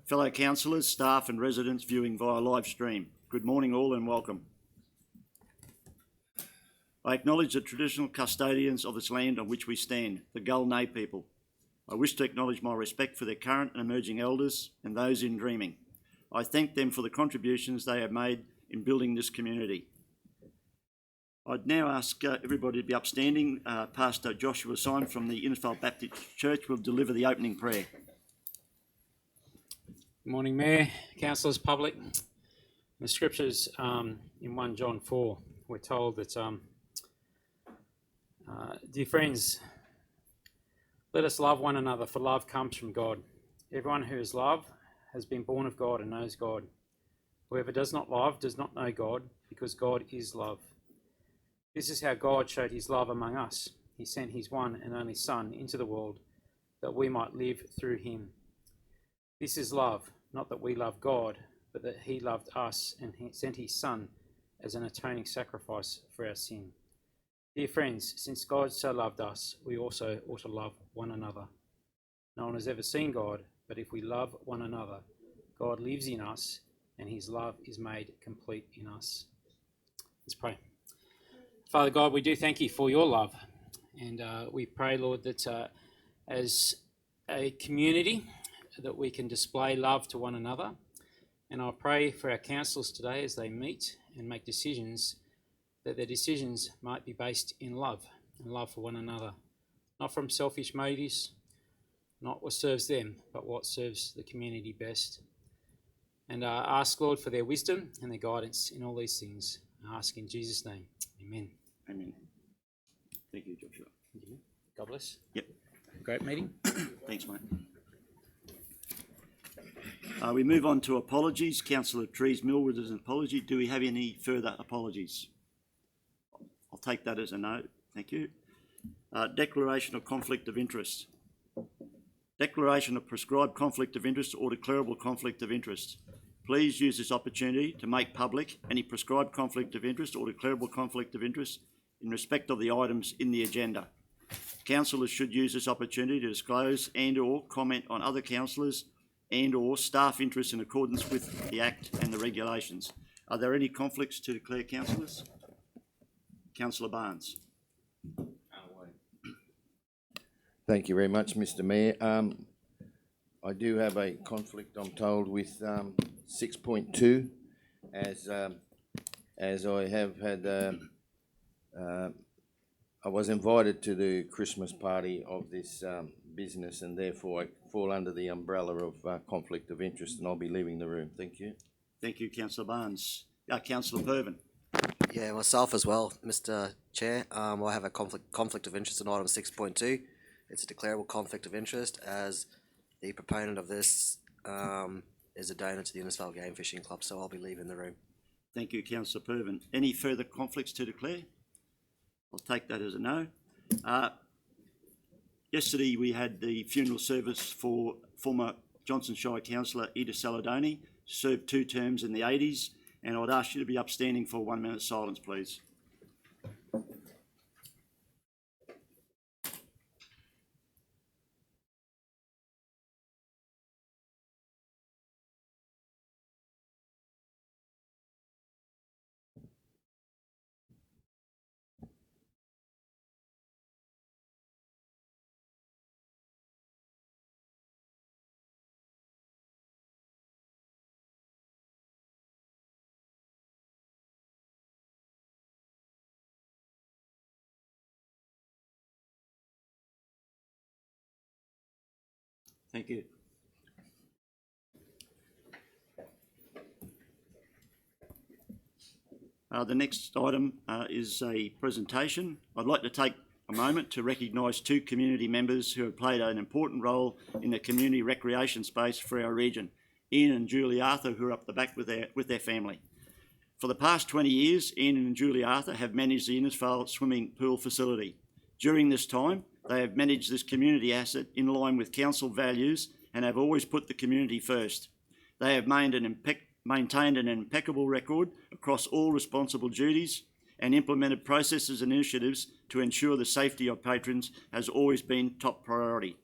Fellow councillors, staff and residents viewing via live stream, good morning all and welcome. I acknowledge the traditional custodians of this land on which we stand, the Gull-Nay people. I wish to acknowledge my respect for their current and emerging elders and those in dreaming. I thank them for the contributions they have made in building this community. I'd now ask everybody to be upstanding. Pastor Joshua Syme from the Innisfail Baptist Church will deliver the opening prayer. Good morning, Mayor, councillors, public. In the scriptures in 1 John 4, we're told that, dear friends, let us love one another, for love comes from God. Everyone who is loved has been born of God and knows God. Whoever does not love does not know God, because God is love. This is how God showed his love among us. He sent his one and only Son into the world that we might live through him. This is love, not that we love God, but that he loved us and he sent his Son as an atoning sacrifice for our sin. Dear friends, since God so loved us, we also ought to love one another. No one has ever seen God, but if we love one another, God lives in us and his love is made complete in us. Let's pray. Father God, we do thank you for your love, and we pray, Lord, that as a community that we can display love to one another. And I pray for our councillors today as they meet and make decisions, that their decisions might be based in love and love for one another, not from selfish motives, not what serves them, but what serves the community best. And ask, Lord, for their wisdom and their guidance in all these things. I ask in Jesus' name. Amen. Amen. Thank you, Joshua. God bless. Yep. Great meeting. Thanks, mate. We move on to apologies. Councillor Trees-Mill with an apology. Do we have any further apologies? I'll take that as a no. Thank you. Declaration of conflict of interest. Declaration of prescribed conflict of interest or declarable conflict of interest. Please use this opportunity to make public any prescribed conflict of interest or declarable conflict of interest in respect of the items in the agenda. Councillors should use this opportunity to disclose and or comment on other councillors and or staff interests in accordance with the Act and the regulations. Are there any conflicts to declare, councillors? Councillor Barnes. Thank you very much, Mr. Mayor. I do have a conflict, I'm told, with 6.2, as I have had. I was invited to the Christmas party of this business, and therefore I fall under the umbrella of conflict of interest, and I'll be leaving the room. Thank you. Thank you, Councillor Barnes. Councillor Pervin. Yeah, myself as well, Mr. Chair. I have a conflict of interest in item 6.2. It's a declarable conflict of interest, as the proponent of this is a donor to the Innisfail Game Fishing Club, so I'll be leaving the room. Thank you, Councillor Pervin. Any further conflicts to declare? I'll take that as a no. Yesterday we had the funeral service for former Johnson Shire Councillor Edith Saladoni, served 2 terms in the 80s, and I'd ask you to be upstanding for 1 minute silence, please. Thank you. The next item is a presentation. I'd like to take a moment to recognise 2 community members who have played an important role in the community recreation space for our region. Ian and Julie Arthur, who are up the back with their family. For the past 20 years, Ian and Julie Arthur have managed the Innisfail swimming pool facility. During this time, they have managed this community asset in line with council values and have always put the community first. They have maintained an impeccable record across all responsible duties and implemented processes and initiatives to ensure the safety of patrons has always been top priority.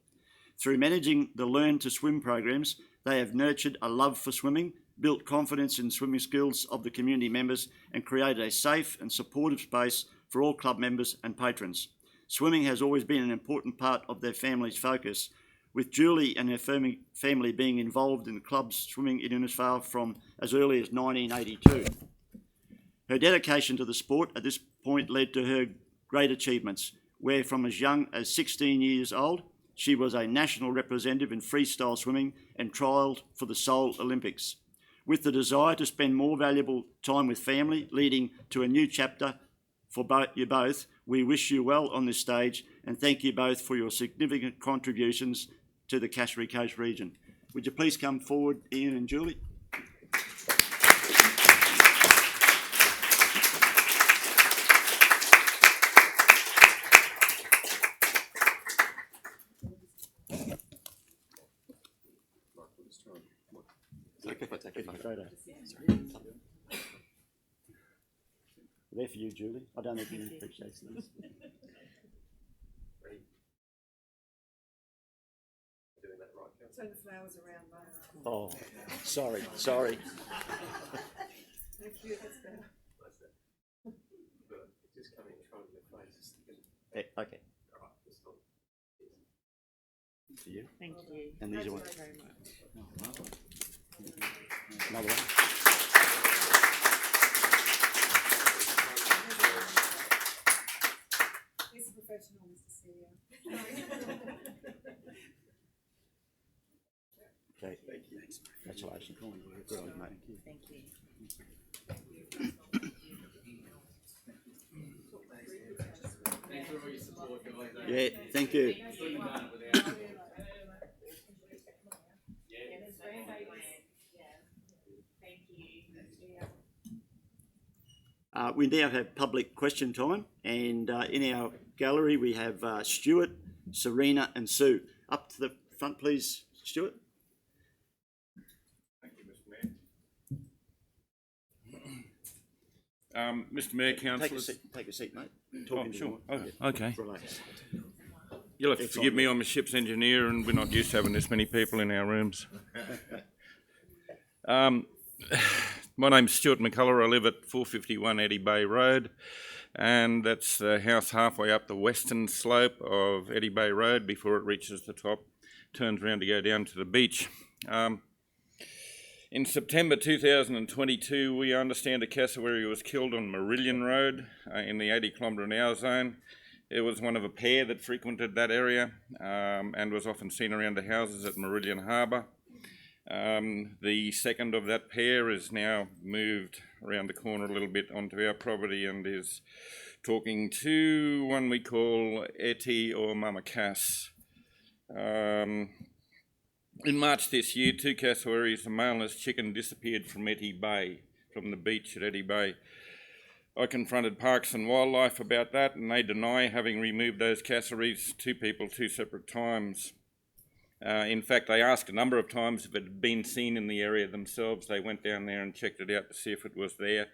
Through managing the Learn to Swim programs, They have nurtured a love for swimming, built confidence in swimming skills of the community members, and created a safe and supportive space for all club members and patrons. Swimming has always been an important part of their family's focus, with Julie and her family being involved in the club's swimming in Innisfail from as early as 1982. Her dedication to the sport at this point led to her great achievements, where from as young as 16 years old, she was a national representative in freestyle swimming and trialled for the Seoul Olympics. With the desire to spend more valuable time with family, leading to a new chapter for you both, we wish you well on this stage and thank you both for your significant contributions to the Cassowary Coast region. Would you please come forward, Ian and Julie? There for you, Julie. I don't know if you appreciate this. Turn the flowers around, Mara. Oh, sorry. Thank you, that's better. Okay. For you. Thank you. And these are Thank ones. you very much. Another one. He's a professional, Mr. CEO. Okay. Congratulations. Good on you, mate. Thank you. Yeah, thank you. We now have public question time, and in our gallery we have Stuart, Serena and Sue. Up to the front, please, Stuart. Thank you, Mr. Mayor. Mr. Mayor, councillors. Take a seat, mate. Oh, Talking to sure. you. Oh, Yeah, okay. relax. You'll have to forgive me, I'm a ship's engineer and we're not used to having this many people in our rooms. My name's Stuart McCullough. I live at 451 Eddie Bay Road, and that's the house halfway up the western slope of Eddie Bay Road before it reaches the top, turns around to go down to the beach. In September 2022, we understand a cassowary was killed on Marillion Road in the 80 kilometre an hour zone. It was one of a pair that frequented that area and was often seen around the houses at Marillion Harbour. The second of that pair is now moved around the corner a little bit onto our property and is talking to one we call Etty or Mama Cass. In March this year, two cassowaries, a male and his chicken, disappeared from Etty Bay, from the beach at Etty Bay. I confronted Parks and Wildlife about that and they deny having removed those cassowaries, two people, two separate times. In fact, they asked a number of times if it had been seen in the area themselves. They went down there and checked it out to see if it was there.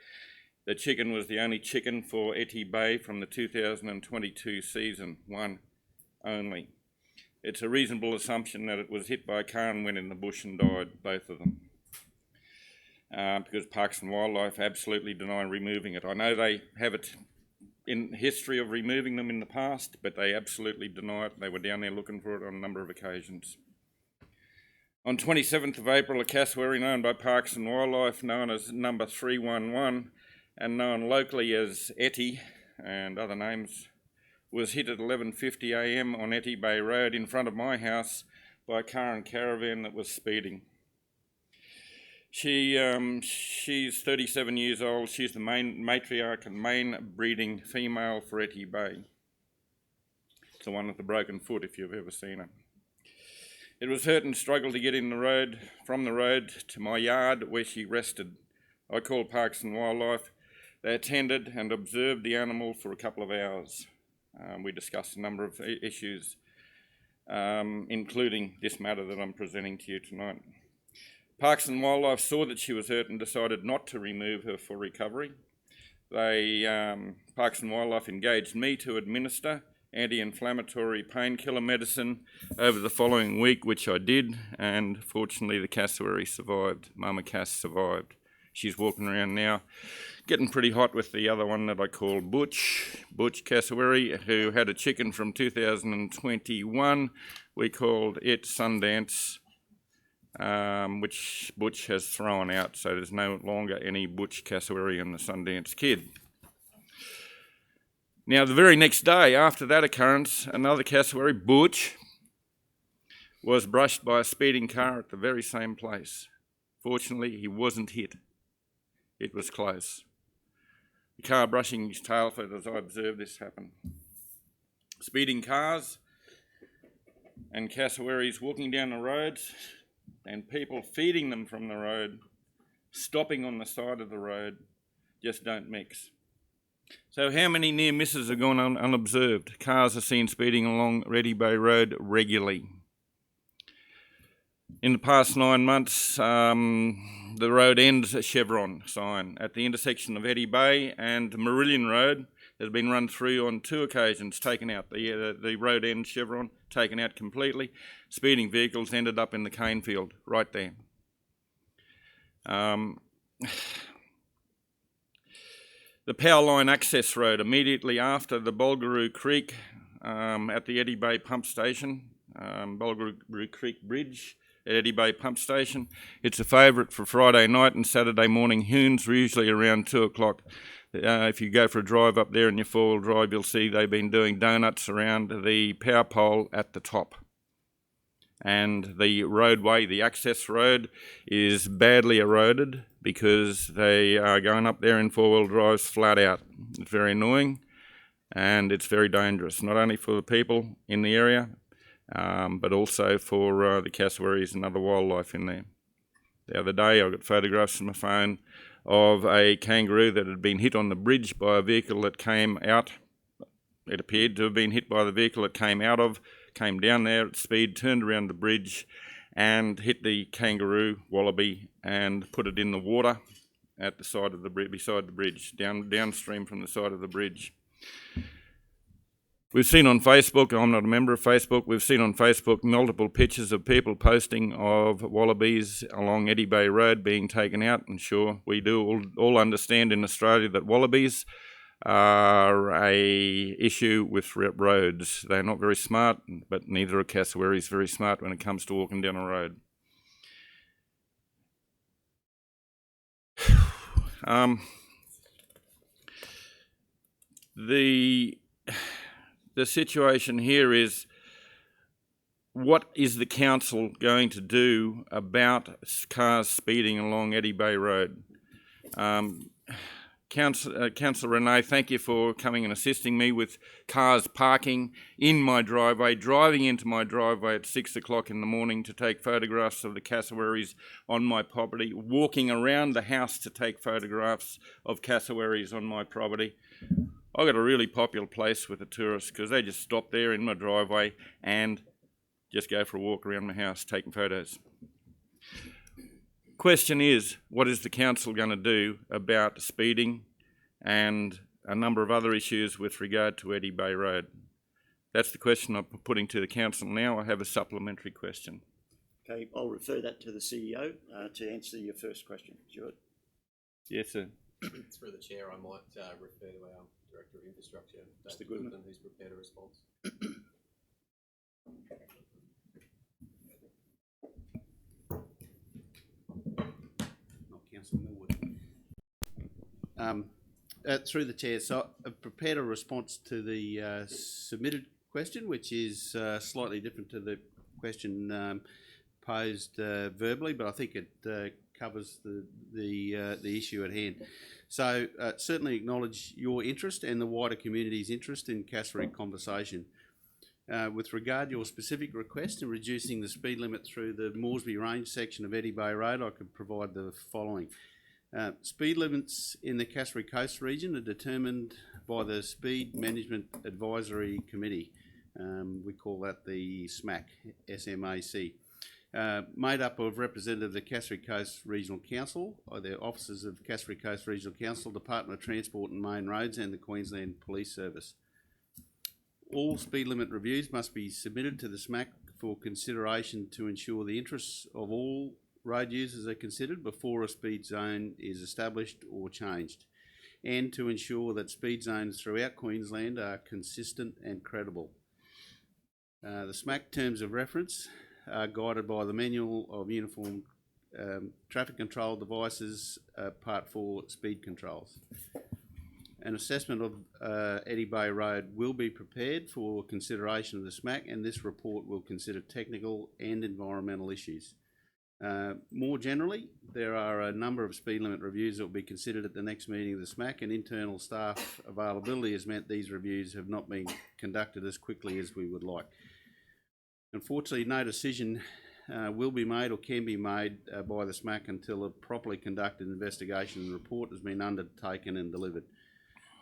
The chicken was the only chicken for Etty Bay from the 2022 season, one only. It's a reasonable assumption that it was hit by a car and went in the bush and died, both of them. Because Parks and Wildlife absolutely deny removing it. I know they have it in history of removing them in the past, but they absolutely deny it. They were down there looking for it on a number of occasions. On 27th of April, a cassowary known by Parks and Wildlife, known as number 311 and known locally as Etty and other names, was hit at 11:50 a.m. on Etty Bay Road in front of my house by a car and caravan that was speeding. She's 37 years old. She's the main matriarch and main breeding female for Etty Bay. It's the one with the broken foot, if you've ever seen it. It was hurt and struggled to get in the road, from the road to my yard where she rested. I called Parks and Wildlife. They attended and observed the animal for a couple of hours. We discussed a number of issues, including this matter that I'm presenting to you tonight. Parks and Wildlife saw that she was hurt and decided not to remove her for recovery. Parks and Wildlife engaged me to administer anti-inflammatory painkiller medicine over the following week, which I did, and fortunately the cassowary survived. Mama Cass survived. She's walking around now, getting pretty hot with the other one that I call Butch Cassowary, who had a chicken from 2021. We called it Sundance, which Butch has thrown out, so there's no longer any Butch Cassowary in the Sundance Kid. Now, the very next day after that occurrence, another cassowary, Butch, was brushed by a speeding car at the very same place. Fortunately, he wasn't hit. It was close. The car brushing his tail, for as I observed this happen. Speeding cars and cassowaries walking down the roads, and people feeding them from the road, stopping on the side of the road, just don't mix. So how many near misses are gone unobserved? Cars are seen speeding along Ready Bay Road regularly. In the past 9 months, the road ends a chevron sign at the intersection of Eddy Bay and Marillion Road has been run through on 2 occasions, taken out. The road end chevron taken out completely. Speeding vehicles ended up in the cane field right there. The power line access road immediately after the Bulgaroo Creek at the Eddy Bay pump station, Bulgaroo Creek Bridge at Eddy Bay pump station. It's a favourite for Friday night and Saturday morning hoons, usually around 2 o'clock. If you go for a drive up there in your four-wheel drive, you'll see they've been doing donuts around the power pole at the top. And the roadway, the access road, is badly eroded because they are going up there in four-wheel drives flat out. It's very annoying and it's very dangerous, not only for the people in the area, but also for the cassowaries and other wildlife in there. The other day I got photographs on my phone of a kangaroo that had been hit on the bridge by a vehicle that came out. It appeared to have been hit by the vehicle it came down there at speed, turned around the bridge and hit the kangaroo wallaby and put it in the water at the side of the beside the bridge, downstream from the side of the bridge. We've seen on Facebook, I'm not a member of Facebook, we've seen on Facebook multiple pictures of people posting of wallabies along Eddy Bay Road being taken out, and sure, we do all understand in Australia that wallabies are a issue with roads. They're not very smart, but neither are cassowaries very smart when it comes to walking down a road. The situation here is, what is the council going to do about cars speeding along Eddy Bay Road? Councillor Renee, thank you for coming and assisting me with cars parking in my driveway, driving into my driveway at 6 o'clock in the morning to take photographs of the cassowaries on my property, walking around the house to take photographs of cassowaries on my property. I've got a really popular place with the tourists because they just stop there in my driveway and just go for a walk around my house taking photos. Question is, what is the council going to do about speeding and a number of other issues with regard to Eddy Bay Road? That's the question I'm putting to the council now. I have a supplementary question. Okay, I'll refer that to the CEO to answer your first question. Stuart? Yes, sir. Through the chair, I might refer to our Director of Infrastructure, Mr. David Goodman, who's prepared a response. Not Councillor Millwood. Through the chair, so I've prepared a response to the submitted question, which is slightly different to the question posed verbally, but I think it covers the issue at hand. So certainly acknowledge your interest and the wider community's interest in cassowary conversation. With regard to your specific request in reducing the speed limit through the Moresby Range section of Eddy Bay Road, I could provide the following. Speed limits in the Cassowary Coast region are determined by the Speed Management Advisory Committee. We call that the SMAC, S-M-A-C. Made up of representatives of the Cassowary Coast Regional Council, or the officers of Cassowary Coast Regional Council, Department of Transport and Main Roads, and the Queensland Police Service. all speed limit reviews must be submitted to the SMAC for consideration to ensure the interests of all road users are considered before a speed zone is established or changed, and to ensure that speed zones throughout Queensland are consistent and credible. The SMAC terms of reference are guided by the Manual of Uniform Traffic Control Devices, Part 4, Speed Controls. An assessment of Eddy Bay Road will be prepared for consideration of the SMAC, and this report will consider technical and environmental issues. More generally, there are a number of speed limit reviews that will be considered at the next meeting of the SMAC, and internal staff availability has meant these reviews have not been conducted as quickly as we would like. Unfortunately, no decision will be made or can be made by the SMAC until a properly conducted investigation and report has been undertaken and delivered.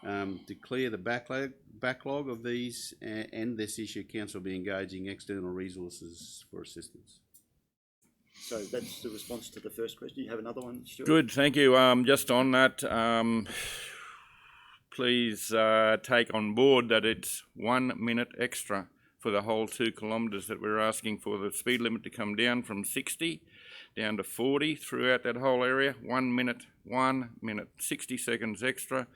To clear the backlog of these and this issue, Council will be engaging external resources for assistance. So that's the response to the first question. You have another one, Stuart? Good, thank you. Just on that, please take on board that it's 1 minute extra for the whole 2 kilometres that we're asking for the speed limit to come down from 60 down to 40 throughout that whole area. 1 minute, 60 seconds extra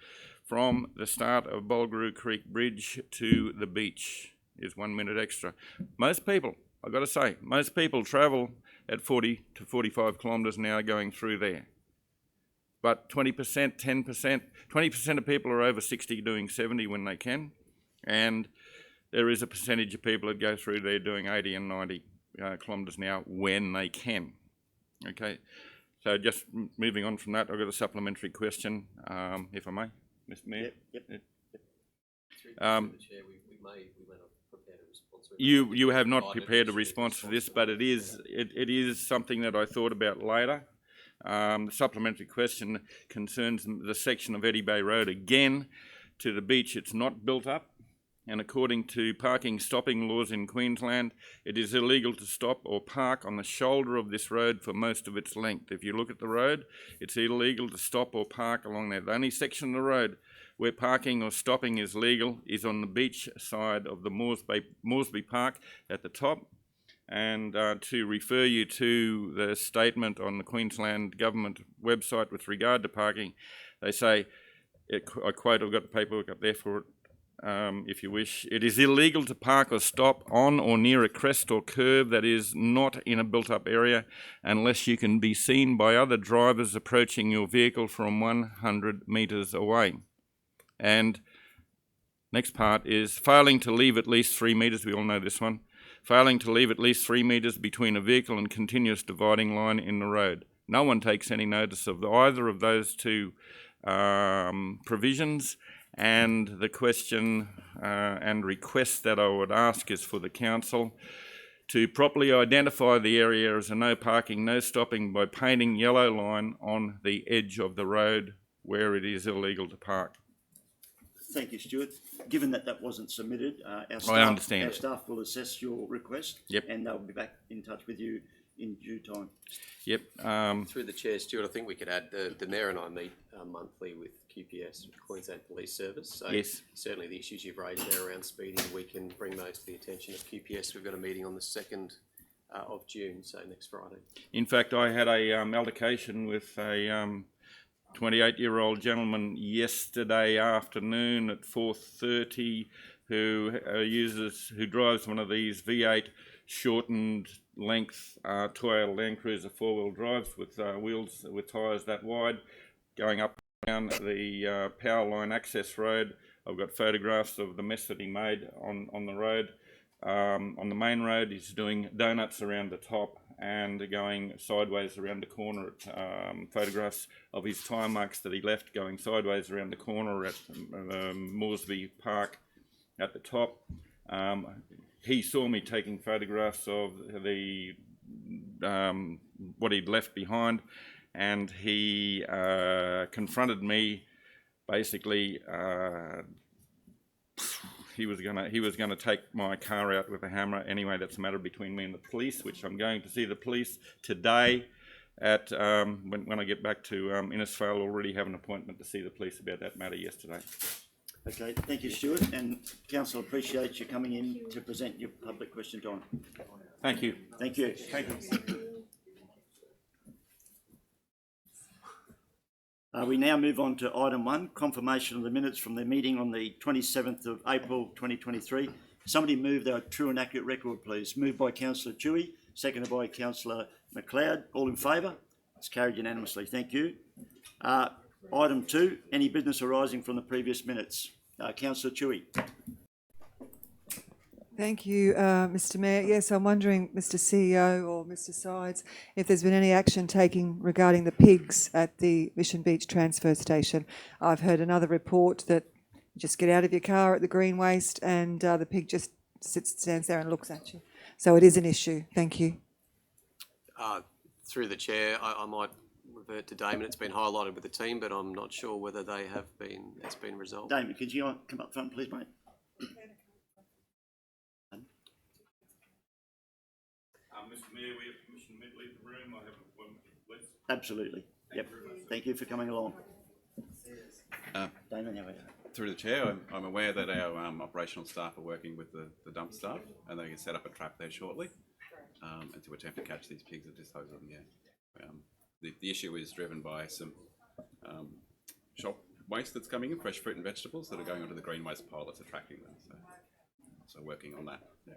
from the start of Bulgaroo Creek Bridge to the beach is 1 minute extra. Most people, I've got to say, most people travel at 40 to 45 kilometres an hour going through there. But 20%, 10%, 20% of people are over 60 doing 70 when they can, and there is a percentage of people that go through there doing 80 and 90 kilometres an hour when they can. Okay, so just moving on from that, I've got a supplementary question, if I may, Mr. Mayor. Yep. Through the chair, we may not prepare a response. You have not prepared a response to this, but it is something that I thought about later. The supplementary question concerns the section of Eddy Bay Road again to the beach. It's not built up, and according to parking stopping laws in Queensland, it is illegal to stop or park on the shoulder of this road for most of its length. If you look at the road, it's illegal to stop or park along there. The only section of the road where parking or stopping is legal is on the beach side of the Moresby Park at the top. And to refer you to the statement on the Queensland Government website with regard to parking, they say, I quote, I've got the paperwork up there for it, if you wish, it is illegal to park or stop on or near a crest or curve that is not in a built-up area unless you can be seen by other drivers approaching your vehicle from 100 metres away. And next part is failing to leave at least 3 metres, we all know this one, failing to leave at least 3 metres between a vehicle and continuous dividing line in the road. No one takes any notice of either of those two provisions, and the question and request that I would ask is for the council to properly identify the area as a no parking, no stopping by painting yellow line on the edge of the road where it is illegal to park. Thank you, Stuart. Given that that wasn't submitted, our staff will assess your request. Yep. And they'll be back in touch with you in due time. Yep. Through the chair, Stuart, I think we could add the Mayor and I meet monthly with QPS, Queensland Police Service. So yes, certainly the issues you've raised there around speeding, we can bring those to the attention of QPS. We've got a meeting on the 2nd of June, so next Friday. In fact, I had a altercation with a 28-year-old gentleman yesterday afternoon at 4:30 who drives one of these V8 shortened length Toyota Land Cruiser 4-wheel drives with wheels with tyres that wide, going up and down the power line access road. I've got photographs of the mess that he made on the road. On the main road, he's doing donuts around the top and going sideways around the corner. Photographs of his tyre marks that he left going sideways around the corner at Moresby Park at the top. He saw me taking photographs of the what he'd left behind, and he confronted me. Basically, he was gonna take my car out with a hammer. Anyway, that's a matter between me and the police, which I'm going to see the police today. At when I get back to Innisfail, already have an appointment to see the police about that matter yesterday. Okay, thank you, Stuart, and council appreciates you coming in to present your public question time. Thank you. Thank you. We now move on to item 1, confirmation of the minutes from the meeting on the 27th of April 2023. Somebody move our true and accurate record, please. Moved by Councillor Toohey, seconded by Councillor McLeod. All in favour? It's carried unanimously. Thank you. Item 2, any business arising from the previous minutes. Councillor Toohey. Thank you, Mr Mayor. Yes, I'm wondering, Mr CEO or Mr Sides, if there's been any action taken regarding the pigs at the Mission Beach transfer station. I've heard another report that you just get out of your car at the green waste and the pig just stands there and looks at you. So it is an issue. Thank you. Through the chair, I might revert to Damon. It's been highlighted with the team, but I'm not sure whether it's been resolved. Damon, could you come up front, please, mate? Mr Mayor, we have permission to leave the room. I have one, please. Absolutely. Yep. Thank you for coming along. Damon, how are you? Through the chair, I'm aware that our operational staff are working with the dump staff, and they can set up a trap there shortly, and to attempt to catch these pigs and dispose of them. Yeah. The issue is driven by some shop waste that's coming in, fresh fruit and vegetables that are going onto the green waste pile that's attracting them. So working on that. Yeah.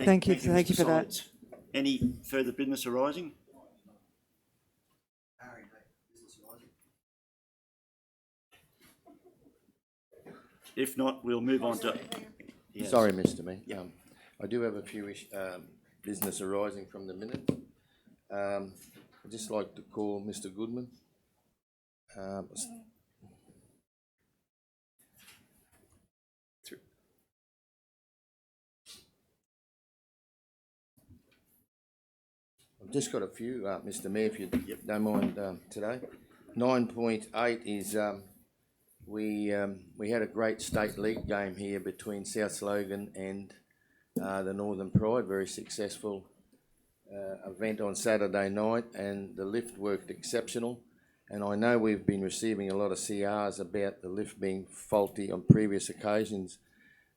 Thank you Mr. for that. Sides. Any further business arising? If not, we'll move on to... Yes. Sorry, Mr Mayor. I do have a few business arising from the minutes. I'd just like to call Mr Goodman. I've just got a few, Mr Mayor, if you don't mind today. 9.8 is we had a great state league game here between South Logan and the Northern Pride, very successful event on Saturday night, and the lift worked exceptional. And I know we've been receiving a lot of CRs about the lift being faulty on previous occasions.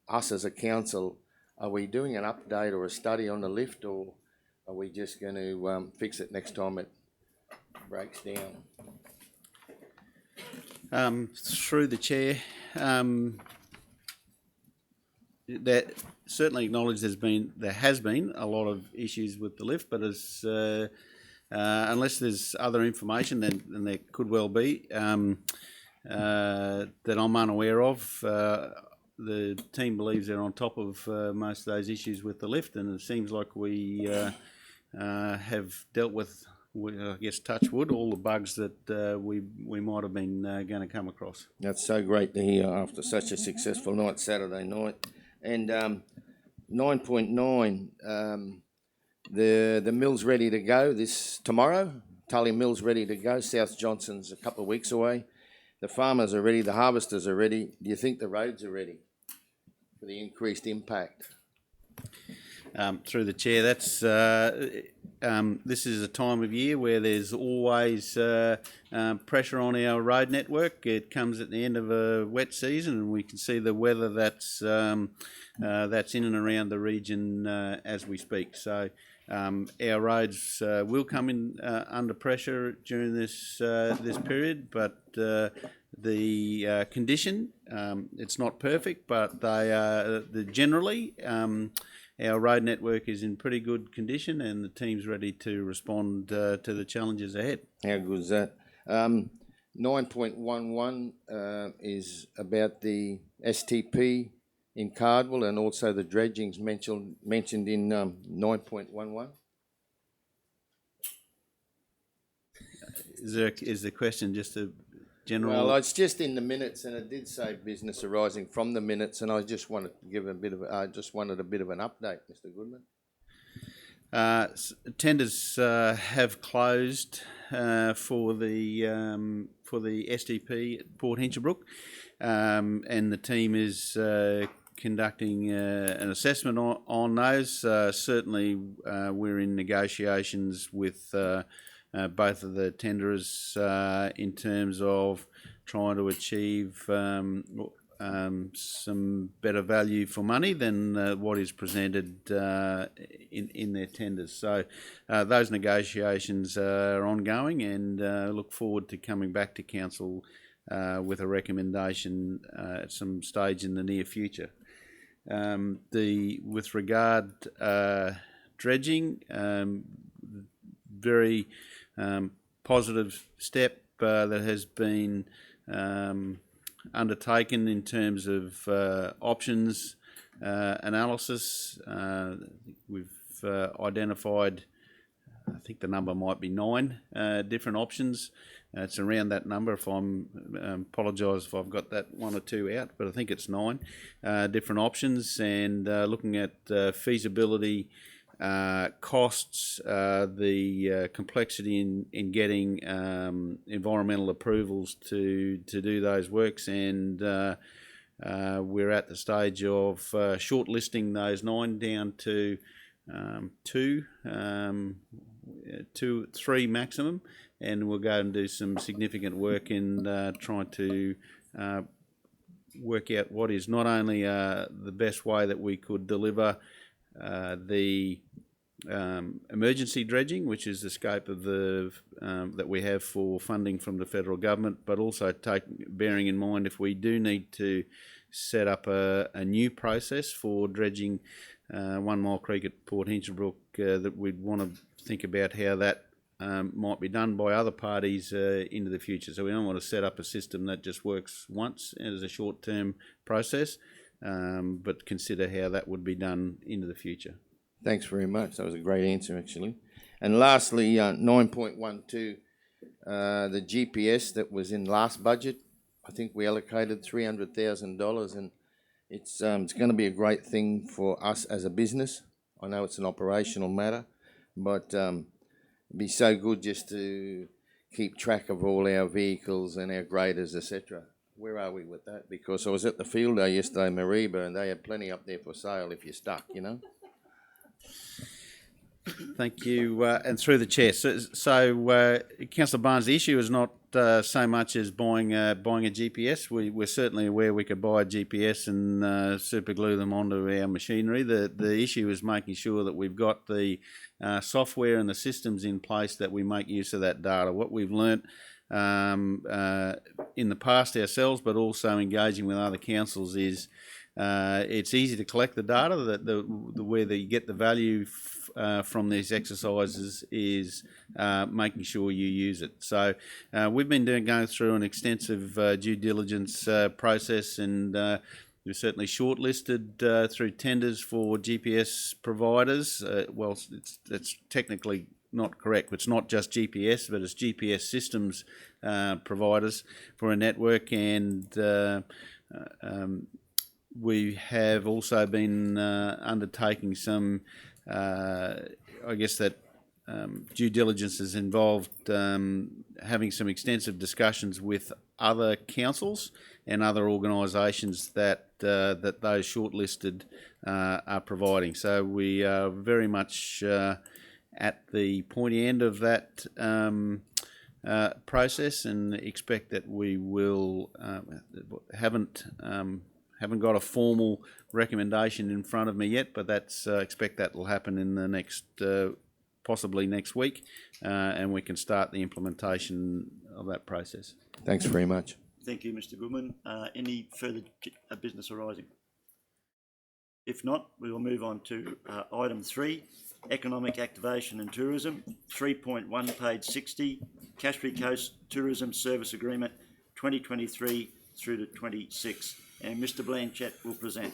Us as a council, are we doing an update or a study on the lift, or are we just going to fix it next time it breaks down? Through the chair, that certainly acknowledged there has been a lot of issues with the lift, but as unless there's other information, then there could well be that I'm unaware of. The team believes they're on top of most of those issues with the lift, and it seems like we have dealt with, I guess, touch wood, all the bugs that we might have been going to come across. That's so great to hear after such a successful night Saturday night. And 9.9, the mill's ready to go tomorrow. Tully Mill's ready to go. South Johnson's a couple of weeks away. The farmers are ready. The harvesters are ready. Do you think the roads are ready for the increased impact? Through the chair, that's this is a time of year where there's always pressure on our road network. It comes at the end of a wet season, and we can see the weather that's in and around the region as we speak. So our roads will come in under pressure during this period, but the condition, it's not perfect, but they are generally. Our road network is in pretty good condition, and the team's ready to respond to the challenges ahead. How good is that? 9.11 is about the STP in Cardwell, and also the dredging's mentioned in 9.11. Is the question just a general? Well, it's just in the minutes, and it did say business arising from the minutes, and I just wanted to give a bit of an update, Mr. Goodman. Tenders have closed for the STP at Port Hinchinbrook, and the team is conducting an assessment on those. Certainly, we're in negotiations with both of the tenderers in terms of trying to achieve some better value for money than what is presented in their tenders. So those negotiations are ongoing, and look forward to coming back to council with a recommendation at some stage in the near future. With regard dredging, very positive step that has been undertaken in terms of options analysis. We've identified, I think the number might be 9 different options. It's around that number. If apologise if I've got that 1 or 2 out, but I think it's 9 different options, and looking at feasibility, costs, the complexity in getting environmental approvals to do those works, and we're at the stage of shortlisting those 9 down to 3 maximum, and we'll go and do some significant work in trying to work out what is not only the best way that we could deliver the emergency dredging, which is the scope of the that we have for funding from the federal government, but also bearing in mind if we do need to set up a new process for dredging 1 Mile Creek at Port Hinchinbrook, that we'd want to think about how that might be done by other parties into the future. So we don't want to set up a system that just works once as a short-term process, but consider how that would be done into the future. Thanks very much. That was a great answer, actually. And lastly, 9.12, the GPS that was in last budget, I think we allocated $300,000, and it's going to be a great thing for us as a business. I know it's an operational matter, but it'd be so good just to keep track of all our vehicles and our graders, etc. Where are we with that? Because I was at the field day yesterday, Mariba, and they had plenty up there for sale if you're stuck, you know. Thank you, and through the chair. So Councillor Barnes, the issue is not so much as buying a GPS. We're certainly aware we could buy a GPS and super glue them onto our machinery. The issue is making sure that we've got the software and the systems in place that we make use of that data. What we've learnt in the past ourselves, but also engaging with other councils, is it's easy to collect the data. Where you get the value from these exercises is making sure you use it. So we've been going through an extensive due diligence process, and we've certainly shortlisted through tenders for GPS providers. Well, it's technically not correct. It's not just GPS, but it's GPS systems providers for a network, and we have also been undertaking some, I guess that due diligence has involved having some extensive discussions with other councils and other organisations that those shortlisted are providing. So we are very much at the pointy end of that process, and expect that we will haven't got a formal recommendation in front of me yet, but expect that will happen in the next, possibly next week, and we can start the implementation of that process. Thanks very much. Thank you, Mr. Goodman. Any further business arising? If not, we will move on to item 3, Economic Activation and Tourism, 3.1, page 60, Cassowary Coast Tourism Service Agreement 2023 through to 26. And Mr. Blanchett will present.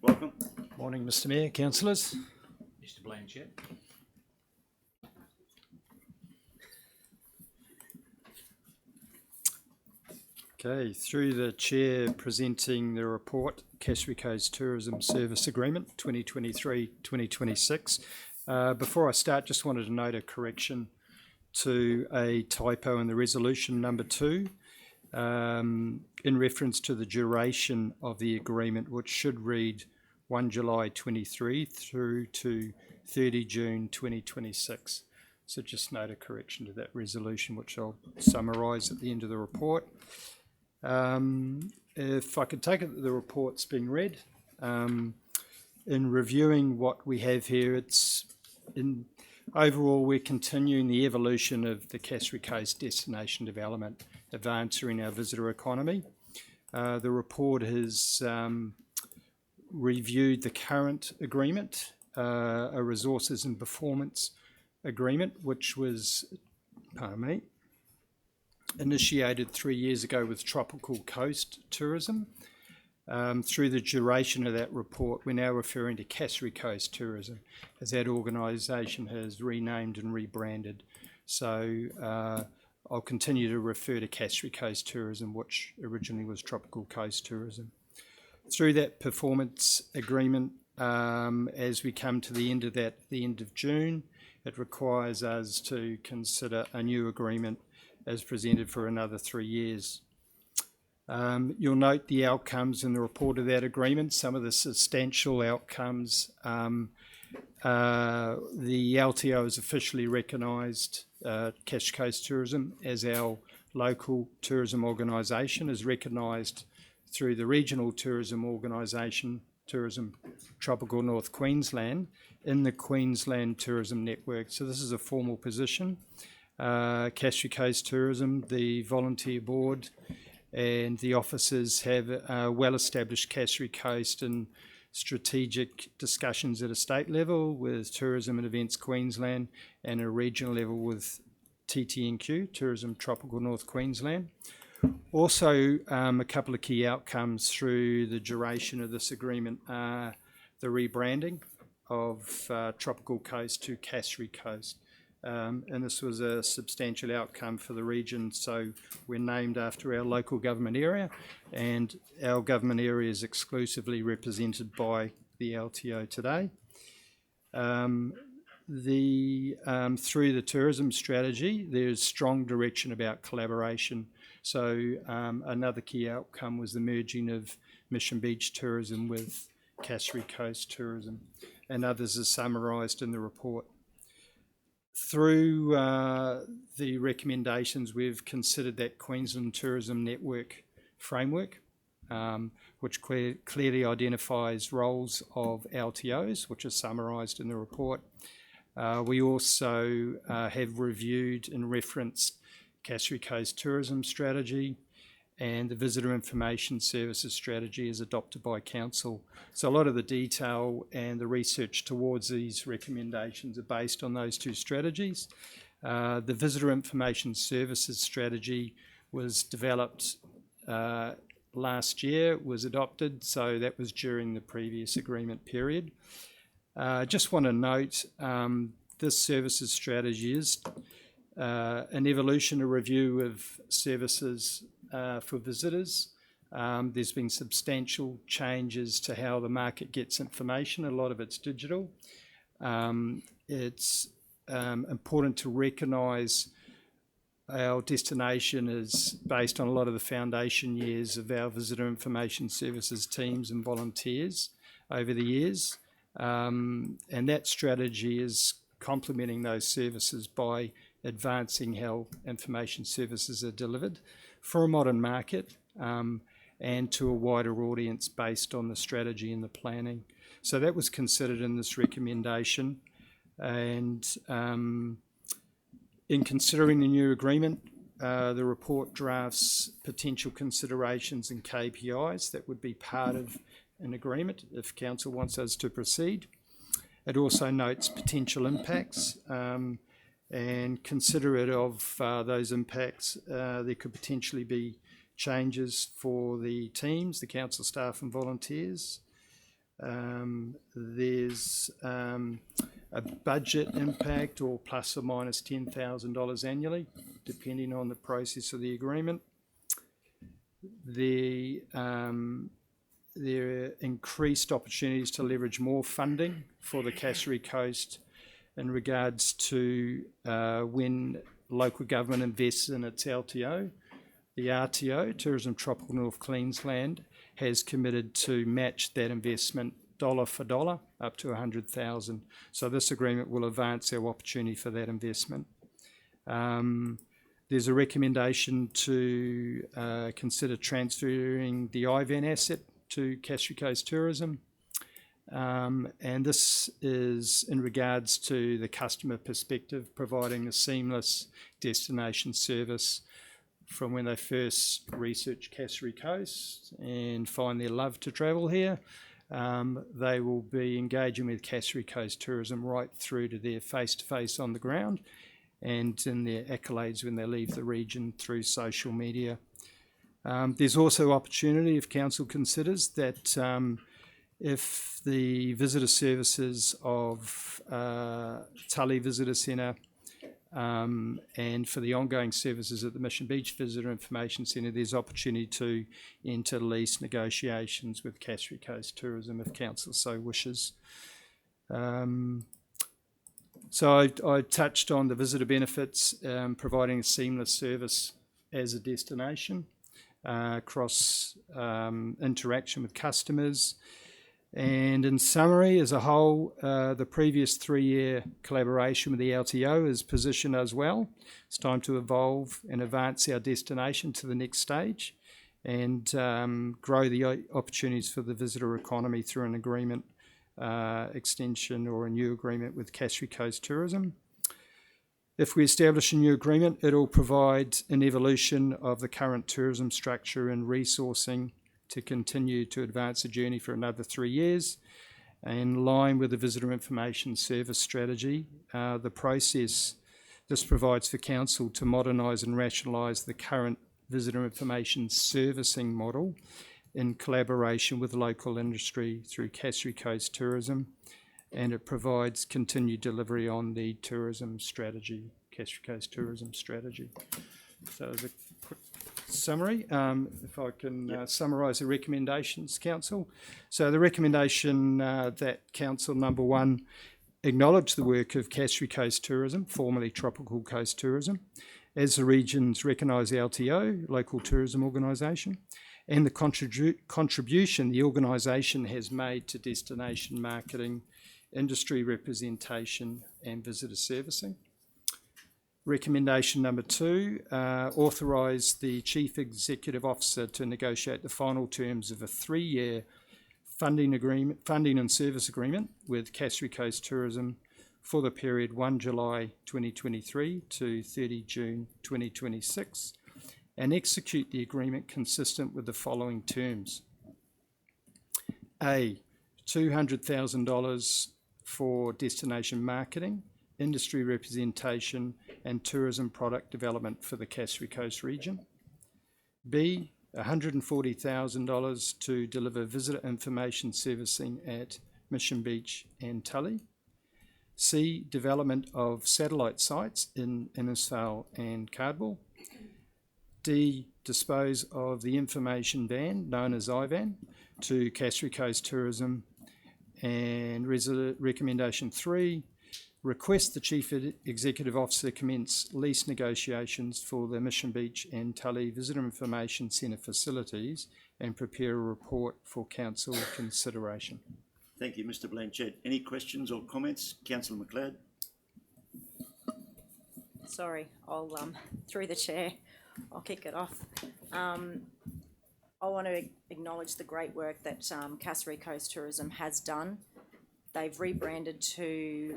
Welcome. Morning, Mr. Mayor, councillors. Mr. Blanchett. Okay, through the chair presenting the report, Cassowary Coast Tourism Service Agreement 2023-2026. Before I start, just wanted to note a correction to a typo in the resolution number 2. In reference to the duration of the agreement, which should read 1 July 23 through to 30 June 2026. So just note a correction to that resolution, which I'll summarise at the end of the report. If I could take it that the report's been read, in reviewing what we have here, overall we're continuing the evolution of the Cassowary Coast destination development, advancing our visitor economy. The report has reviewed the current agreement, a resources and performance agreement, which was, initiated 3 years ago with Tropical Coast Tourism. Through the duration of that report, we're now referring to Cassowary Coast Tourism, as that organisation has renamed and rebranded. So I'll continue to refer to Cassowary Coast Tourism, which originally was Tropical Coast Tourism. Through that performance agreement, as we come to the end of that, the end of June, it requires us to consider a new agreement as presented for another 3 years. You'll note the outcomes in the report of that agreement, some of the substantial outcomes. The LTO has officially recognised Cassowary Coast Tourism as our local tourism organisation, is recognised through the regional tourism organisation, Tourism Tropical North Queensland, in the Queensland Tourism Network. So this is a formal position. Cassowary Coast Tourism, the volunteer board and the officers have well-established Cassowary Coast and strategic discussions at a state level with Tourism and Events Queensland, and a regional level with TTNQ, Tourism Tropical North Queensland. Also, a couple of key outcomes through the duration of this agreement are the rebranding of Tropical Coast to Cassowary Coast. And this was a substantial outcome for the region, so we're named after our local government area, and our government area is exclusively represented by the LTO today. Through the tourism strategy, there's strong direction about collaboration. So another key outcome was the merging of Mission Beach Tourism with Cassowary Coast Tourism, and others are summarised in the report. Through the recommendations, we've considered that Queensland Tourism Network framework, which clearly identifies roles of LTOs, which are summarised in the report. We also have reviewed and referenced Cassowary Coast Tourism Strategy, and the Visitor Information Services Strategy is adopted by Council. So a lot of the detail and the research towards these recommendations are based on those two strategies. The Visitor Information Services Strategy was developed last year, was adopted, so that was during the previous agreement period. Just want to note this services strategy is an evolution, a review of services for visitors. There's been substantial changes to how the market gets information. A lot of it's digital. It's important to recognise our destination is based on a lot of the foundation years of our visitor information services teams and volunteers over the years. And that strategy is complementing those services by advancing how information services are delivered for a modern market and to a wider audience based on the strategy and the planning. So that was considered in this recommendation. And in considering the new agreement, the report drafts potential considerations and KPIs that would be part of an agreement if Council wants us to proceed. It also notes potential impacts and considerate of those impacts. There could potentially be changes for the teams, the council staff and volunteers. There's a budget impact or plus or minus $10,000 annually, depending on the process of the agreement. There are increased opportunities to leverage more funding for the Cassowary Coast in regards to when local government invests in its LTO. The RTO, Tourism Tropical North Queensland, has committed to match that investment dollar for dollar up to $100,000. So this agreement will advance our opportunity for that investment. There's a recommendation to consider transferring the IVAN asset to Cassowary Coast Tourism. And this is in regards to the customer perspective, providing a seamless destination service from when they first research Cassowary Coast and find their love to travel here. They will be engaging with Cassowary Coast Tourism right through to their face-to-face on the ground and in their accolades when they leave the region through social media. There's also opportunity, if council considers, that if the visitor services of Tully Visitor Centre and for the ongoing services at the Mission Beach Visitor Information Centre, there's opportunity to enter lease negotiations with Cassowary Coast Tourism if council so wishes. So I touched on the visitor benefits, providing a seamless service as a destination, cross interaction with customers. And in summary, as a whole, the previous 3-year collaboration with the LTO has positioned us well. It's time to evolve and advance our destination to the next stage and grow the opportunities for the visitor economy through an agreement extension or a new agreement with Cassowary Coast Tourism. If we establish a new agreement, it'll provide an evolution of the current tourism structure and resourcing to continue to advance the journey for another 3 years. In line with the Visitor Information Service strategy, the process this provides for council to modernise and rationalise the current visitor information servicing model in collaboration with local industry through Cassowary Coast Tourism, and it provides continued delivery on the tourism strategy, Cassowary Coast Tourism strategy. So as a quick summary, if I can summarise the recommendations, council. So the recommendation that council number 1 acknowledge the work of Cassowary Coast Tourism, formerly Tropical Coast Tourism, as the region's recognised LTO, local tourism organisation, and the contribution the organisation has made to destination marketing, industry representation and visitor servicing. Recommendation number 2, authorise the Chief Executive Officer to negotiate the final terms of a 3-year funding and service agreement with Cassowary Coast Tourism for the period 1 July 2023 to 30 June 2026 and execute the agreement consistent with the following terms. A, $200,000 for destination marketing, industry representation and tourism product development for the Cassowary Coast region. B, $140,000 to deliver visitor information servicing at Mission Beach and Tully. C, development of satellite sites in Innisfail and Cardwell. D, dispose of the information van, known as IVAN, to Cassowary Coast Tourism. And recommendation 3, request the Chief Executive Officer commence lease negotiations for the Mission Beach and Tully Visitor Information Centre facilities and prepare a report for council consideration. Thank you, Mr. Blanchett. Any questions or comments? Councillor McLeod. Sorry, I'll through the chair, I'll kick it off. I want to acknowledge the great work that Cassowary Coast Tourism has done. They've rebranded to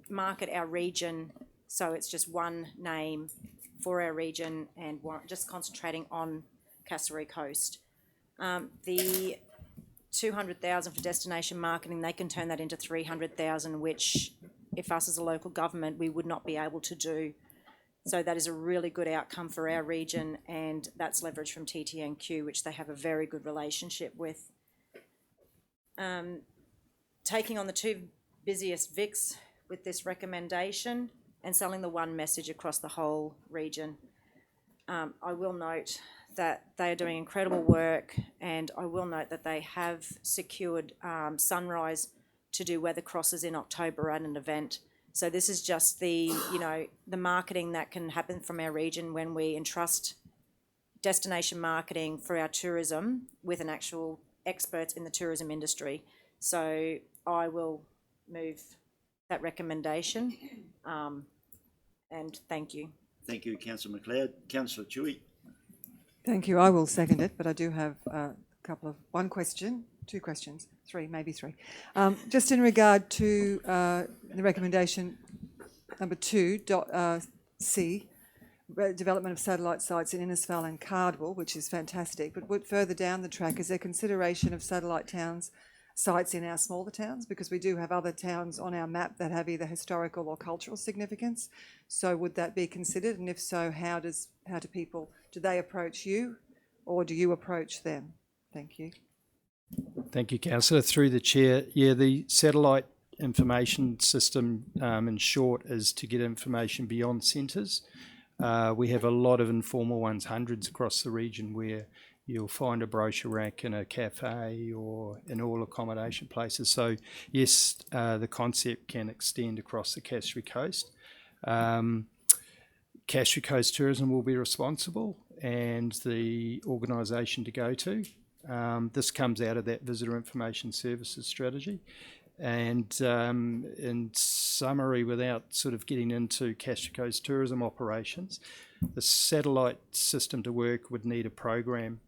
market our region, so it's just one name for our region and just concentrating on Cassowary Coast. The $200,000 for destination marketing, they can turn that into $300,000, which if us as a local government, we would not be able to do. So that is a really good outcome for our region, and that's leverage from TTNQ, which they have a very good relationship with. Taking on the 2 busiest VICs with this recommendation and selling the one message across the whole region. I will note that they are doing incredible work, and I will note that they have secured Sunrise to do weather crosses in October at an event. So this is just the marketing that can happen from our region when we entrust destination marketing for our tourism with an actual experts in the tourism industry. So I will move that recommendation, and thank you. Thank you, Councillor McLeod. Councillor Chewy. Thank you. I will second it, but I do have one question, two questions, maybe three. Just in regard to the recommendation number 2.c, development of satellite sites in Innisfail and Cardwell, which is fantastic, but further down the track, is there consideration of satellite towns sites in our smaller towns? Because we do have other towns on our map that have either historical or cultural significance. So would that be considered? And if so, how do people, do they approach you or do you approach them? Thank you. Thank you, Councillor. Through the chair, yeah, the satellite information system, in short, is to get information beyond centres. We have a lot of informal ones, hundreds across the region, where you'll find a brochure rack in a cafe or in all accommodation places. So yes, the concept can extend across the Cassowary Coast. Cassowary Coast Tourism will be responsible and the organisation to go to. This comes out of that Visitor Information Services strategy. And in summary, without sort of getting into Cassowary Coast tourism operations, the satellite system to work would need a program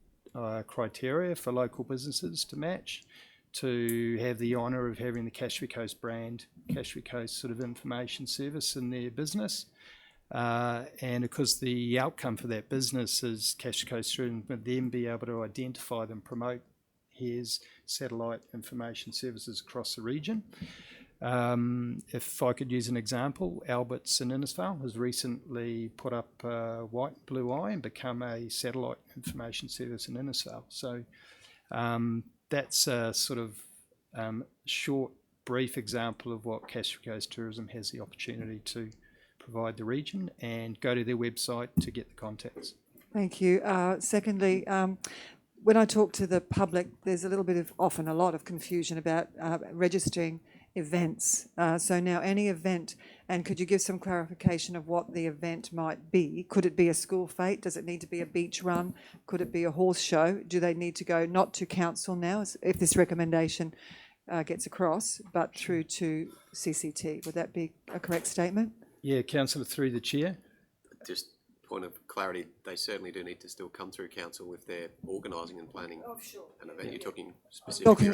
criteria for local businesses to match, to have the honour of having the Cassowary Coast brand, Cassowary Coast sort of information service in their business. And because the outcome for that business is Cassowary Coast Tourism would then be able to identify them, promote HERE's satellite information services across the region. If I could use an example, Albert's in Innisfail has recently put up White and Blue Eye and become a satellite information service in Innisfail. So that's a sort of short, brief example of what Cassowary Coast Tourism has the opportunity to provide the region, and go to their website to get the contacts. Thank you. Secondly, when I talk to the public, there's often a lot of confusion about registering events. So now any event, and could you give some clarification of what the event might be? Could it be a school fete? Does it need to be a beach run? Could it be a horse show? Do they need to go not to council now, if this recommendation gets across, but through to CCT? Would that be a correct statement? Yeah, Councillor, through the chair. Just point of clarity, they certainly do need to still come through council if they're organising and planning an event. You're talking specifically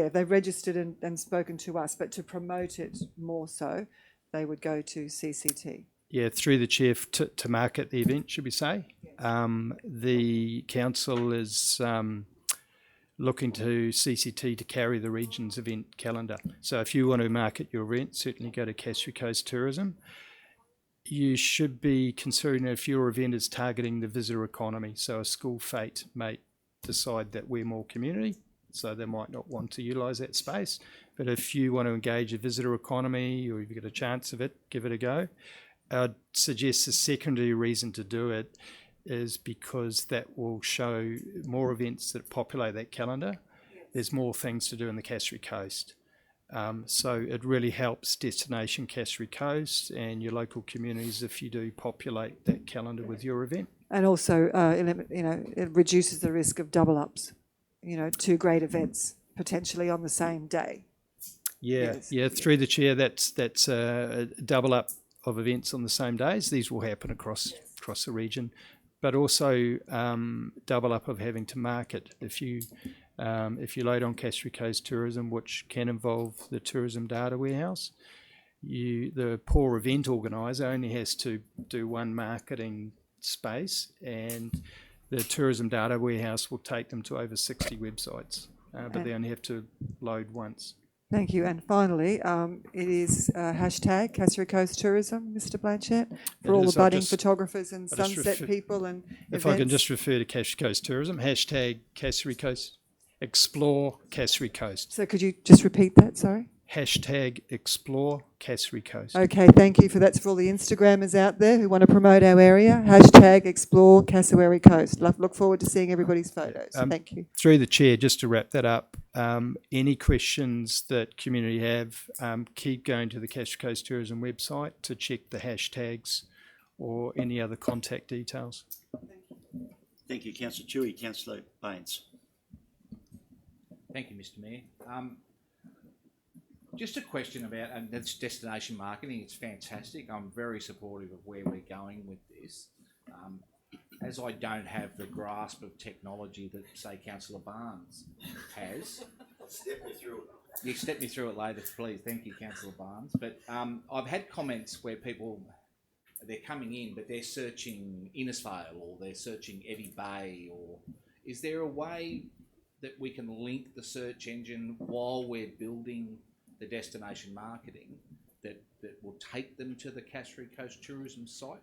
they've registered and spoken to us, but to promote it more so, they would go to CCT. Yeah, through the chair, to market the event, should we say. The council is looking to CCT to carry the region's event calendar. So if you want to market your event, certainly go to Cassowary Coast Tourism. You should be considering if your event is targeting the visitor economy. So a school fete may decide that we're more community, so they might not want to utilise that space. But if you want to engage a visitor economy, or if you get a chance of it, give it a go. I'd suggest the secondary reason to do it is because that will show more events that populate that calendar. There's more things to do in the Cassowary Coast. So it really helps Destination Cassowary Coast and your local communities if you do populate that calendar with your event. And also, it reduces the risk of double ups, two great events potentially on the same day. Yeah, through the chair, that's a double up of events on the same days. These will happen across the region, but also double up of having to market. If you load on Cassowary Coast Tourism, which can involve the tourism data warehouse, the poor event organiser only has to do one marketing space, and the tourism data warehouse will take them to over 60 websites, but they only have to load once. Thank you. And finally, it is hashtag Cassowary Coast Tourism, Mr. Blanchett, for all the budding photographers and sunset people and if events. I can just refer to Cassowary Coast Tourism, hashtag Cassowary Coast, explore Cassowary Coast. So could you just repeat that, sorry? Hashtag explore Cassowary Coast. Okay, thank you. That's for all the Instagrammers out there who want to promote our area. Hashtag explore Cassowary Coast. Look forward to seeing everybody's photos. Thank you. Through the chair, just to wrap that up, any questions that community have, keep going to the Cassowary Coast Tourism website to check the hashtags or any other contact details. Thank you, Councillor Chewy. Councillor Baines. Thank you, Mr. Mayor. Just a question about, and that's destination marketing. It's fantastic. I'm very supportive of where we're going with this. As I don't have the grasp of technology that, say, Councillor Barnes has. Step me through it. You step me through it later, please. Thank you, Councillor Barnes. But I've had comments where people, they're coming in, but they're searching Innisfail or they're searching Eddy Bay. Or is there a way that we can link the search engine while we're building the destination marketing that will take them to the Cassowary Coast Tourism site?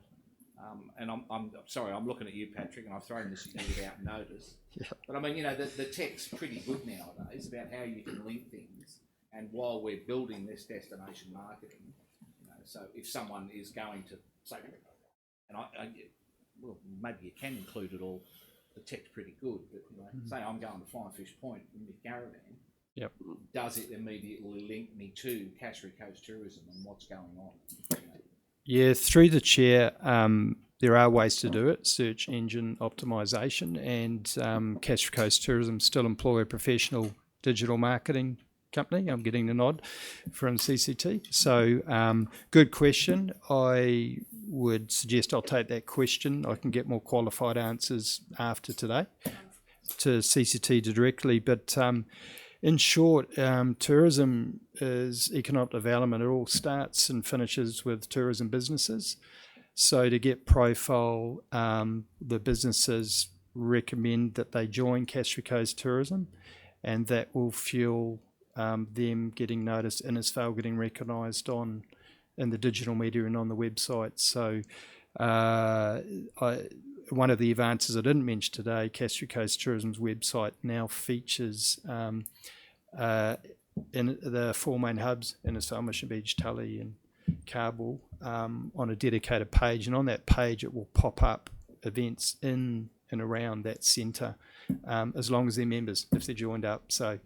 And I'm sorry, I'm looking at you, Patrick, and I've thrown this in without notice. Yeah. But I mean, the tech's pretty good nowadays about how you can link things. And while we're building this destination marketing, so if someone is going to say, and well, maybe you can include it all. The tech's pretty good, but say I'm going to Flying Fish Point in my caravan. Yep. Does it immediately link me to Cassowary Coast Tourism and what's going on? Yeah, through the chair, there are ways to do it, search engine optimization, and Cassowary Coast Tourism still employ a professional digital marketing company. I'm getting the nod from CCT. So good question. I would suggest I'll take that question. I can get more qualified answers after today to CCT directly. But in short, tourism is economic development. It all starts and finishes with tourism businesses. So to get profile, the businesses recommend that they join Cassowary Coast Tourism, and that will fuel them getting noticed, Innisfail getting recognised in the digital media and on the website. So one of the advances I didn't mention today, Cassowary Coast Tourism's website now features in the four main hubs, Innisfail, Mission Beach, Tully and Carball, on a dedicated page, and on that page it will pop up events in and around that centre, as long as they're members, if they're joined up. So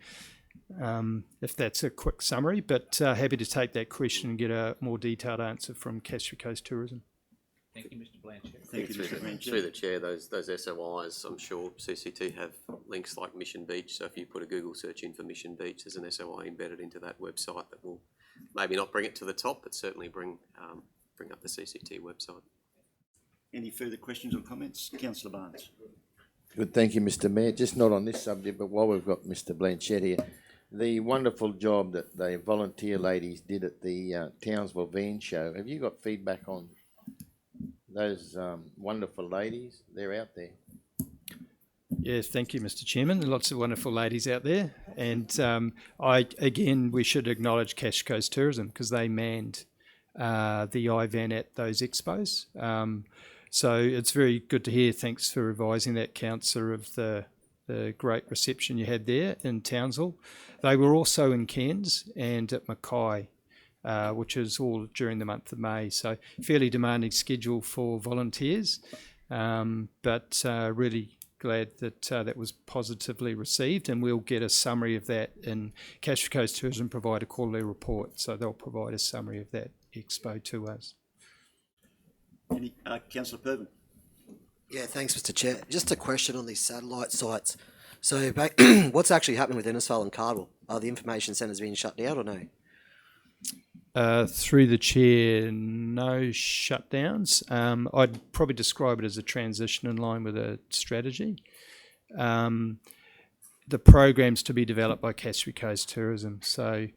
if that's a quick summary, but happy to take that question and get a more detailed answer from Cassowary Coast Tourism. Thank you, Mr. Blanchett. Thank you, Mr. Blanchett. Through the chair, those SOIs, I'm sure CCT have links like Mission Beach. So if you put a Google search in for Mission Beach, there's an SOI embedded into that website that will maybe not bring it to the top, but certainly bring up the CCT website. Any further questions or comments? Councillor Barnes. Good, thank you, Mr. Mayor. Just not on this subject, but while we've got Mr. Blanchett here, the wonderful job that the volunteer ladies did at the Townsville Van Show, have you got feedback on those wonderful ladies? They're out there. Yes, thank you, Mr. Chairman. Lots of wonderful ladies out there. And we should acknowledge Cassowary Coast Tourism because they manned the IVAN at those expos. So it's very good to hear. Thanks for revising that, Councillor, of the great reception you had there in Townsville. They were also in Cairns and at Mackay, which is all during the month of May. So fairly demanding schedule for volunteers, but really glad that that was positively received, and we'll get a summary of that in Cassowary Coast Tourism provide a quarterly report, so they'll provide a summary of that expo to us. Any, Councillor Pervin. Yeah, thanks, Mr. Chair. Just a question on these satellite sites. So, what's actually happening with Innisfail and Cardwell? Are the information centres being shut down or no? Through the chair, no shutdowns. I'd probably describe it as a transition in line with a strategy. The program's to be developed by Cassowary Coast Tourism. So,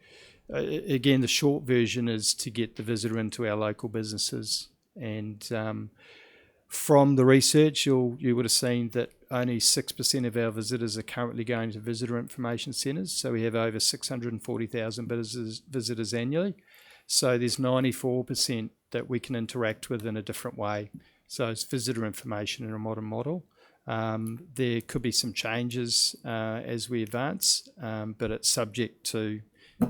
again, the short version is to get the visitor into our local businesses. And from the research, you would have seen that only 6% of our visitors are currently going to visitor information centres. So we have over 640,000 visitors annually. So there's 94% that we can interact with in a different way. So it's visitor information in a modern model. There could be some changes as we advance, but it's subject to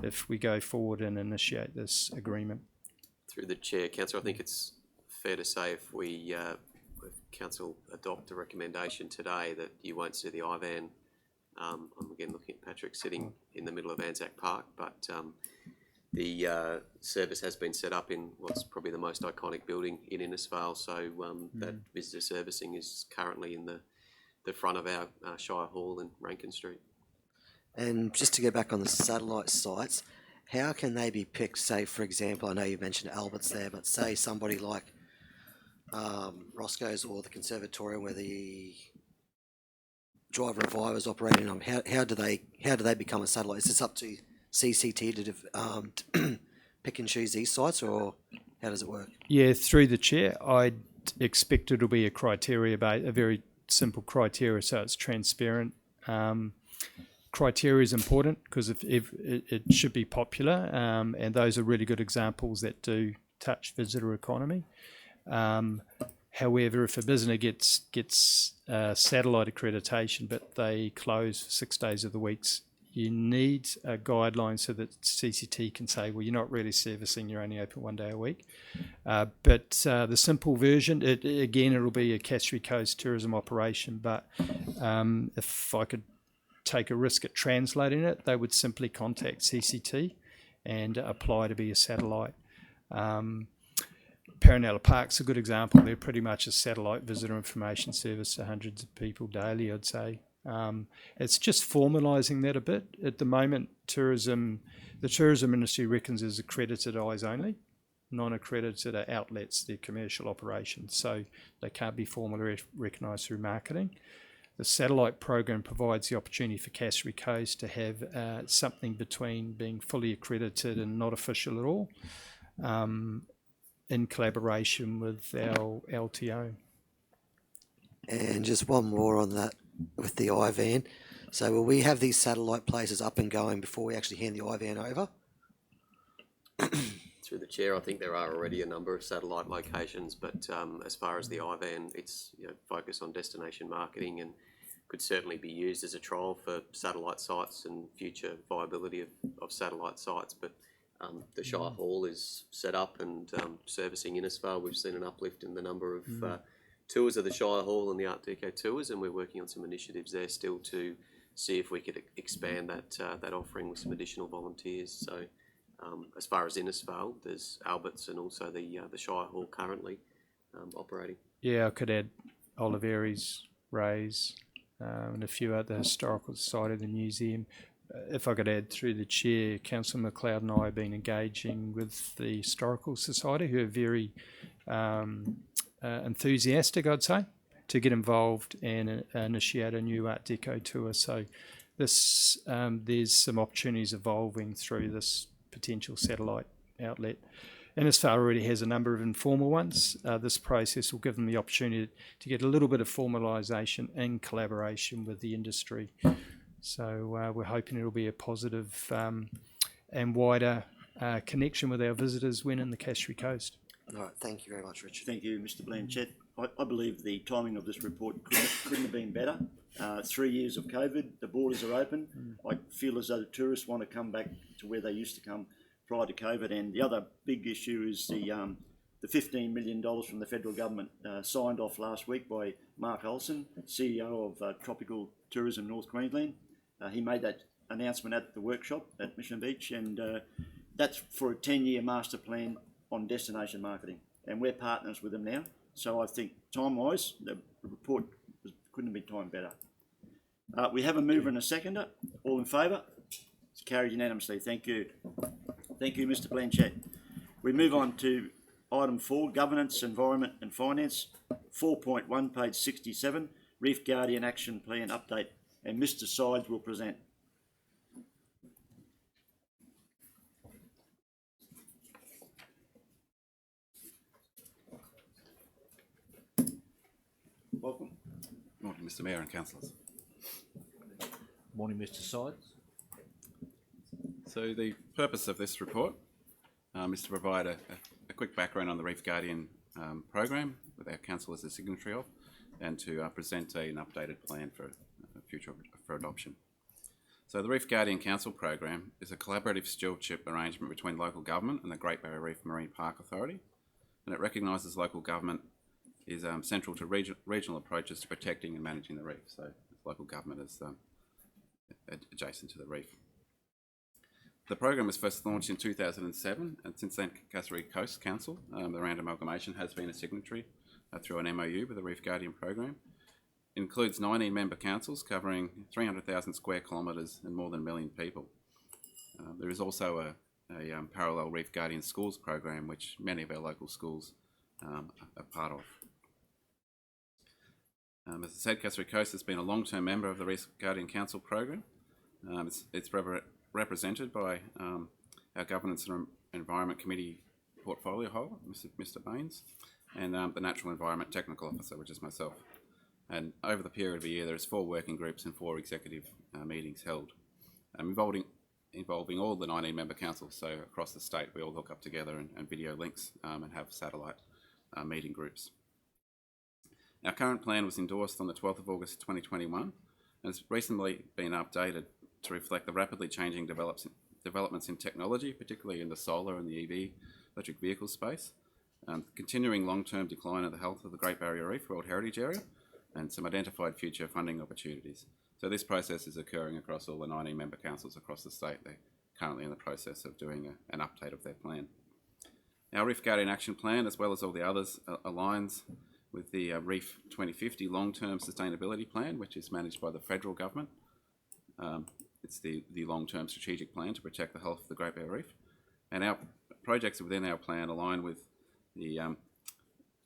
if we go forward and initiate this agreement. Through the chair, Councillor, I think it's fair to say if we if Council adopt a recommendation today that you won't see the IVAN. I'm again looking at Patrick sitting in the middle of Anzac Park, but the service has been set up in what's probably the most iconic building in Innisfail, so that visitor servicing is currently in the front of our Shire Hall in Rankin Street. And just to go back on the satellite sites, how can they be picked? Say, for example, I know you mentioned Albert's there, but say somebody like Roscoe's or the Conservatorium, where the Drive Revive is operating on. How do they become a satellite? Is this up to CCT to pick and choose these sites, or how does it work? Yeah, through the chair, I'd expect it'll be a very simple criteria, so it's transparent. Criteria is important because if it should be popular, and those are really good examples that do touch visitor economy. However, if a business gets satellite accreditation, but they close 6 days of the week, you need a guideline so that CCT can say, well, you're not really servicing, you're only open 1 day a week. But the simple version, it'll be a Cassowary Coast tourism operation, but if I could take a risk at translating it, they would simply contact CCT and apply to be a satellite. Paranella Park's a good example. They're pretty much a satellite visitor information service to hundreds of people daily, I'd say. It's just formalising that a bit. At the moment, the tourism industry reckons is accredited eyes only. Non-accredited are outlets, they're commercial operations, so they can't be formally recognised through marketing. The satellite program provides the opportunity for Cassowary Coast to have something between being fully accredited and not official at all, in collaboration with our LTO. And just one more on that with the IVAN. So will we have these satellite places up and going before we actually hand the IVAN over? Through the chair, I think there are already a number of satellite locations, but as far as the IVAN, it's focused on destination marketing and could certainly be used as a trial for satellite sites and future viability of satellite sites. But the Shire Hall is set up and servicing Innisfail. We've seen an uplift in the number of tours of the Shire Hall and the Art Deco tours, and we're working on some initiatives there still to see if we could expand that offering with some additional volunteers. So as far as Innisfail, there's Albert's and also the Shire Hall currently operating. Yeah, I could add Oliveri's, Ray's, and a few other historical society, the museum. If I could add through the chair, Councillor McLeod and I have been engaging with the Historical Society, who are very enthusiastic, I'd say, to get involved and initiate a new Art Deco tour. So there's some opportunities evolving through this potential satellite outlet. Innisfail already has a number of informal ones. This process will give them the opportunity to get a little bit of formalisation in collaboration with the industry. So we're hoping it'll be a positive and wider connection with our visitors when in the Cassowary Coast. All right, thank you very much, Richard. Thank you, Mr. Blanchett. I believe the timing of this report couldn't have been better. 3 years of COVID, the borders are open. I feel as though the tourists want to come back to where they used to come prior to COVID. And the other big issue is the $15 million from the federal government signed off last week by Mark Olsen, CEO of Tropical Tourism North Queensland. He made that announcement at the workshop at Mission Beach, and that's for a 10-year master plan on destination marketing. And we're partners with them now. So I think time-wise, the report couldn't have been timed better. We have a mover and a seconder. All in favour? It's carried unanimously. Thank you. Thank you, Mr. Blanchett. We move on to item 4, Governance, Environment and Finance. 4.1, page 67, Reef Guardian Action Plan Update. And Mr. Sides will present. Welcome. Morning, Mr. Mayor and councillors. Morning, Mr. Sides. So the purpose of this report is to provide a quick background on the Reef Guardian program with our council as a signatory of, and to present an updated plan for adoption. So the Reef Guardian Council program is a collaborative stewardship arrangement between local government and the Great Barrier Reef Marine Park Authority, and it recognises local government is central to regional approaches to protecting and managing the reef. So local government is adjacent to the reef. The program was first launched in 2007, and since then Cassowary Coast Council, the Round Amalgamation, has been a signatory through an MOU with the Reef Guardian program. It includes 19 member councils covering 300,000 square kilometres and more than 1 million people. There is also parallel Reef Guardian Schools program, which many of our local schools are part of. As I said, Cassowary Coast has been a long-term member of the Reef Guardian Council program. It's represented by our Governance and Environment Committee portfolio holder, Mr. Baines, and the Natural Environment Technical Officer, which is myself. And over the period of a year, there's 4 working groups and 4 executive meetings held, involving all the 19 member councils. So across the state, we all hook up together and video links and have satellite meeting groups. Our current plan was endorsed on the 12th of August 2021 and has recently been updated to reflect the rapidly changing developments in technology, particularly in the solar and the EV, electric vehicle space, continuing long-term decline of the health of the Great Barrier Reef World Heritage Area, and some identified future funding opportunities. So this process is occurring across all the 19 member councils across the state. They're currently in the process of doing an update of their plan. Our Reef Guardian Action Plan, as well as all the others, aligns with the Reef 2050 Long-Term Sustainability Plan, which is managed by the federal government. It's the long-term strategic plan to protect the health of the Great Barrier Reef. And our projects within our plan align with the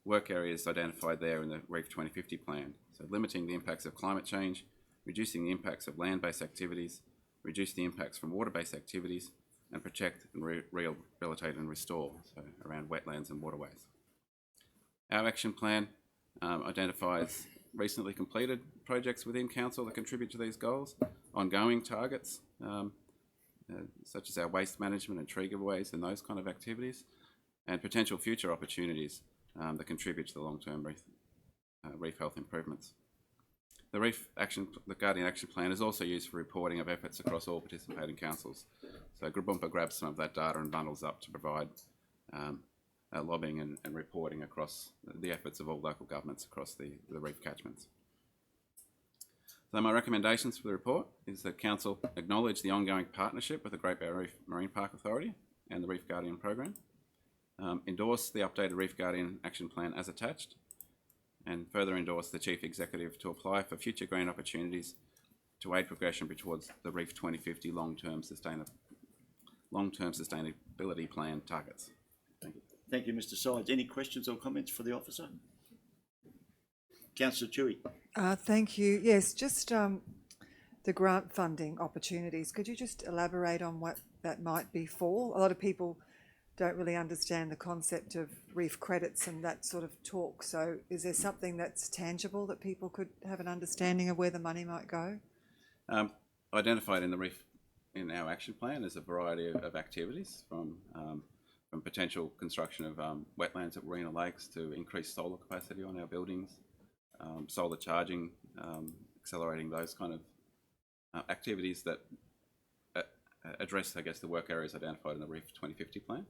work areas identified there in the Reef 2050 plan. So limiting the impacts of climate change, reducing the impacts of land-based activities, reduce the impacts from water-based activities, and protect and rehabilitate and restore, so around wetlands and waterways. Our action plan identifies recently completed projects within council that contribute to these goals, ongoing targets, such as our waste management and tree giveaways and those kind of activities, and potential future opportunities that contribute to the long-term reef health improvements. The Guardian Action Plan is also used for reporting of efforts across all participating councils. So Grabumpa grabs some of that data and bundles up to provide lobbying and reporting across the efforts of all local governments across the reef catchments. So my recommendations for the report is that Council acknowledge the ongoing partnership with the Great Barrier Reef Marine Park Authority and the Reef Guardian program, endorse the updated Reef Guardian Action Plan as attached, and further endorse the Chief Executive to apply for future grant opportunities to aid progression towards the Reef 2050 long-term sustainability plan targets. Thank you. Thank you, Mr. Sides. Any questions or comments for the officer? Councillor Tui. Thank you. Yes, just the grant funding opportunities. Could you just elaborate on what that might be for? A lot of people don't really understand the concept of reef credits and that sort of talk. So is there something that's tangible that people could have an understanding of where the money might go? Identified in our action plan is a variety of activities from potential construction of wetlands at Warina Lakes to increase solar capacity on our buildings, solar charging, accelerating those kind of activities that address, I guess, the work areas identified in the Reef 2050 plan.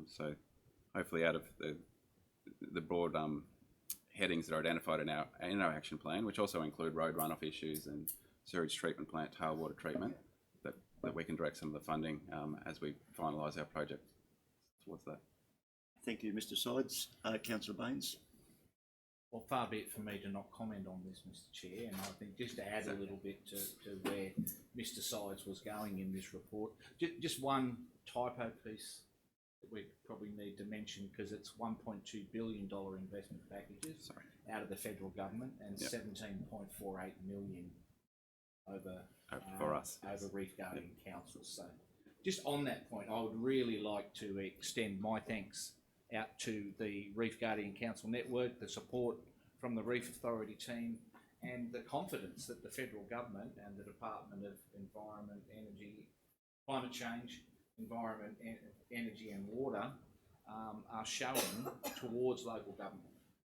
So hopefully out of the broad headings that are identified in our action plan, which also include road runoff issues and sewage treatment plant, tailwater treatment, that we can direct some of the funding as we finalise our project towards that. Thank you, Mr. Sides. Councillor Baines. Well, far be it for me to not comment on this, Mr. Chair, and I think just to add a little bit to where Mr. Sides was going in this report, just one typo piece that we probably need to mention, because it's $1.2 billion investment packages out of the federal government and 17.48 million over for us over Reef Guardian Council. So just on that point, I would really like to extend my thanks out to the Reef Guardian Council network, the support from the Reef Authority team, and the confidence that the federal government and the Department of Environment, Energy, Climate Change, Environment, Energy and Water are showing towards local government.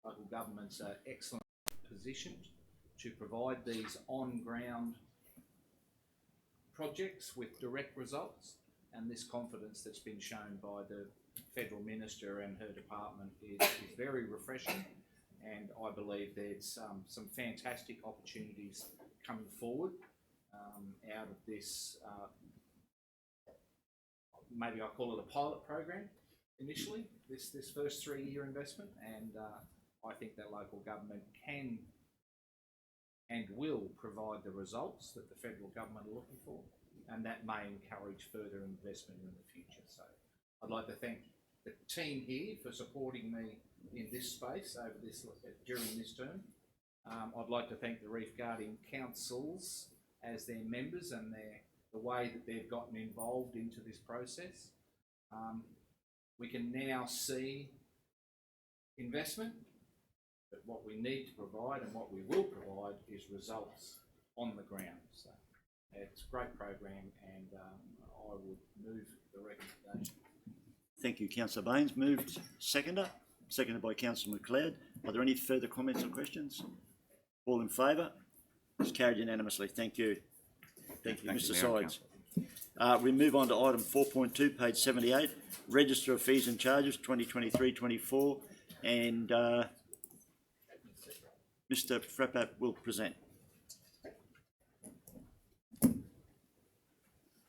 Local governments are excellent positioned to provide these on-ground projects with direct results, and this confidence that's been shown by the Federal Minister and her department is very refreshing, and I believe there's some fantastic opportunities coming forward out of this, maybe I'll call it a pilot program initially, this first 3-year investment, and I think that local government can and will provide the results that the federal government are looking for. and that may encourage further investment in the future. So I'd like to thank the team here for supporting me in this space over this during this term. I'd like to thank the Reef Guarding Councils as their members and the way that they've gotten involved into this process. We can now see investment, but what we need to provide and what we will provide is results on the ground. So it's a great program, and I would move the recommendation. Thank you, Councillor Baines. Moved. Seconded by Councillor McLeod. Are there any further comments or questions? All in favour? It's carried unanimously. Thank you. Thank you, Mr. Sides. We move on to item 4.2, page 78, Register of Fees and Charges 2023-24, and Mr. Frappat will present.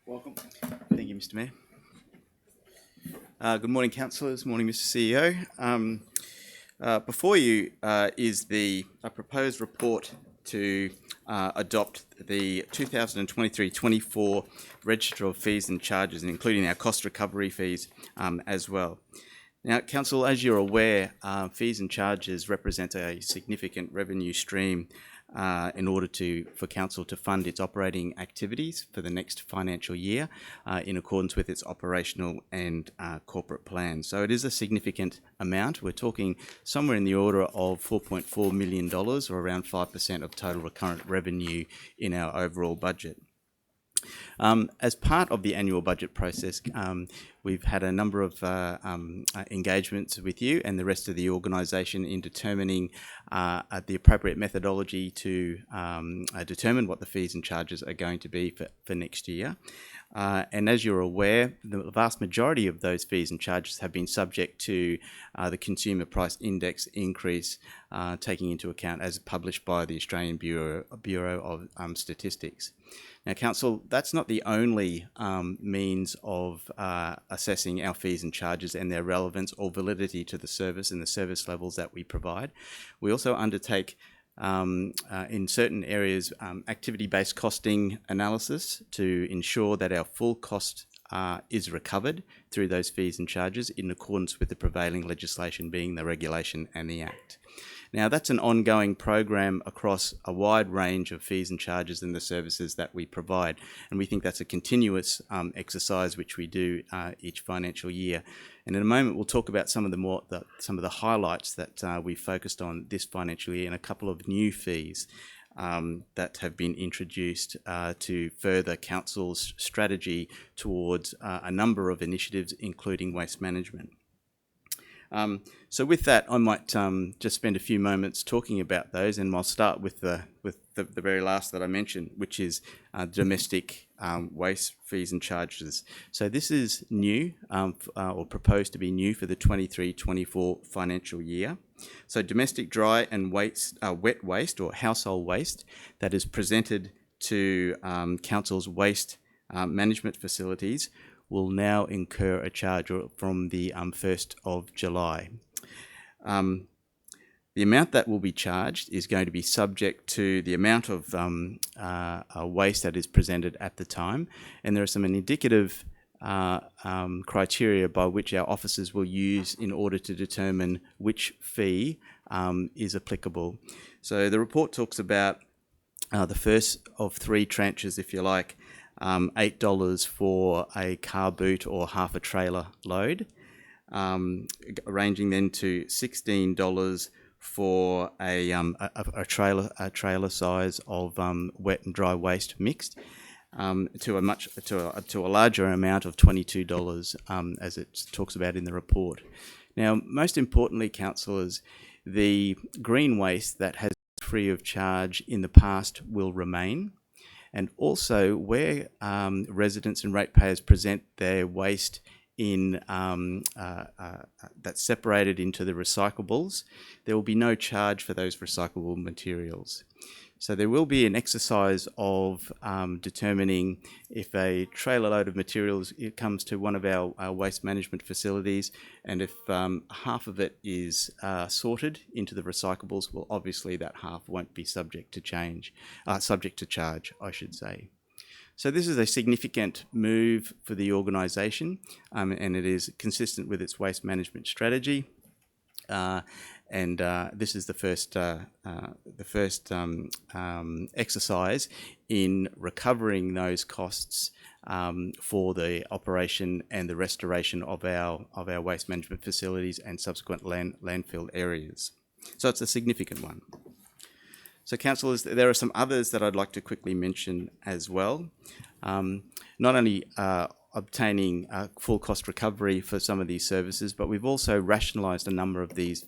Welcome. Thank you, Mr. Mayor. Good morning, councillors. Morning, Mr. CEO. Before you is a proposed report to adopt the 2023-24 Register of Fees and Charges, and including our cost recovery fees as well. Now, Council, as you're aware, fees and charges represent a significant revenue stream in order for Council to fund its operating activities for the next financial year in accordance with its operational and corporate plan. So it is a significant amount. We're talking somewhere in the order of $4.4 million, or around 5% of total recurrent revenue in our overall budget. As part of the annual budget process, we've had a number of engagements with you and the rest of the organisation in determining the appropriate methodology to determine what the fees and charges are going to be for next year. And as you're aware, the vast majority of those fees and charges have been subject to the Consumer Price Index increase, taking into account as published by the Australian Bureau of Statistics. Now, Council, that's not the only means of assessing our fees and charges and their relevance or validity to the service and the service levels that we provide. We also undertake in certain areas activity-based costing analysis to ensure that our full cost is recovered through those fees and charges in accordance with the prevailing legislation, being the regulation and the Act. Now, that's an ongoing program across a wide range of fees and charges and the services that we provide, and we think that's a continuous exercise which we do each financial year. And in a moment, we'll talk about some of the highlights that we focused on this financial year, and a couple of new fees that have been introduced to further Council's strategy towards a number of initiatives, including waste management. So with that, I might just spend a few moments talking about those, and I'll start with the very last that I mentioned, which is domestic waste fees and charges. So this is new, or proposed to be new for the 23-24 financial year. So domestic dry and wet waste or household waste that is presented to Council's waste management facilities will now incur a charge from the 1st of July. The amount that will be charged is going to be subject to the amount of waste that is presented at the time, and there are some indicative criteria by which our officers will use in order to determine which fee is applicable. So the report talks about the first of three tranches, if you like, $8 for a car boot or half a trailer load, ranging then to $16 for a trailer size of wet and dry waste mixed, to a larger amount of $22, as it talks about in the report. Now, most importantly, councillors, the green waste that has been free of charge in the past will remain. And also, where residents and ratepayers present their waste in that's separated into the recyclables, there will be no charge for those recyclable materials. So there will be an exercise of determining if a trailer load of materials comes to one of our waste management facilities, and if half of it is sorted into the recyclables, well, obviously that half won't be subject to charge, I should say. So this is a significant move for the organisation, and it is consistent with its waste management strategy. This is the first exercise in recovering those costs for the operation and the restoration of our waste management facilities and subsequent landfill areas. So it's a significant one. So, councillors, there are some others that I'd like to quickly mention as well. Not only obtaining full cost recovery for some of these services, but we've also rationalised a number of these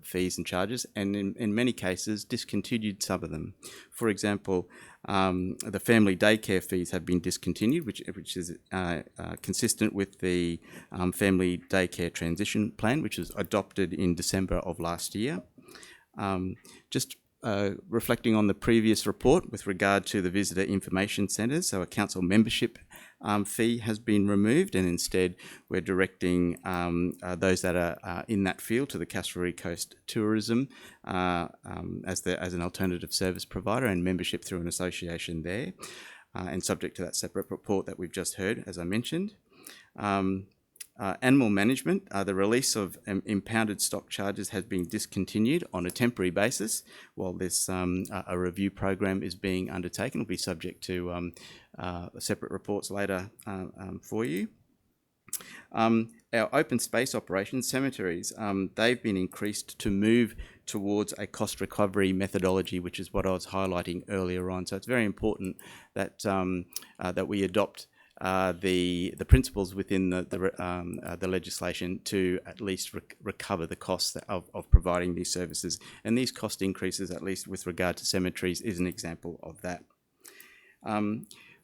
fees and charges, and in many cases discontinued some of them. For example, the family daycare fees have been discontinued, which is consistent with the family daycare transition plan, which was adopted in December of last year. Reflecting on the previous report with regard to the visitor information centres, so a council membership fee has been removed, and instead we're directing those that are in that field to the Cassowary Coast Tourism as an alternative service provider, and membership through an association there, and subject to that separate report that we've just heard, as I mentioned. Animal management, the release of impounded stock charges has been discontinued on a temporary basis while this a review program is being undertaken. It'll be subject to separate reports later for you. Our open space operations, cemeteries, they've been increased to move towards a cost recovery methodology, which is what I was highlighting earlier on. So it's very important that that we adopt the principles within the legislation to at least recover the costs of providing these services. And these cost increases, at least with regard to cemeteries, is an example of that.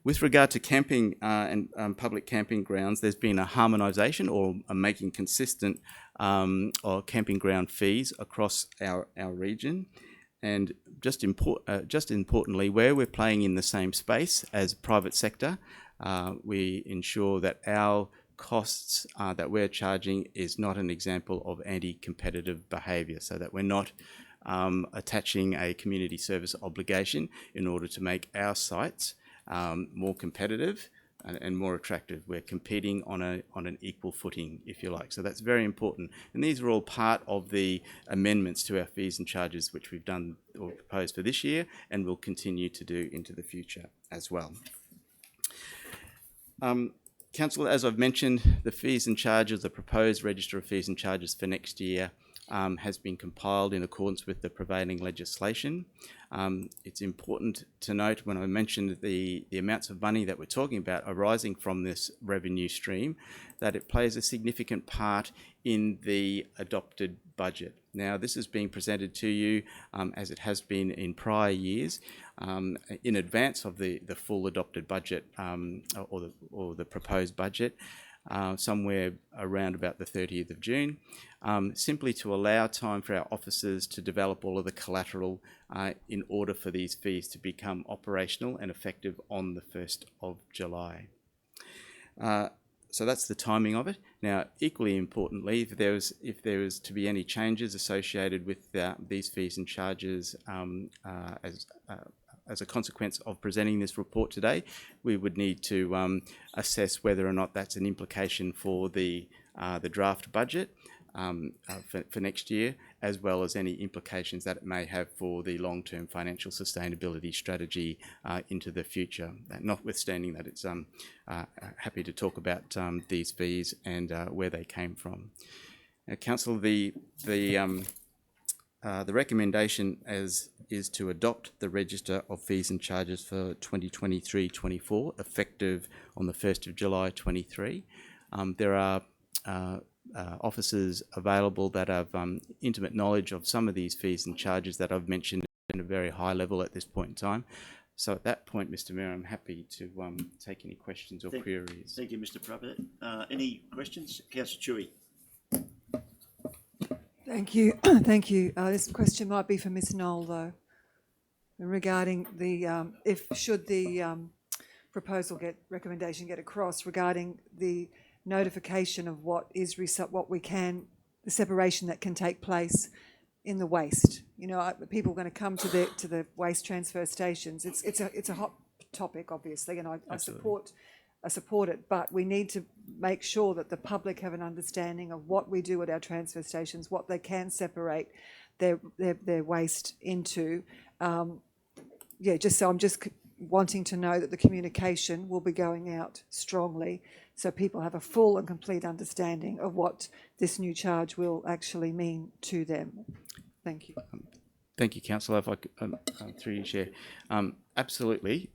With regard to camping and public camping grounds, there's been a harmonisation or a making consistent of camping ground fees across our region. And just importantly, where we're playing in the same space as private sector, we ensure that our costs that we're charging is not an example of anti-competitive behaviour, so that we're not attaching a community service obligation in order to make our sites more competitive and more attractive. We're competing on an equal footing, if you like. So that's very important. And these are all part of the amendments to our fees and charges, which we've done or proposed for this year and will continue to do into the future as well. Councillor, as I've mentioned, the fees and charges, the proposed register of fees and charges for next year has been compiled in accordance with the prevailing legislation. It's important to note when I mentioned the amounts of money that we're talking about arising from this revenue stream, that it plays a significant part in the adopted budget. Now, this is being presented to you as it has been in prior years in advance of the full adopted budget or the proposed budget. Somewhere around about the 30th of June, simply to allow time for our officers to develop all of the collateral in order for these fees to become operational and effective on the 1st of July. So that's the timing of it. Now, equally importantly, if there is to be any changes associated with these fees and charges as a consequence of presenting this report today, we would need to assess whether or not that's an implication for the draft budget for next year, as well as any implications that it may have for the long-term financial sustainability strategy into the future. Notwithstanding that, it's happy to talk about these fees and where they came from. Now, Council, the recommendation is to adopt the Register of Fees and Charges for 2023-24, effective on the 1st of July 23. There are officers available that have intimate knowledge of some of these fees and charges that I've mentioned at a very high level at this point in time. So at that point, Mr Mayor, I'm happy to take any questions or queries. Thank you, Mr Prabhat. Any questions? Councillor Chewy. Thank you. Thank you. This question might be for Ms Knoll, though, regarding the should the recommendation get across regarding the notification of what the separation that can take place in the waste. You know, people are going to come to the waste transfer stations. It's a hot topic, obviously, and I support it, but we need to make sure that the public have an understanding of what we do at our transfer stations, what they can separate their waste into. I'm just wanting to know that the communication will be going out strongly so people have a full and complete understanding of what this new charge will actually mean to them. Thank you. Thank you, Councillor. If I could, through you, Chair. Absolutely.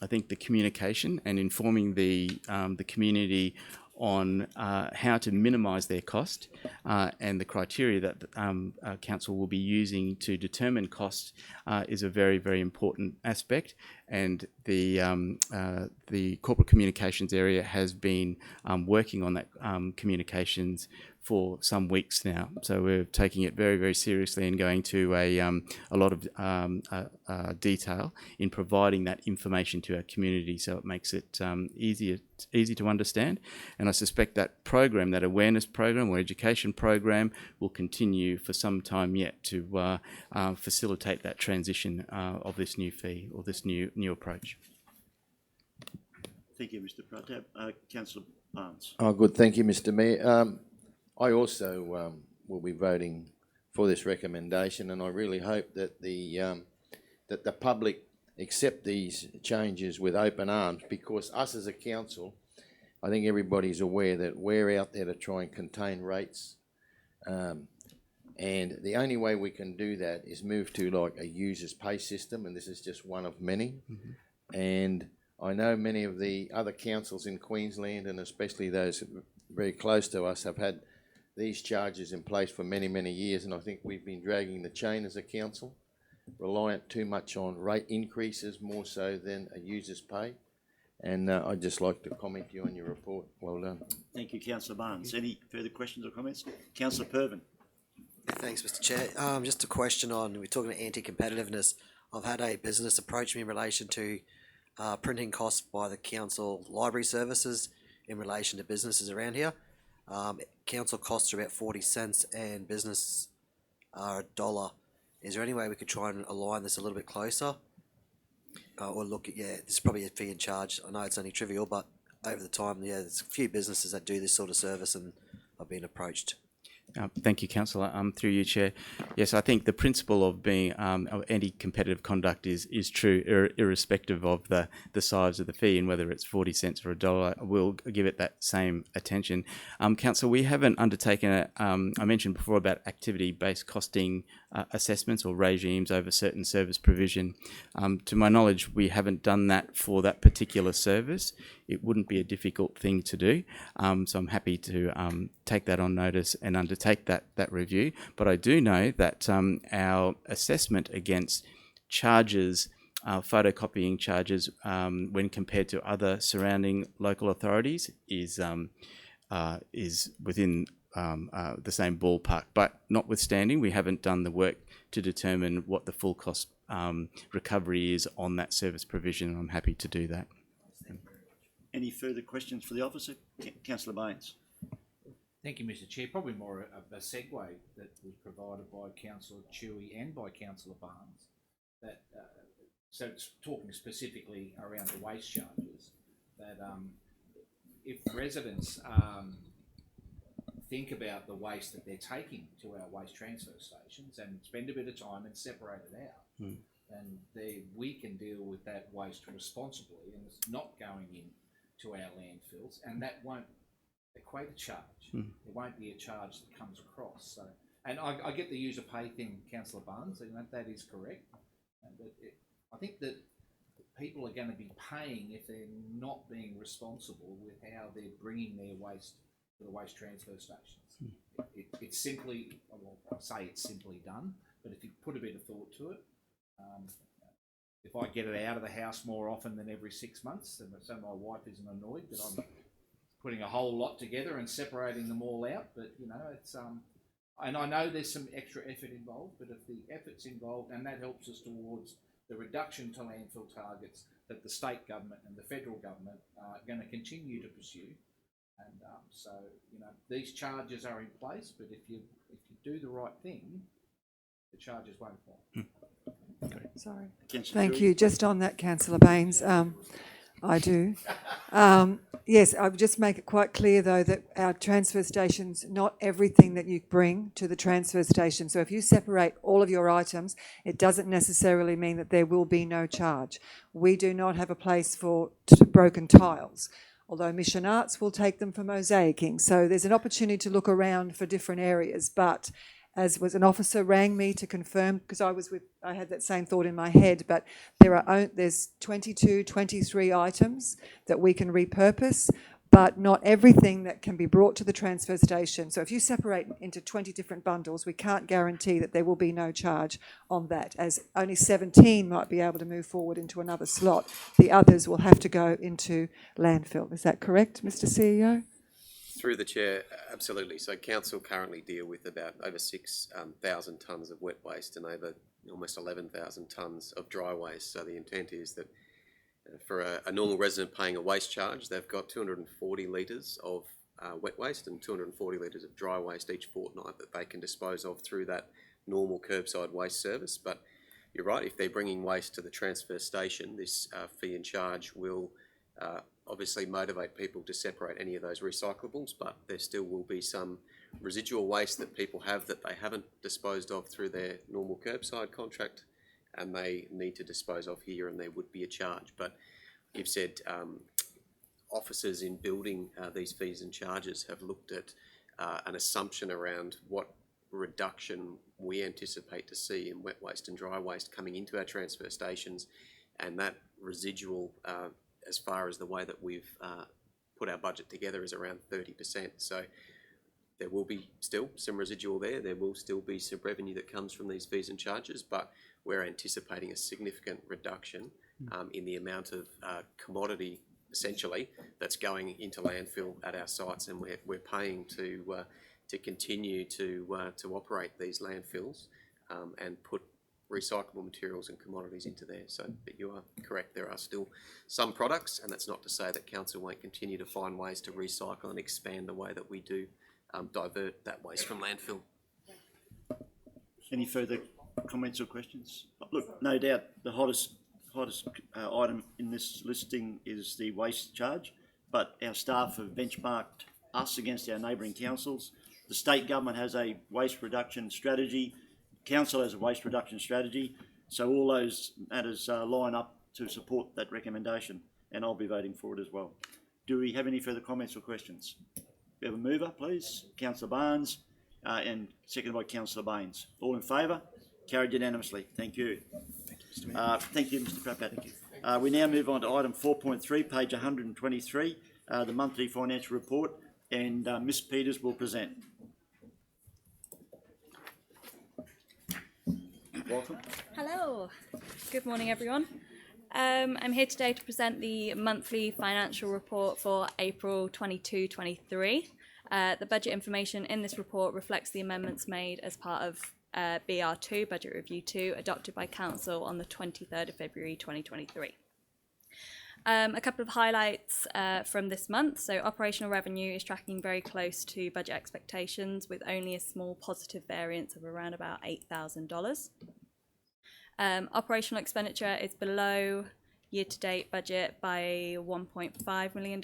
I think the communication and informing the community on how to minimise their cost and the criteria that Council will be using to determine cost is a very, very important aspect. And the corporate communications area has been working on that communications for some weeks now. So we're taking it very, very seriously and going to a lot of detail in providing that information to our community, so it makes it easy to understand. And I suspect that program, that awareness program or education program, will continue for some time yet to facilitate that transition of this new fee or this new approach. Thank you, Mr. Pratap. Councillor Barnes. Oh, good. Thank you, Mr. Mayor. I also will be voting for this recommendation, and I really hope that the public accept these changes with open arms, because us as a council, I think everybody's aware that we're out there to try and contain rates, and the only way we can do that is move to like a users pay system, and this is just one of many. And I know many of the other councils in Queensland, and especially those very close to us, have had these charges in place for many, many years, and I think we've been dragging the chain as a council, reliant too much on rate increases more so than a user's pay. And I'd just like to comment you on your report. Well done. Thank you, Councillor Barnes. Any further questions or comments? Councillor Pervin. Thanks, Mr. Chair. Just a question on, we're talking about anti-competitiveness. I've had a business approach me in relation to printing costs by the council library services in relation to businesses around here. Council costs are about 40 cents and business are $1. Is there any way we could try and align this a little bit closer? Or look at, this is probably a fee and charge. I know it's only trivial, but over the time, there's a few businesses that do this sort of service and I've been approached. Thank you, Councillor. Through you, Chair. Yes, I think the principle of being of anti-competitive conduct is true, irrespective of the size of the fee and whether it's 40 cents or $1. We'll give it that same attention. Councillor, we haven't undertaken I mentioned before about activity-based costing assessments or regimes over certain service provision. To my knowledge, we haven't done that for that particular service. It wouldn't be a difficult thing to do. So I'm happy to take that on notice and undertake that review. But I do know that our assessment against charges, photocopying charges, when compared to other surrounding local authorities, is within the same ballpark. But notwithstanding, we haven't done the work to determine what the full cost recovery is on that service provision. I'm happy to do that. Any further questions for the officer? Councillor Baines. Thank you, Mr. Chair. Probably more a segue that was provided by Councillor Chewy and by Councillor Barnes. That so it's talking specifically around the waste charges. That if residents think about the waste that they're taking to our waste transfer stations and spend a bit of time and separate it out, then we can deal with that waste responsibly, and it's not going in to our landfills, and that won't equate a charge. There won't be a charge that comes across. So, and I get the user pay thing, Councillor Barnes, and that is correct. But I think that people are going to be paying if they're not being responsible with how they're bringing their waste to the waste transfer stations. It's simply, well, I say it's simply done, but if you put a bit of thought to it, if I get it out of the house more often than every 6 months, so my wife isn't annoyed that I'm putting a whole lot together and separating them all out. But it's and I know there's some extra effort involved, but if the effort's involved, and that helps us towards the reduction to landfill targets that the state government and the federal government are going to continue to pursue. And so these charges are in place, but if you do the right thing, the charges won't fall. Sorry. Councillor Thank Trees. you. Just on that, Councillor Baines, I do. Yes, I would just make it quite clear though that our transfer stations, not everything that you bring to the transfer station. So if you separate all of your items, it doesn't necessarily mean that there will be no charge. We do not have a place for broken tiles, although Mission Arts will take them for mosaicing. So there's an opportunity to look around for different areas, but as was an officer rang me to confirm, because I had that same thought in my head, but there's 22, 23 items that we can repurpose, but not everything that can be brought to the transfer station. So if you separate into 20 different bundles, we can't guarantee that there will be no charge on that, as only 17 might be able to move forward into another slot. The others will have to go into landfill. Is that correct, Mr. CEO? Through the chair, absolutely. So council currently deal with about over 6,000 tonnes of wet waste and over almost 11,000 tonnes of dry waste. So the intent is that for a normal resident paying a waste charge, they've got 240 litres of wet waste and 240 litres of dry waste each fortnight that they can dispose of through that normal curbside waste service. But you're right, if they're bringing waste to the transfer station, this fee and charge will obviously motivate people to separate any of those recyclables, but there still will be some residual waste that people have that they haven't disposed of through their normal curbside contract, and they need to dispose of here, and there would be a charge. But you've said officers in building these fees and charges have looked at an assumption around what reduction we anticipate to see in wet waste and dry waste coming into our transfer stations, and that residual as far as the way that we've put our budget together is around 30%. So there will be still some residual there. There will still be some revenue that comes from these fees and charges, but we're anticipating a significant reduction in the amount of commodity, essentially, that's going into landfill at our sites, and we're paying to continue to operate these landfills and put recyclable materials and commodities into there. So, but you are correct, there are still some products, and that's not to say that council won't continue to find ways to recycle and expand the way that we do divert that waste from landfill. Any further comments or questions? Look, no doubt the hottest item in this listing is the waste charge, but our staff have benchmarked us against our neighbouring councils. The state government has a waste reduction strategy. Council has a waste reduction strategy, so all those matters line up to support that recommendation, and I'll be voting for it as well. Do we have any further comments or questions? We have a mover, please. Councillor Barnes, and seconded by Councillor Baines. All in favour? Carried unanimously. Thank you. Thank you, Mr. Prapat. Thank you. We now move on to item 4.3, page 123, the monthly financial report, and Ms. Peters will present. Welcome. Hello. Good morning, everyone. I'm here today to present the monthly financial report for April 22-23. The budget information in this report reflects the amendments made as part of BR2, Budget Review 2, adopted by Council on the 23rd of February 2023. A couple of highlights from this month. So operational revenue is tracking very close to budget expectations, with only a small positive variance of around about $8,000. Operational expenditure is below year-to-date budget by $1.5 million,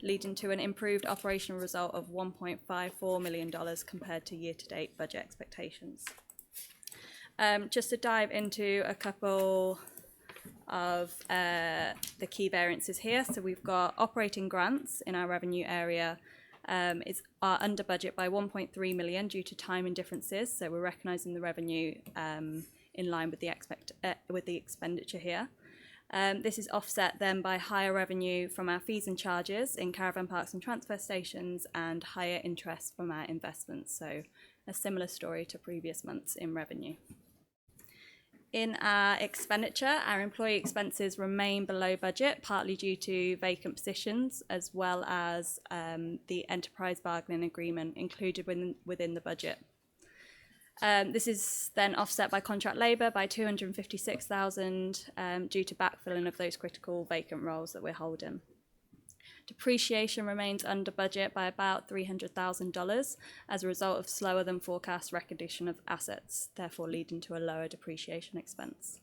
leading to an improved operational result of $1.54 million compared to year-to-date budget expectations. Just to dive into a couple of the key variances here. So we've got operating grants in our revenue area are under budget by 1.3 million due to timing differences. So we're recognising the revenue in line with the expenditure here. This is offset then by higher revenue from our fees and charges in caravan parks and transfer stations, and higher interest from our investments. So a similar story to previous months in revenue. In our expenditure, our employee expenses remain below budget, partly due to vacant positions, as well as the enterprise bargaining agreement included within the budget. This is then offset by contract labour by $256,000 due to backfilling of those critical vacant roles that we're holding. Depreciation remains under budget by about $300,000 as a result of slower than forecast recognition of assets, therefore leading to a lower depreciation expense.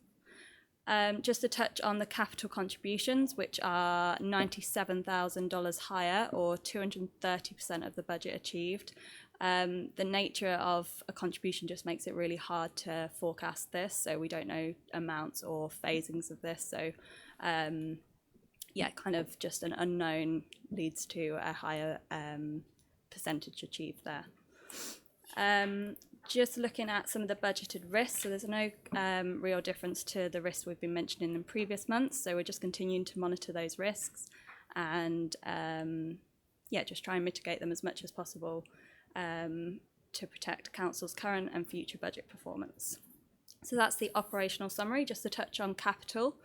Just to touch on the capital contributions, which are $97,000 higher, or 230% of the budget achieved. The nature of a contribution just makes it really hard to forecast this, so we don't know amounts or phasings of this. So, yeah, kind of just an unknown leads to a higher percentage achieved there. Just looking at some of the budgeted risks, so there's no real difference to the risks we've been mentioning in previous months, so we're just continuing to monitor those risks and yeah, just try and mitigate them as much as possible to protect Council's current and future budget performance. So that's the operational summary. Just to touch on capital.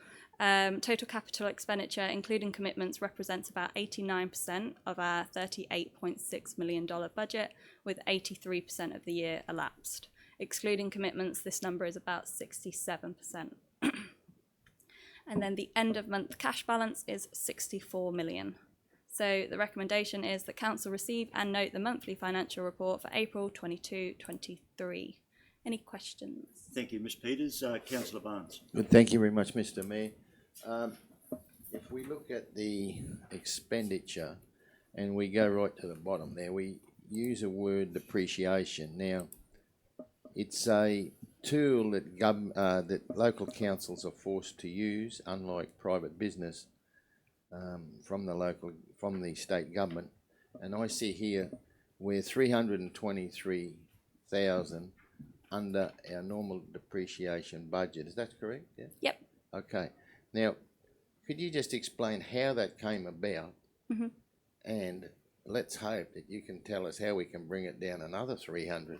Total capital expenditure, including commitments, represents about 89% of our $38.6 million budget, with 83% of the year elapsed. Excluding commitments, this number is about 67%. And then the end of month cash balance is $64 million. So the recommendation is that Council receive and note the monthly financial report for April 22-23. Any questions? Thank you, Ms Peters. Councillor Barnes. Good, thank you very much, Mr Mayor. If we look at the expenditure and we go right to the bottom there, we use a word depreciation. Now, it's a tool that that local councils are forced to use, unlike private business, from the state government. And I see here we're 323,000 under our normal depreciation budget. Is that correct? Yeah. Yep. Okay. Now, could you just explain how that came about? Mm-hmm. And let's hope that you can tell us how we can bring it down another 300.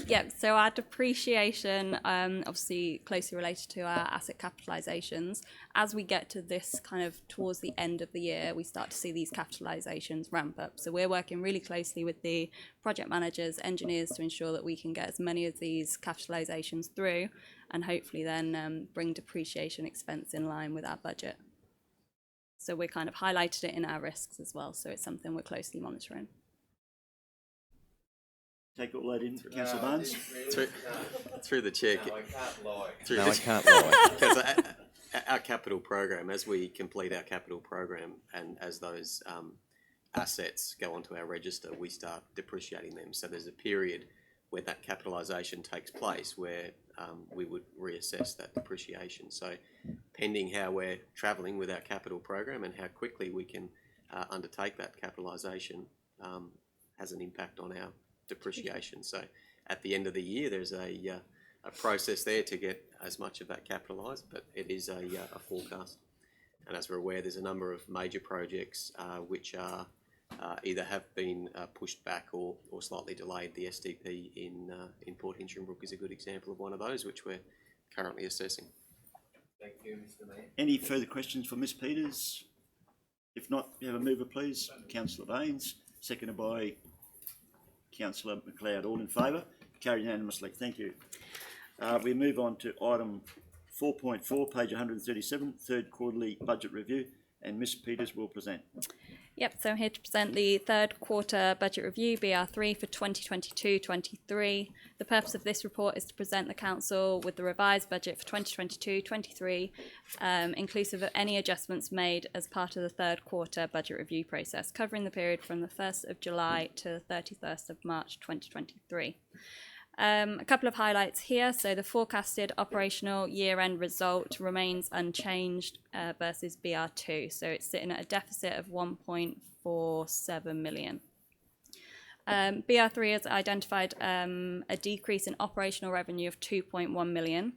Yeah, so our depreciation, obviously closely related to our asset capitalizations. As we get to this kind of towards the end of the year, we start to see these capitalizations ramp up. So we're working really closely with the project managers, engineers, to ensure that we can get as many of these capitalizations through, and hopefully then bring depreciation expense in line with our budget. So we kind of highlighted it in our risks as well, so it's something we're closely monitoring. Take all that in, Councillor Barnes. Through the chair. No, I can't lie. Through I can't lie. Because our capital program, as we complete our capital program and as those assets go onto our register, we start depreciating them. So there's a period where that capitalisation takes place where we would reassess that depreciation. So pending how we're travelling with our capital program and how quickly we can undertake that capitalisation has an impact on our depreciation. So at the end of the year, there's a process there to get as much of that capitalised, but it is a forecast. And as we're aware, there's a number of major projects which are either have been pushed back or slightly delayed. The SDP in Port Hinchinbrook is a good example of one of those, which we're currently assessing. Thank you, Mr Mayor. Any further questions for Ms Peters? If not, you have a mover, please. Councillor Baines, seconded by Councillor McLeod. All in favour? Carried unanimously. Thank you. We move on to item 4.4, page 137, third quarterly budget review, and Ms Peters will present. Yep, so I'm here to present the third quarter budget review, BR3 for 2022-23. The purpose of this report is to present the Council with the revised budget for 2022-23, inclusive of any adjustments made as part of the third quarter budget review process, covering the period from the 1st of July to the 31st of March 2023. A couple of highlights here. So the forecasted operational year-end result remains unchanged versus BR2. So it's sitting at a deficit of 1.47 million. BR3 has identified a decrease in operational revenue of 2.1 million,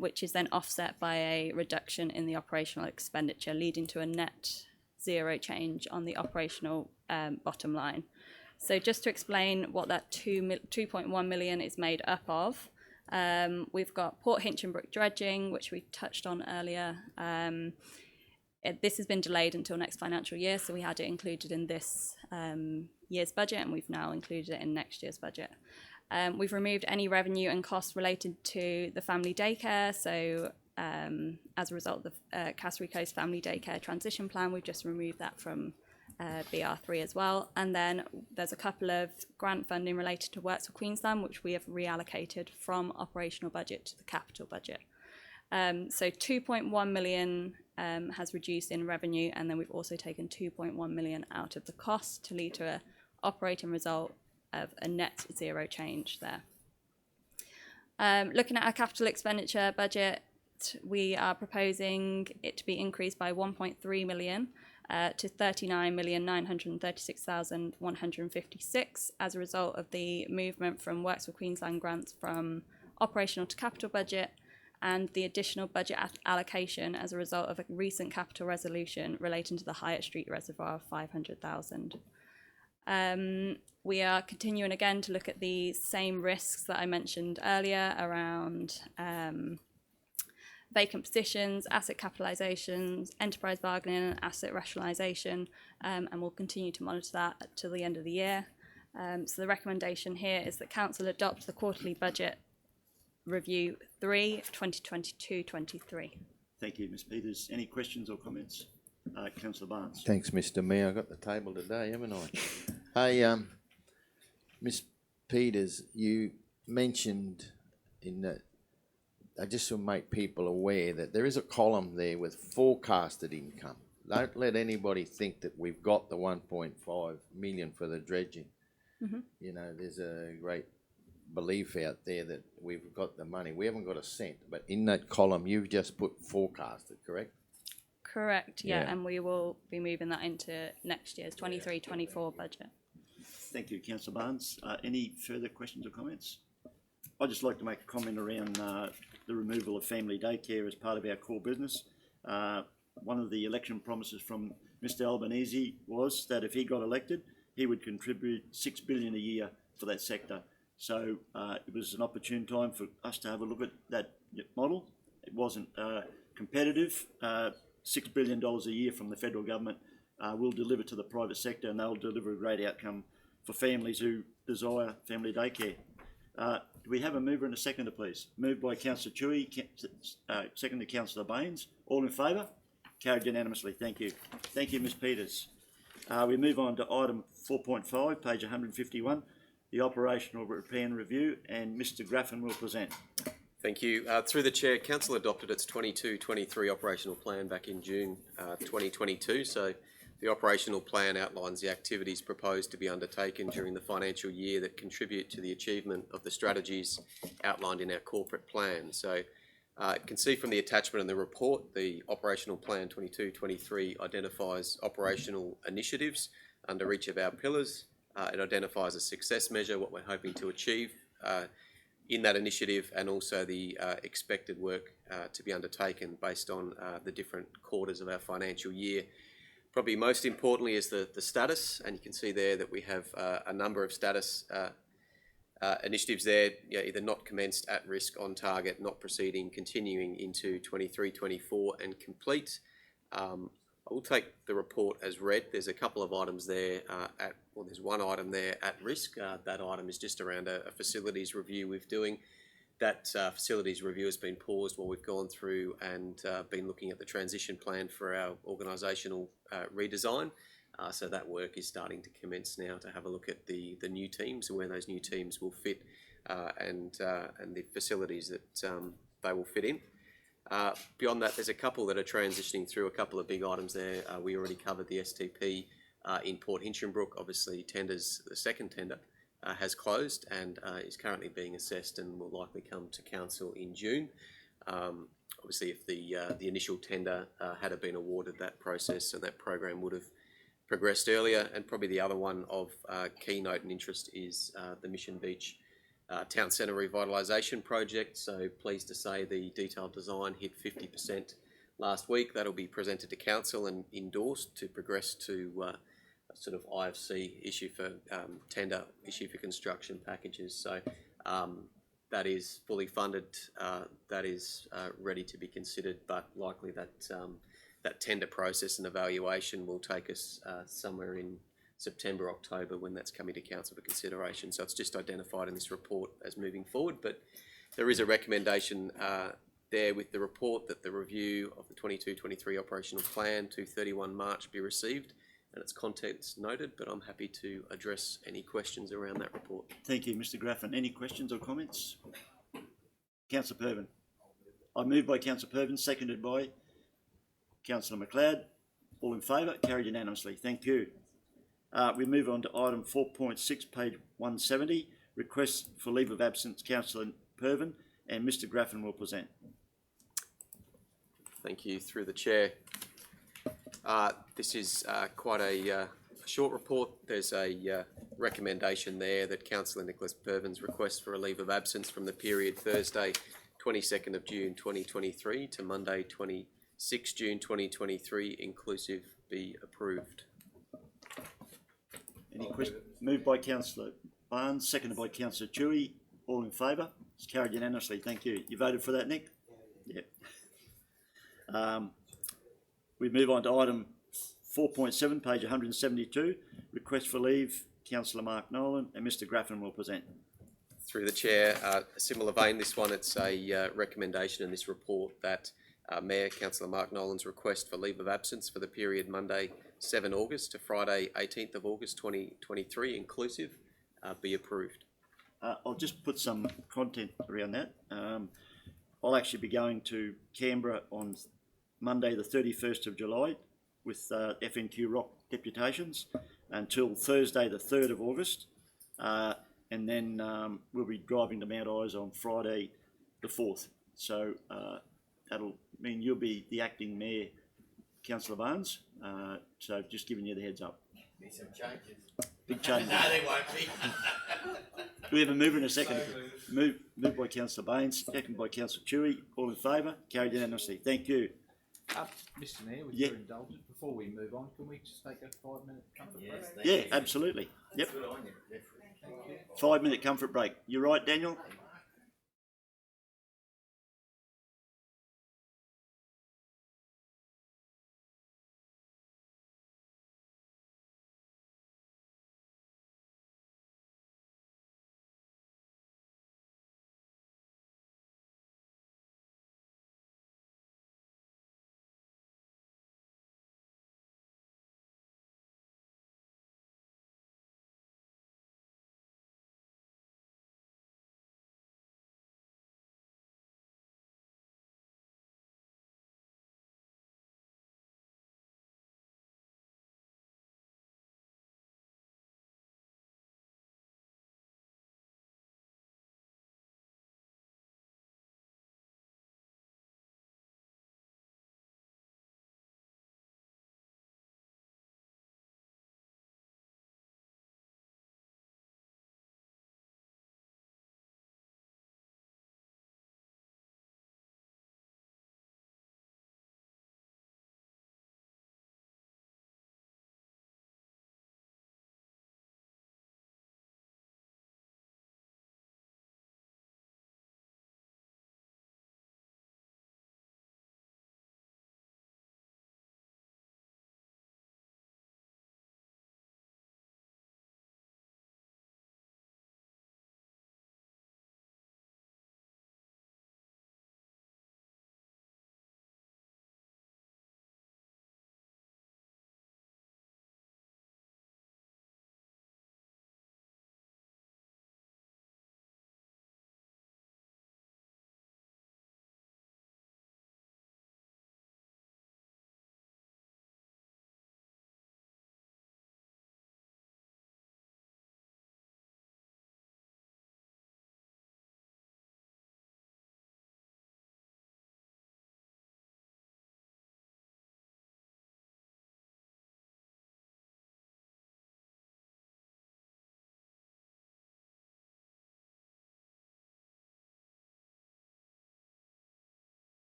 which is then offset by a reduction in the operational expenditure, leading to a net zero change on the operational bottom line. So just to explain what that 2.1 million is made up of, we've got Port Hinchinbrook dredging, which we touched on earlier. This has been delayed until next financial year, so we had it included in this year's budget, and we've now included it in next year's budget. We've removed any revenue and costs related to the family daycare, so as a result of the Cassowary Coast Family Daycare Transition Plan, we've just removed that from BR3 as well. And then there's a couple of grant funding related to Works for Queensland, which we have reallocated from operational budget to the capital budget. So 2.1 million has reduced in revenue, and then we've also taken 2.1 million out of the cost to lead to an operating result of a net zero change there. Looking at our capital expenditure budget, we are proposing it to be increased by 1.3 million to 39,936,156 as a result of the movement from Works for Queensland grants from operational to capital budget, and the additional budget allocation as a result of a recent capital resolution relating to the Hyatt Street Reservoir of 500,000. We are continuing again to look at the same risks that I mentioned earlier around vacant positions, asset capitalisations, enterprise bargaining and asset rationalisation, and we'll continue to monitor that till the end of the year. So the recommendation here is that Council adopt the quarterly budget Review 3, 2022-23. Thank you, Ms Peters. Any questions or comments? Councillor Barnes. Thanks, Mr Mayor. I got the table today, haven't I? Hey, Ms Peters, you mentioned in that, I just want to make people aware that there is a column there with forecasted income. Don't let anybody think that we've got the 1.5 million for the dredging. Mm-hmm. You know, there's a great belief out there that we've got the money. We haven't got a cent, but in that column you've just put forecasted, correct? Correct, yeah, Yeah. and we will be moving that into next year's 23-24 budget. Thank you, Councillor Barnes. Any further questions or comments? I'd just like to make a comment around the removal of family daycare as part of our core business. One of the election promises from Mr Albanese was that if he got elected, he would contribute $6 billion a year for that sector. So it was an opportune time for us to have a look at that model. It wasn't competitive. $6 billion a year from the federal government will deliver to the private sector, and they'll deliver a great outcome for families who desire family daycare. Do we have a mover and a seconder, please? Moved by Councillor Chewy, seconded Councillor Baines. All in favour? Carried unanimously. Thank you. Thank you, Ms Peters. We move on to item 4.5, page 151, the operational repair and review, and Mr Graffin will present. Thank you. Through the Chair, Council adopted its 22-23 operational plan back in June 2022. So the operational plan outlines the activities proposed to be undertaken during the financial year that contribute to the achievement of the strategies outlined in our corporate plan. So you can see from the attachment in the report, the operational plan 22-23 identifies operational initiatives under each of our pillars. It identifies a success measure, what we're hoping to achieve in that initiative, and also the expected work to be undertaken based on the different quarters of our financial year. Probably most importantly is the status, and you can see there that we have a number of status initiatives there, either not commenced, at risk, on target, not proceeding, continuing into 23-24 and complete. I will take the report as read. There's a couple of items there there's one item there at risk. That item is just around a facilities review we're doing. That facilities review has been paused while we've gone through and been looking at the transition plan for our organisational redesign. So that work is starting to commence now to have a look at the new teams and where those new teams will fit and the facilities that they will fit in. Beyond that, there's a couple that are transitioning through, a couple of big items there. We already covered the STP in Port Hinchinbrook. Obviously, the second tender has closed and is currently being assessed and will likely come to Council in June. Obviously, if the initial tender had been awarded, that process and that program would have progressed earlier. And probably the other one of keynote and interest is the Mission Beach Town Centre Revitalisation Project. So pleased to say the detailed design hit 50% last week. That'll be presented to Council and endorsed to progress to a sort of IFC issue for tender issue for construction packages. So that is fully funded. That is ready to be considered, but likely that that tender process and evaluation will take us somewhere in September, October, when that's coming to Council for consideration. So it's just identified in this report as moving forward, but there is a recommendation there with the report that the review of the 22-23 operational plan to 31 March be received and its contents noted, but I'm happy to address any questions around that report. Thank you, Mr Graffin. Any questions or comments? Councillor Pervin. I move by Councillor Pervin, seconded by Councillor McLeod. All in favour? Carried unanimously. Thank you. We move on to item 4.6, page 170. Request for leave of absence, Councillor Pervin, and Mr Graffin will present. Thank you, through the chair. This is quite a short report. There's a recommendation there that Councillor Nicholas Pervin's request for a leave of absence from the period Thursday 22nd of June 2023 to Monday 26 June 2023 inclusive be approved. Any questions? Moved by Councillor Barnes, seconded by Councillor Chewy. All in favour? It's carried unanimously. Thank you. You voted for that, Nick? Yep. We move on to item 4.7, page 172. Request for leave, Councillor Mark Nolan, and Mr Graffin will present. Through the chair, a similar vein, this one, it's a recommendation in this report that Mayor Councillor Mark Nolan's request for leave of absence for the period Monday 7 August to Friday 18th of August 2023 inclusive be approved. I'll just put some content around that. I'll actually be going to Canberra on Monday the 31st of July with FNQ Rock deputations until Thursday the 3rd of August, and then we'll be driving to Mount Isa on Friday the 4th. So that'll mean you'll be the acting mayor, Councillor Barnes. So just giving you the heads up. Be some changes. Big changes. No, they won't be. Do we have a mover and a second? Moved by Councillor Baines, second by Councillor Chewy. All in favour? Carried unanimously. Thank you. Mr Mayor, with Yeah. your indulgence, before we move on, can we just take a 5-minute comfort break? Yeah, absolutely. Yep. Good on you. 5-minute comfort break. You're right, Daniel?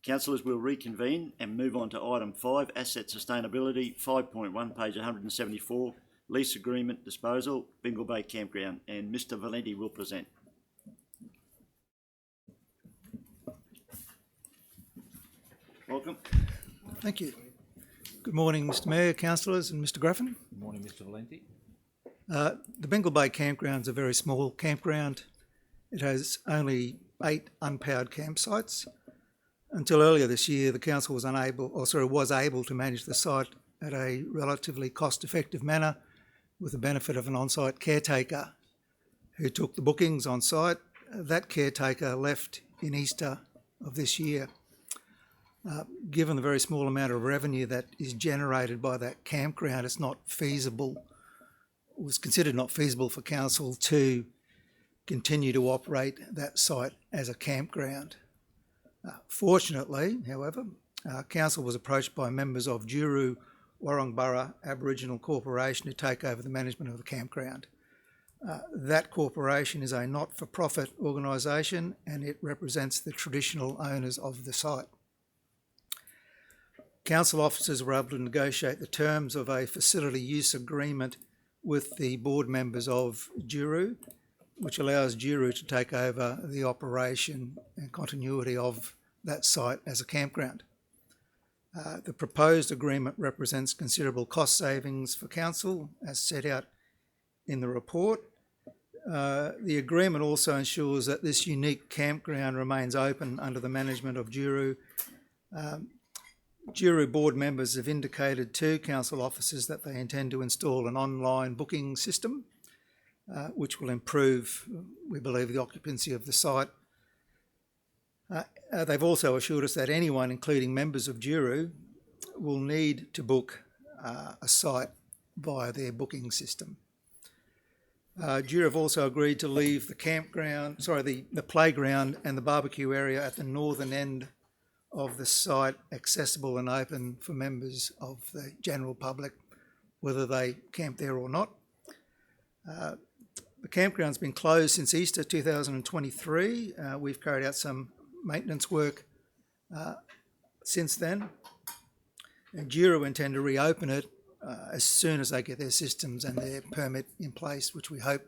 Councillors will reconvene and move on to item 5, asset sustainability, 5.1, page 174, lease agreement disposal, Bingle Bay Campground, and Mr. Valenti will present. Welcome. Thank you. Good morning, Mr. Mayor, councillors, and Mr. Graffin. Good morning, Mr. Valenti. The Bingle Bay Campground is a very small campground. It has only 8 unpowered campsites. Until earlier this year, the council was able to manage the site at a relatively cost-effective manner with the benefit of an on-site caretaker who took the bookings on site. That caretaker left in Easter of this year. Given the very small amount of revenue that is generated by that campground, it was considered not feasible for council to continue to operate that site as a campground. Fortunately, however, council was approached by members of Juru Warrangbara Aboriginal Corporation to take over the management of the campground. That corporation is a not-for-profit organisation and it represents the traditional owners of the site. Council officers were able to negotiate the terms of a facility use agreement with the board members of Juru, which allows Juru to take over the operation and continuity of that site as a campground. The proposed agreement represents considerable cost savings for council, as set out in the report. The agreement also ensures that this unique campground remains open under the management of Juru. Juru board members have indicated to council officers that they intend to install an online booking system, which will improve, we believe, the occupancy of the site. They've also assured us that anyone, including members of Juru, will need to book a site via their booking system. Juru have also agreed to leave the playground and the barbecue area at the northern end of the site accessible and open for members of the general public, whether they camp there or not. The campground's been closed since Easter 2023. We've carried out some maintenance work since then. And Juru intend to reopen it as soon as they get their systems and their permit in place, which we hope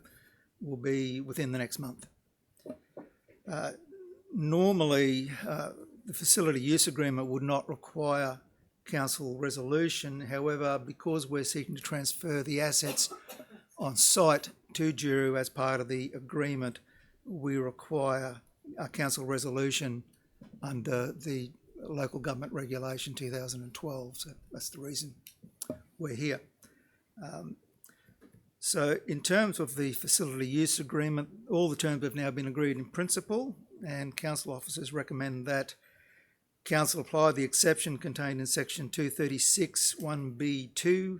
will be within the next month. Normally, the facility use agreement would not require council resolution. However, because we're seeking to transfer the assets on site to Juru as part of the agreement, we require a council resolution under the Local Government Regulation 2012. So that's the reason we're here. So in terms of the facility use agreement, all the terms have now been agreed in principle, and council officers recommend that council apply the exception contained in section 236 1B2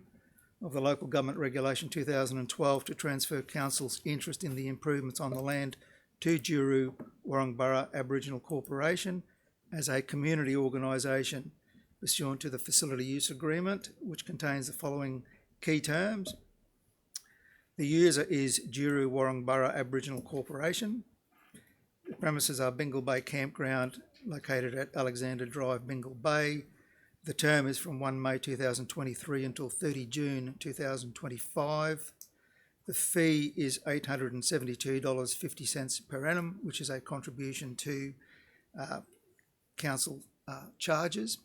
of the Local Government Regulation 2012 to transfer council's interest in the improvements on the land to Juru Warrangbara Aboriginal Corporation as a community organisation pursuant to the facility use agreement, which contains the following key terms. The user is Juru Warrangbara Aboriginal Corporation. The premises are Bingle Bay Campground, located at Alexander Drive, Bingle Bay. The term is from 1 May 2023 until 30 June 2025. The fee is $872.50 per annum, which is a contribution to council charges.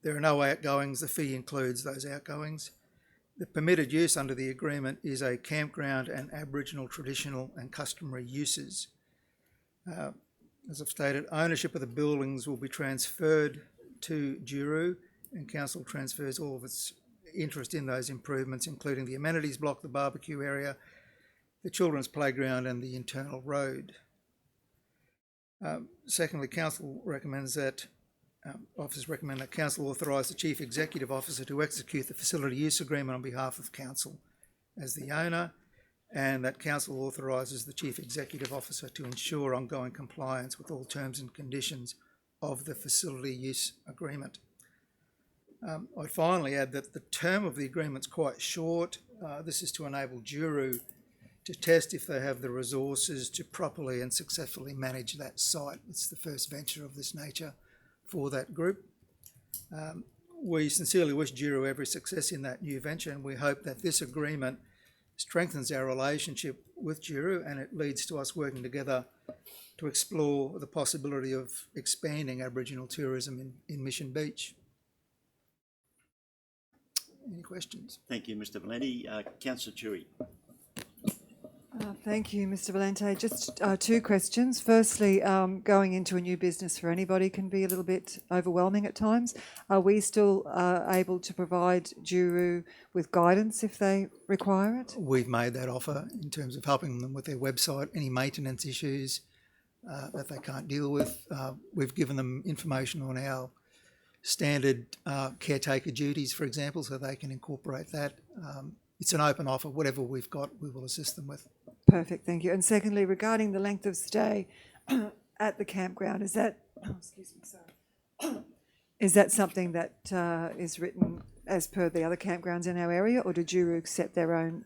There are no outgoings. The fee includes those outgoings. The permitted use under the agreement is a campground and Aboriginal traditional and customary uses. As I've stated, ownership of the buildings will be transferred to Juru, and council transfers all of its interest in those improvements, including the amenities block, the barbecue area, the children's playground and the internal road. Secondly, council recommends that officers recommend that council authorise the Chief Executive Officer to execute the facility use agreement on behalf of council as the owner, and that council authorises the Chief Executive Officer to ensure ongoing compliance with all terms and conditions of the facility use agreement. I'd finally add that the term of the agreement is quite short. This is to enable Juru to test if they have the resources to properly and successfully manage that site. It's the first venture of this nature for that group. We sincerely wish Juru every success in that new venture, and we hope that this agreement strengthens our relationship with Juru and it leads to us working together to explore the possibility of expanding Aboriginal tourism in Mission Beach. Any questions? Thank you, Mr. Valenti. Councillor Tui. Thank you, Mr. Valente. Just two questions. Firstly, going into a new business for anybody can be a little bit overwhelming at times. Are we still able to provide Juru with guidance if they require it? We've made that offer in terms of helping them with their website, any maintenance issues that they can't deal with. We've given them information on our standard caretaker duties, for example, so they can incorporate that. It's an open offer. Whatever we've got, we will assist them with. Perfect, thank you. And secondly, regarding the length of stay at the campground, is that, is that something that is written as per the other campgrounds in our area, or do Juru set their own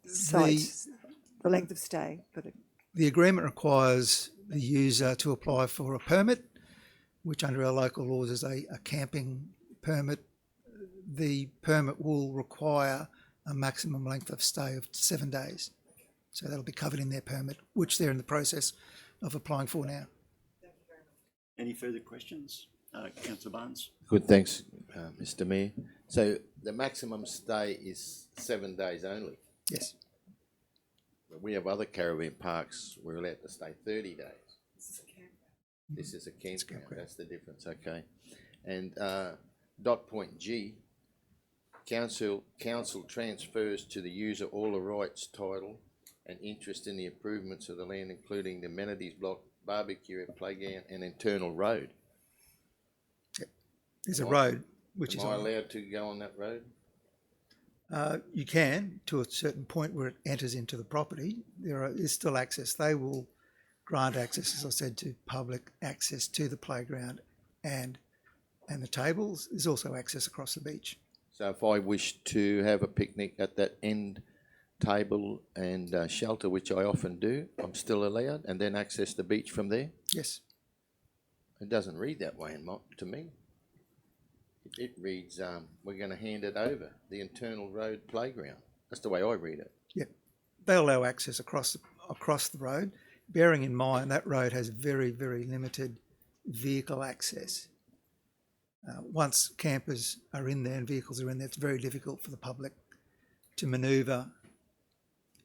sites, the length of stay? The agreement requires the user to apply for a permit, which under our local laws is a camping permit. The permit will require a maximum length of stay of 7 days. So that'll be covered in their permit, which they're in the process of applying for now. Any further questions? Councillor Barnes. Good, thanks, Mr. Mayor. So the maximum stay is 7 days only? Yes. We have other caravan parks, we're allowed to stay 30 days. This is a campground, that's the difference, okay. And dot point G, council transfers to the user all the rights, title and interest in the improvements of the land, including the amenities block, barbecue, playground and internal road. Yep. There's a road which Am I allowed to go on that road? You can, to a certain point where it enters into the property. There is still access. They will grant access, as I said, to public access to the playground and the tables. There's also access across the beach. So if I wish to have a picnic at that end table and shelter, which I often do, I'm still allowed, and then access the beach from there? Yes. It doesn't read that way to me. It reads, we're going to hand it over, the internal road playground. That's the way I read it. Yep. They allow access across the road, bearing in mind that road has very, very limited vehicle access. Once campers are in there and vehicles are in there, it's very difficult for the public to manoeuvre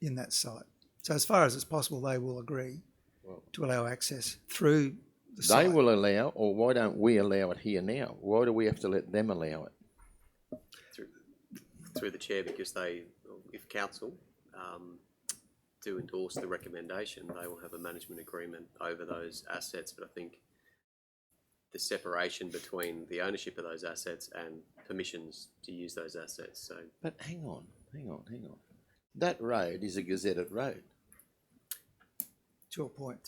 in that site. So as far as it's possible, they will agree to allow access through the site. They will allow, or why don't we allow it here now? Why do we have to let them allow it? Through the chair, because if council do endorse the recommendation, they will have a management agreement over those assets. But I think the separation between the ownership of those assets and permissions to use those assets. So, but hang on. That road is a gazetted road. To a point.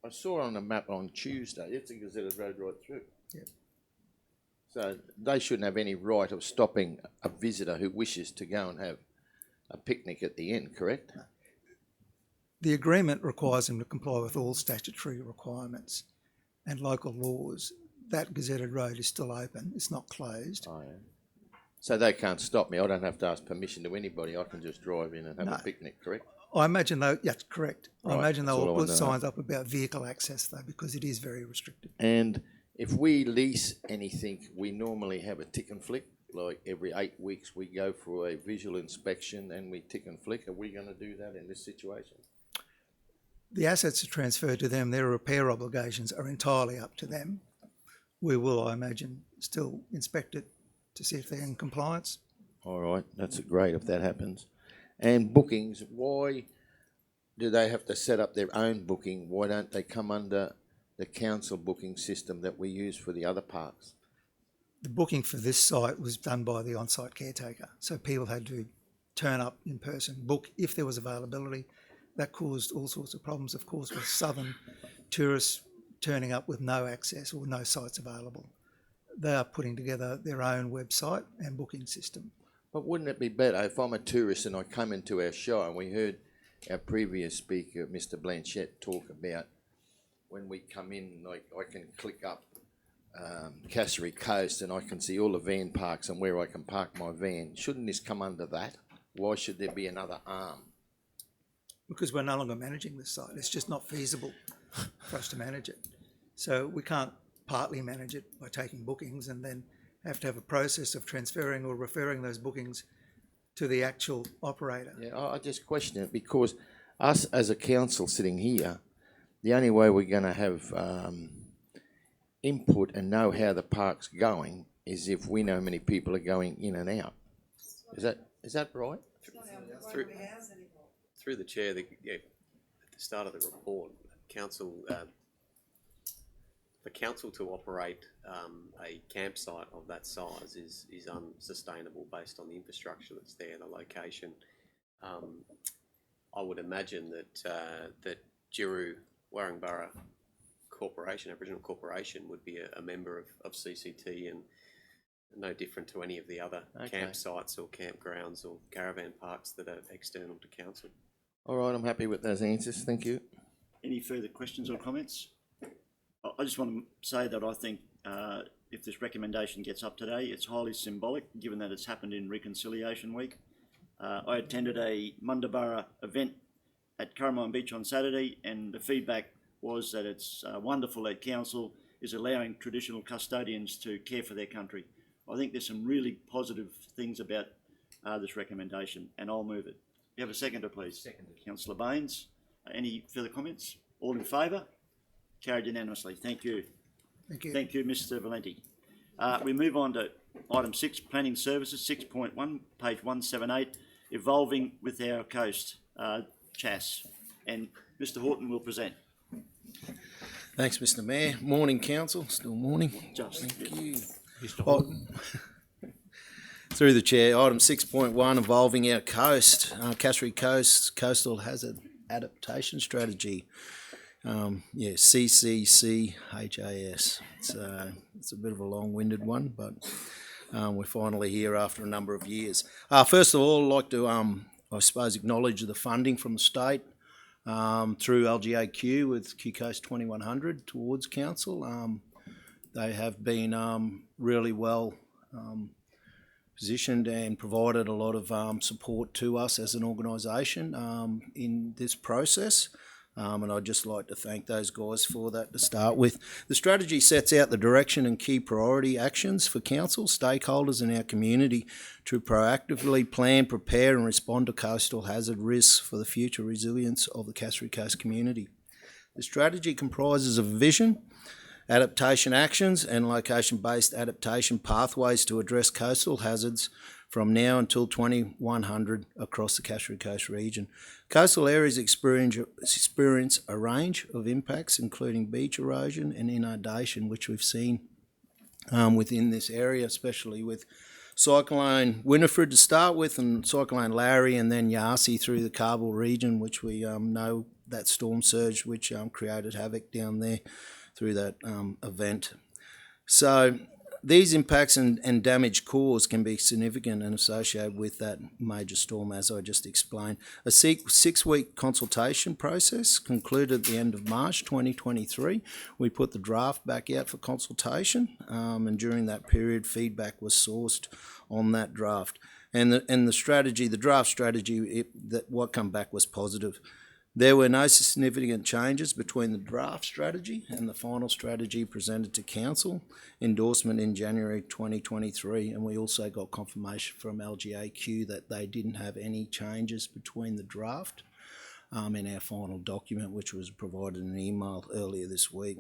I saw on the map on Tuesday, it's a gazetted road right through. Yep. So they shouldn't have any right of stopping a visitor who wishes to go and have a picnic at the end, correct? No. The agreement requires them to comply with all statutory requirements and local laws. That gazetted road is still open, it's not closed. Oh, yeah. So they can't stop me, I don't have to ask permission to anybody, I can just drive in and have a picnic, correct? I imagine that's correct. Right, I imagine they will put signs know. up about vehicle access though, because it is very restricted. And if we lease anything, we normally have a tick and flick, like every 8 weeks we go for a visual inspection and we tick and flick. Are we going to do that in this situation? The assets are transferred to them, their repair obligations are entirely up to them. We will, I imagine, still inspect it to see if they're in compliance. All right, that's great if that happens. And bookings, why do they have to set up their own booking? Why don't they come under the council booking system that we use for the other parks? The booking for this site was done by the on-site caretaker, so people had to turn up in person, book if there was availability. That caused all sorts of problems, of course, with southern tourists turning up with no access or no sites available. They are putting together their own website and booking system. But wouldn't it be better if I'm a tourist and I come into our show and we heard our previous speaker, Mr. Blanchett, talk about when we come in, like I can click up Cassowary Coast and I can see all the van parks and where I can park my van. Shouldn't this come under that? Why should there be another arm? Because we're no longer managing this site. It's just not feasible for us to manage it. So we can't partly manage it by taking bookings and then have to have a process of transferring or referring those bookings to the actual operator. Yeah, I just question it because us as a council sitting here, the only way we're going to have input and know how the park's going is if we know how many people are going in and out. Is that right? Through the chair, at the start of the report, the council to operate a campsite of that size is unsustainable based on the infrastructure that's there, the location. I would imagine that Jiru Warrangborough Corporation, Aboriginal Corporation, would be a member of CCT and no different to any of the other campsites or campgrounds or caravan parks that are external to council. All right, I'm happy with those answers. Thank you. Any further questions or comments? I just want to say that I think if this recommendation gets up today, it's highly symbolic, given that it's happened in Reconciliation Week. I attended a Mundabara event at Curramine Beach on Saturday, and the feedback was that it's wonderful that council is allowing traditional custodians to care for their country. I think there's some really positive things about this recommendation, and I'll move it. You have a seconder, please? Seconded. Councillor Baines. Any further comments? All in favour? Carried unanimously. Thank you. Thank you. Thank you, Mr. Valenti. We move on to item 6, Planning Services, 6.1, page 178, Evolving with Our Coast, CHAS. And Mr. Horton will present. Thanks, Mr. Mayor. Morning, Council. Still morning. Thank you. Mr. Horton. Through the chair, item 6.1, Evolving Our Coast, Cassowary Coast Coastal Hazard Adaptation Strategy. CCCHAS. It's a bit of a long-winded one, but we're finally here after a number of years. First of all, I'd like to, I suppose, acknowledge the funding from the state through LGAQ with Q Coast 2100 towards council. They have been really well positioned and provided a lot of support to us as an organisation in this process. And I'd just like to thank those guys for that to start with. The strategy sets out the direction and key priority actions for council, stakeholders and our community to proactively plan, prepare and respond to coastal hazard risks for the future resilience of the Cassowary Coast community. The strategy comprises of vision, adaptation actions and location-based adaptation pathways to address coastal hazards from now until 2100 across the Cassowary Coast region. Coastal areas experience a range of impacts, including beach erosion and inundation, which we've seen within this area, especially with Cyclone Winifred to start with, and Cyclone Larry, and then Yasi through the Kabul region, which we know that storm surge which created havoc down there through that event. So these impacts and damage caused can be significant and associated with that major storm, as I just explained. A six-week consultation process concluded at the end of March 2023. We put the draft back out for consultation, and during that period, feedback was sourced on that draft. And the draft strategy, what come back was positive. There were no significant changes between the draft strategy and the final strategy presented to council, endorsement in January 2023, and we also got confirmation from LGAQ that they didn't have any changes between the draft and our final document, which was provided in an email earlier this week.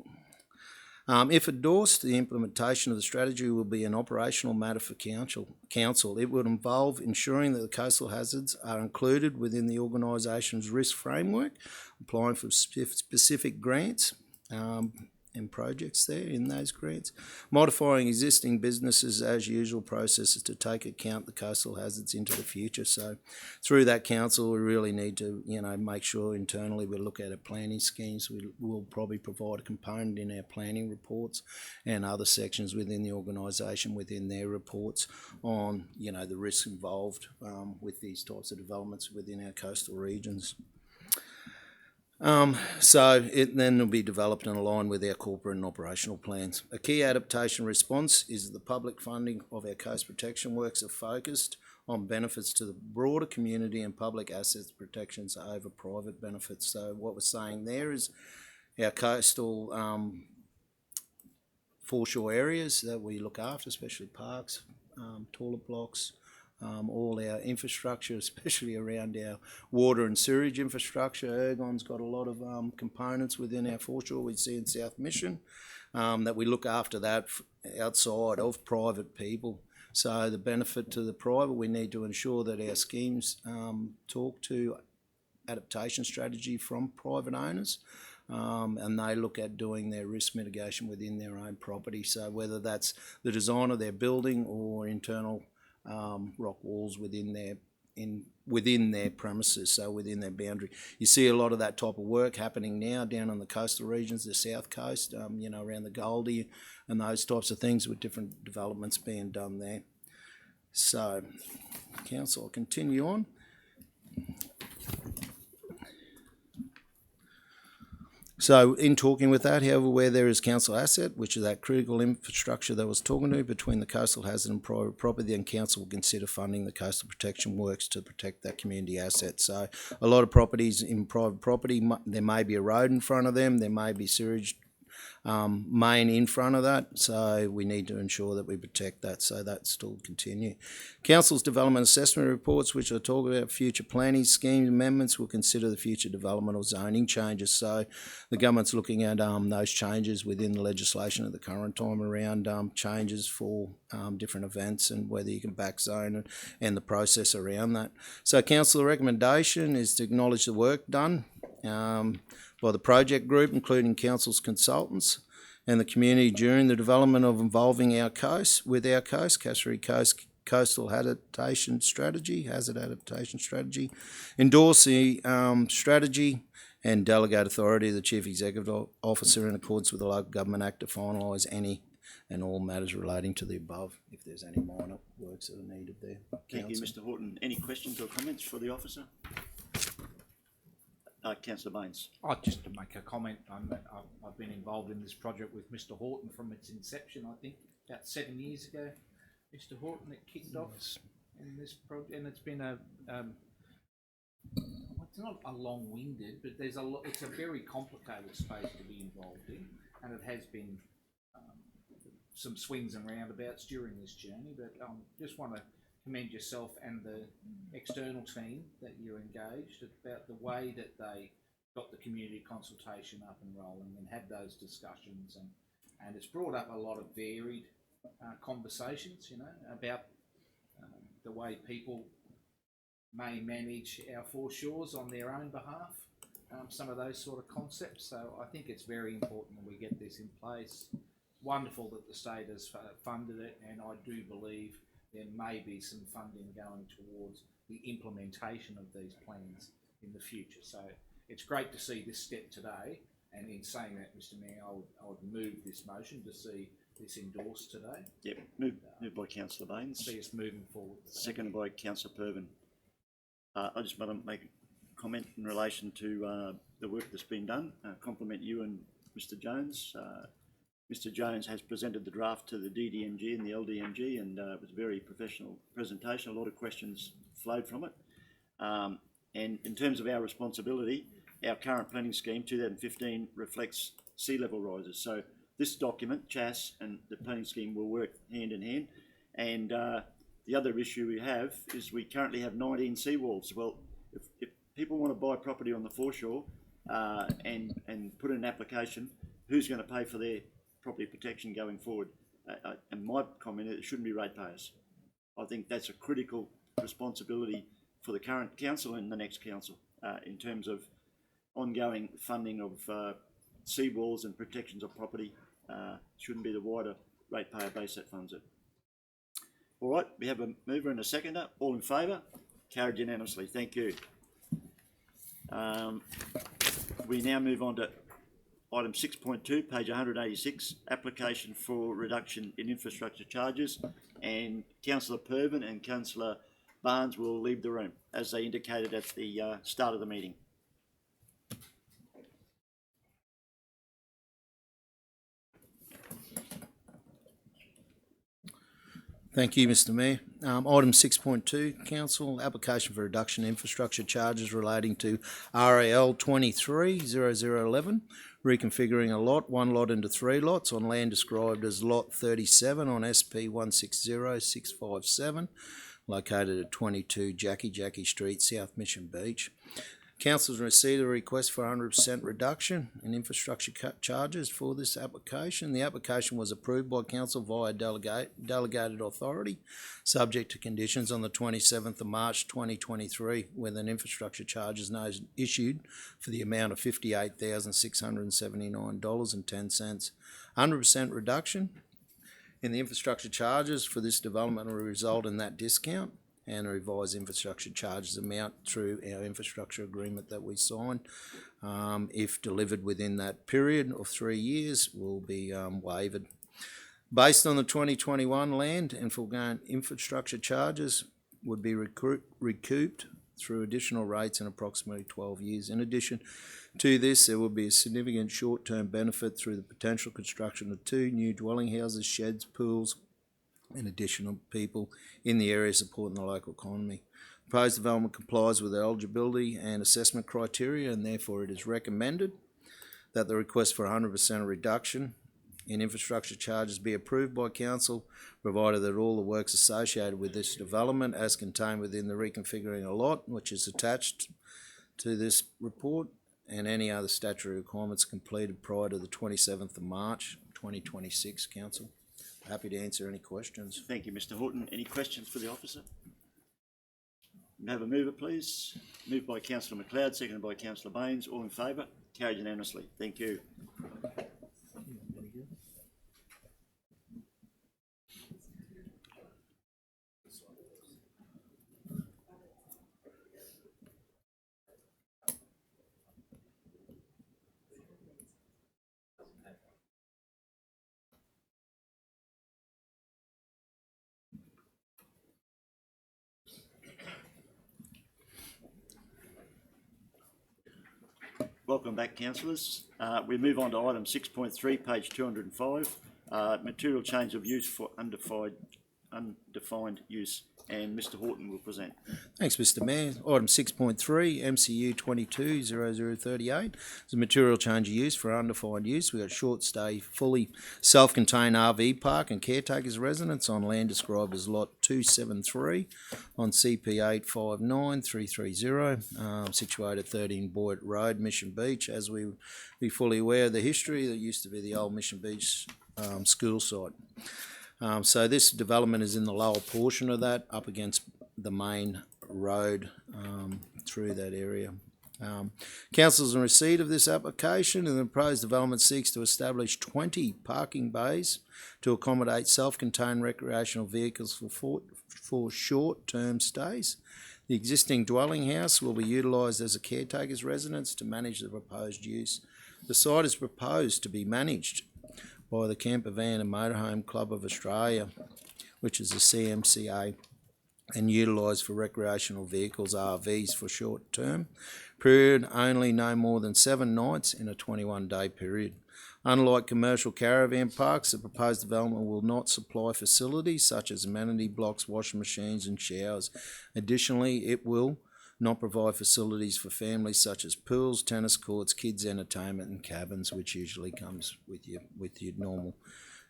If endorsed, the implementation of the strategy will be an operational matter for council. It would involve ensuring that the coastal hazards are included within the organisation's risk framework, applying for specific grants, and projects there in those grants. Modifying existing businesses as usual processes to take account the coastal hazards into the future. So through that council, we really need to, make sure internally we look at our planning schemes. We will probably provide a component in our planning reports and other sections within the organisation, within their reports on, the risks involved with these types of developments within our coastal regions. So it then will be developed and aligned with our corporate and operational plans. A key adaptation response is the public funding of our coast protection works are focused on benefits to the broader community and public assets protections over private benefits. So what we're saying there is our coastal foreshore areas that we look after, especially parks, toilet blocks, all our infrastructure, especially around our water and sewage infrastructure. Ergon's got a lot of components within our foreshore we see in South Mission, that we look after that outside of private people. So the benefit to the private, we need to ensure that our schemes talk to adaptation strategy from private owners, and they look at doing their risk mitigation within their own property. So whether that's the design of their building or internal rock walls within their premises, so within their boundary. You see a lot of that type of work happening now down on the coastal regions, the south coast, around the Goldie and those types of things, with different developments being done there. So, council, I'll continue on. So in talking with that, however, where there is council asset, which is that critical infrastructure that I was talking to between the coastal hazard and private property, then council will consider funding the coastal protection works to protect that community asset. So a lot of properties in private property, there may be a road in front of them, there may be sewage main in front of that, so we need to ensure that we protect that, so that still continue. Council's development assessment reports, which will talk about future planning scheme amendments, will consider the future development or zoning changes. So the government's looking at those changes within the legislation at the current time around changes for different events and whether you can back zone and the process around that. So council, the recommendation is to acknowledge the work done by the project group, including council's consultants and the community during the development of involving our coast, Cassowary Coast Coastal Adaptation Strategy, Hazard Adaptation Strategy, endorse the strategy and delegate authority to the Chief Executive Officer in accordance with the Local Government Act to finalise any and all matters relating to the above, if there's any minor works that are needed there. Thank you, Mr. Horton. Any questions or comments for the officer? Councillor Baines. Just to make a comment, I've been involved in this project with Mr. Horton from its inception, I think, about 7 years ago. Mr. Horton, it kicked off in this project, and it's been it's not a long-winded, but it's a very complicated space to be involved in, and it has been some swings and roundabouts during this journey, but just want to commend yourself and the external team that you engaged about the way that they got the community consultation up and rolling and had those discussions, and it's brought up a lot of varied conversations, about the way people may manage our foreshores on their own behalf, some of those sort of concepts. So I think it's very important that we get this in place. Wonderful that the state has funded it, and I do believe there may be some funding going towards the implementation of these plans in the future. So it's great to see this step today, and in saying that, Mr. Mayor, I would move this motion to see this endorsed today. Yep, moved by Councillor Baines. See us moving forward. Seconded by Councillor Purban. I just want to make a comment in relation to the work that's been done. Compliment you and Mr. Jones. Mr. Jones has presented the draft to the DDMG and the LDMG, and it was a very professional presentation. A lot of questions flowed from it. And in terms of our responsibility, our current planning scheme, 2015, reflects sea level rises. So this document, CHAS, and the planning scheme will work hand in hand. And the other issue we have is we currently have 19 seawalls. Well, if people want to buy property on the foreshore and put in an application, who's going to pay for their property protection going forward? And my comment is it shouldn't be ratepayers. I think that's a critical responsibility for the current council and the next council in terms of ongoing funding of seawalls and protections of property. Shouldn't be the wider ratepayer base that funds it. All right, we have a mover and a seconder. All in favour? Carried unanimously. Thank you. We now move on to item 6.2, page 186, application for reduction in infrastructure charges, and Councillor Pervin and Councillor Barnes will leave the room, as they indicated at the start of the meeting. Thank you, Mr Mayor. Item 6.2, Council, application for reduction in infrastructure charges relating to RAL 230011, reconfiguring a lot, one lot into three lots on land described as Lot 37 on SP 160657, located at 22 Jackie Street, South Mission Beach. Council has received a request for 100% reduction in infrastructure charges for this application. The application was approved by Council via delegated authority, subject to conditions on the 27th of March 2023, when an infrastructure charge is issued for the amount of $58,679.10. 100% reduction in the infrastructure charges for this development will result in that discount and a revised infrastructure charges amount through our infrastructure agreement that we signed. If delivered within that period of 3 years, will be waived. Based on the 2021 land and foregone infrastructure charges would be recouped through additional rates in approximately 12 years. In addition to this, there will be a significant short-term benefit through the potential construction of 2 new dwelling houses, sheds, pools, and additional people in the area supporting the local economy. Proposed development complies with the eligibility and assessment criteria, and therefore it is recommended that the request for 100% reduction in infrastructure charges be approved by Council, provided that all the works associated with this development, as contained within the reconfiguring a lot, which is attached to this report, and any other statutory requirements completed prior to the 27th of March 2026, Council. Happy to answer any questions. Thank you, Mr Horton. Any questions for the officer? May I have a mover, please? Moved by Councillor McLeod, seconded by Councillor Baines. All in favour? Carried unanimously. Thank you. Welcome back, councillors. We move on to item 6.3, page 205, material change of use for undefined use, and Mr Horton will present. Thanks, Mr Mayor. Item 6.3, MCU 220038 is a material change of use for undefined use. We've got a short stay, fully self-contained RV park and caretakers residence on land described as Lot 273 on CP 859330, situated 13 Boyd Road, Mission Beach. As we be fully aware of the history, that used to be the old Mission Beach school site. So this development is in the lower portion of that, up against the main road through that area. Council's in receipt of this application, and the proposed development seeks to establish 20 parking bays to accommodate self-contained recreational vehicles for short-term stays. The existing dwelling house will be utilised as a caretaker's residence to manage the proposed use. The site is proposed to be managed by the Camper Van and Motorhome Club of Australia, which is a CMCA, and utilised for recreational vehicles, RVs, for short term period, only no more than 7 nights in a 21-day period. Unlike commercial caravan parks, the proposed development will not supply facilities such as amenity blocks, washing machines and showers. Additionally, it will not provide facilities for families such as pools, tennis courts, kids entertainment and cabins, which usually comes with your normal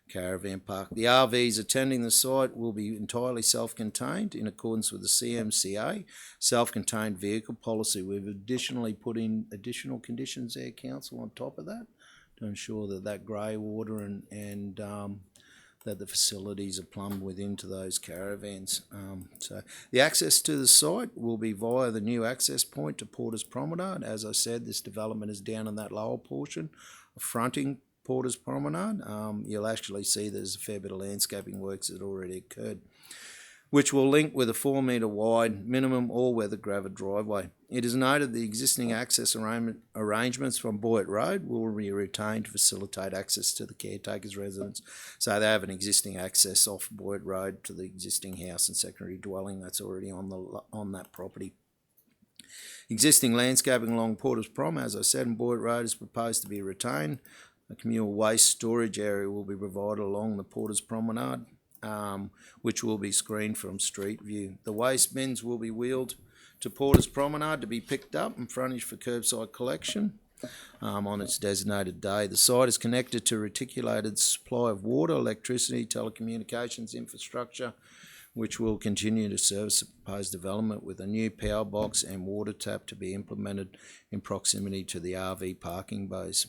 caravan park. The RVs attending the site will be entirely self-contained in accordance with the CMCA self-contained vehicle policy. We've additionally put in additional conditions there, Council, on top of that to ensure that grey water and that the facilities are plumbed within to those caravans. So the access to the site will be via the new access point to Porter's Promenade. As I said, this development is down in that lower portion, fronting Porter's Promenade. You'll actually see there's a fair bit of landscaping works that already occurred, which will link with a 4 metre wide minimum all-weather gravel driveway. It is noted the existing access arrangements from Boyett Road will be retained to facilitate access to the caretaker's residence. So they have an existing access off Boyett Road to the existing house and secondary dwelling that's already on that property. Existing landscaping along Porter's Prom, as I said, in Boyett Road is proposed to be retained. A communal waste storage area will be provided along the Porter's Promenade, which will be screened from street view. The waste bins will be wheeled to Porter's Promenade to be picked up and frontage for curbside collection on its designated day. The site is connected to reticulated supply of water, electricity, telecommunications infrastructure, which will continue to service the proposed development with a new power box and water tap to be implemented in proximity to the RV parking bays.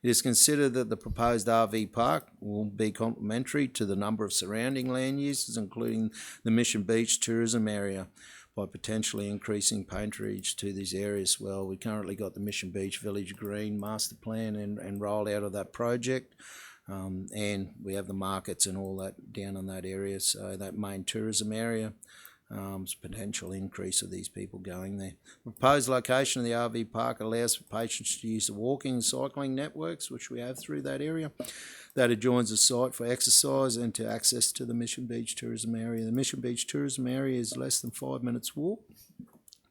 It is considered that the proposed RV park will be complementary to the number of surrounding land uses, including the Mission Beach tourism area, by potentially increasing patronage to these areas. Well, we currently got the Mission Beach Village Green master plan and rolled out of that project, and we have the markets and all that down in that area, so that main tourism area. Potential increase of these people going there. The proposed location of the RV park allows for patrons to use the walking and cycling networks, which we have through that area, that adjoins the site for exercise and to access to the Mission Beach tourism area. The Mission Beach tourism area is less than 5 minutes walk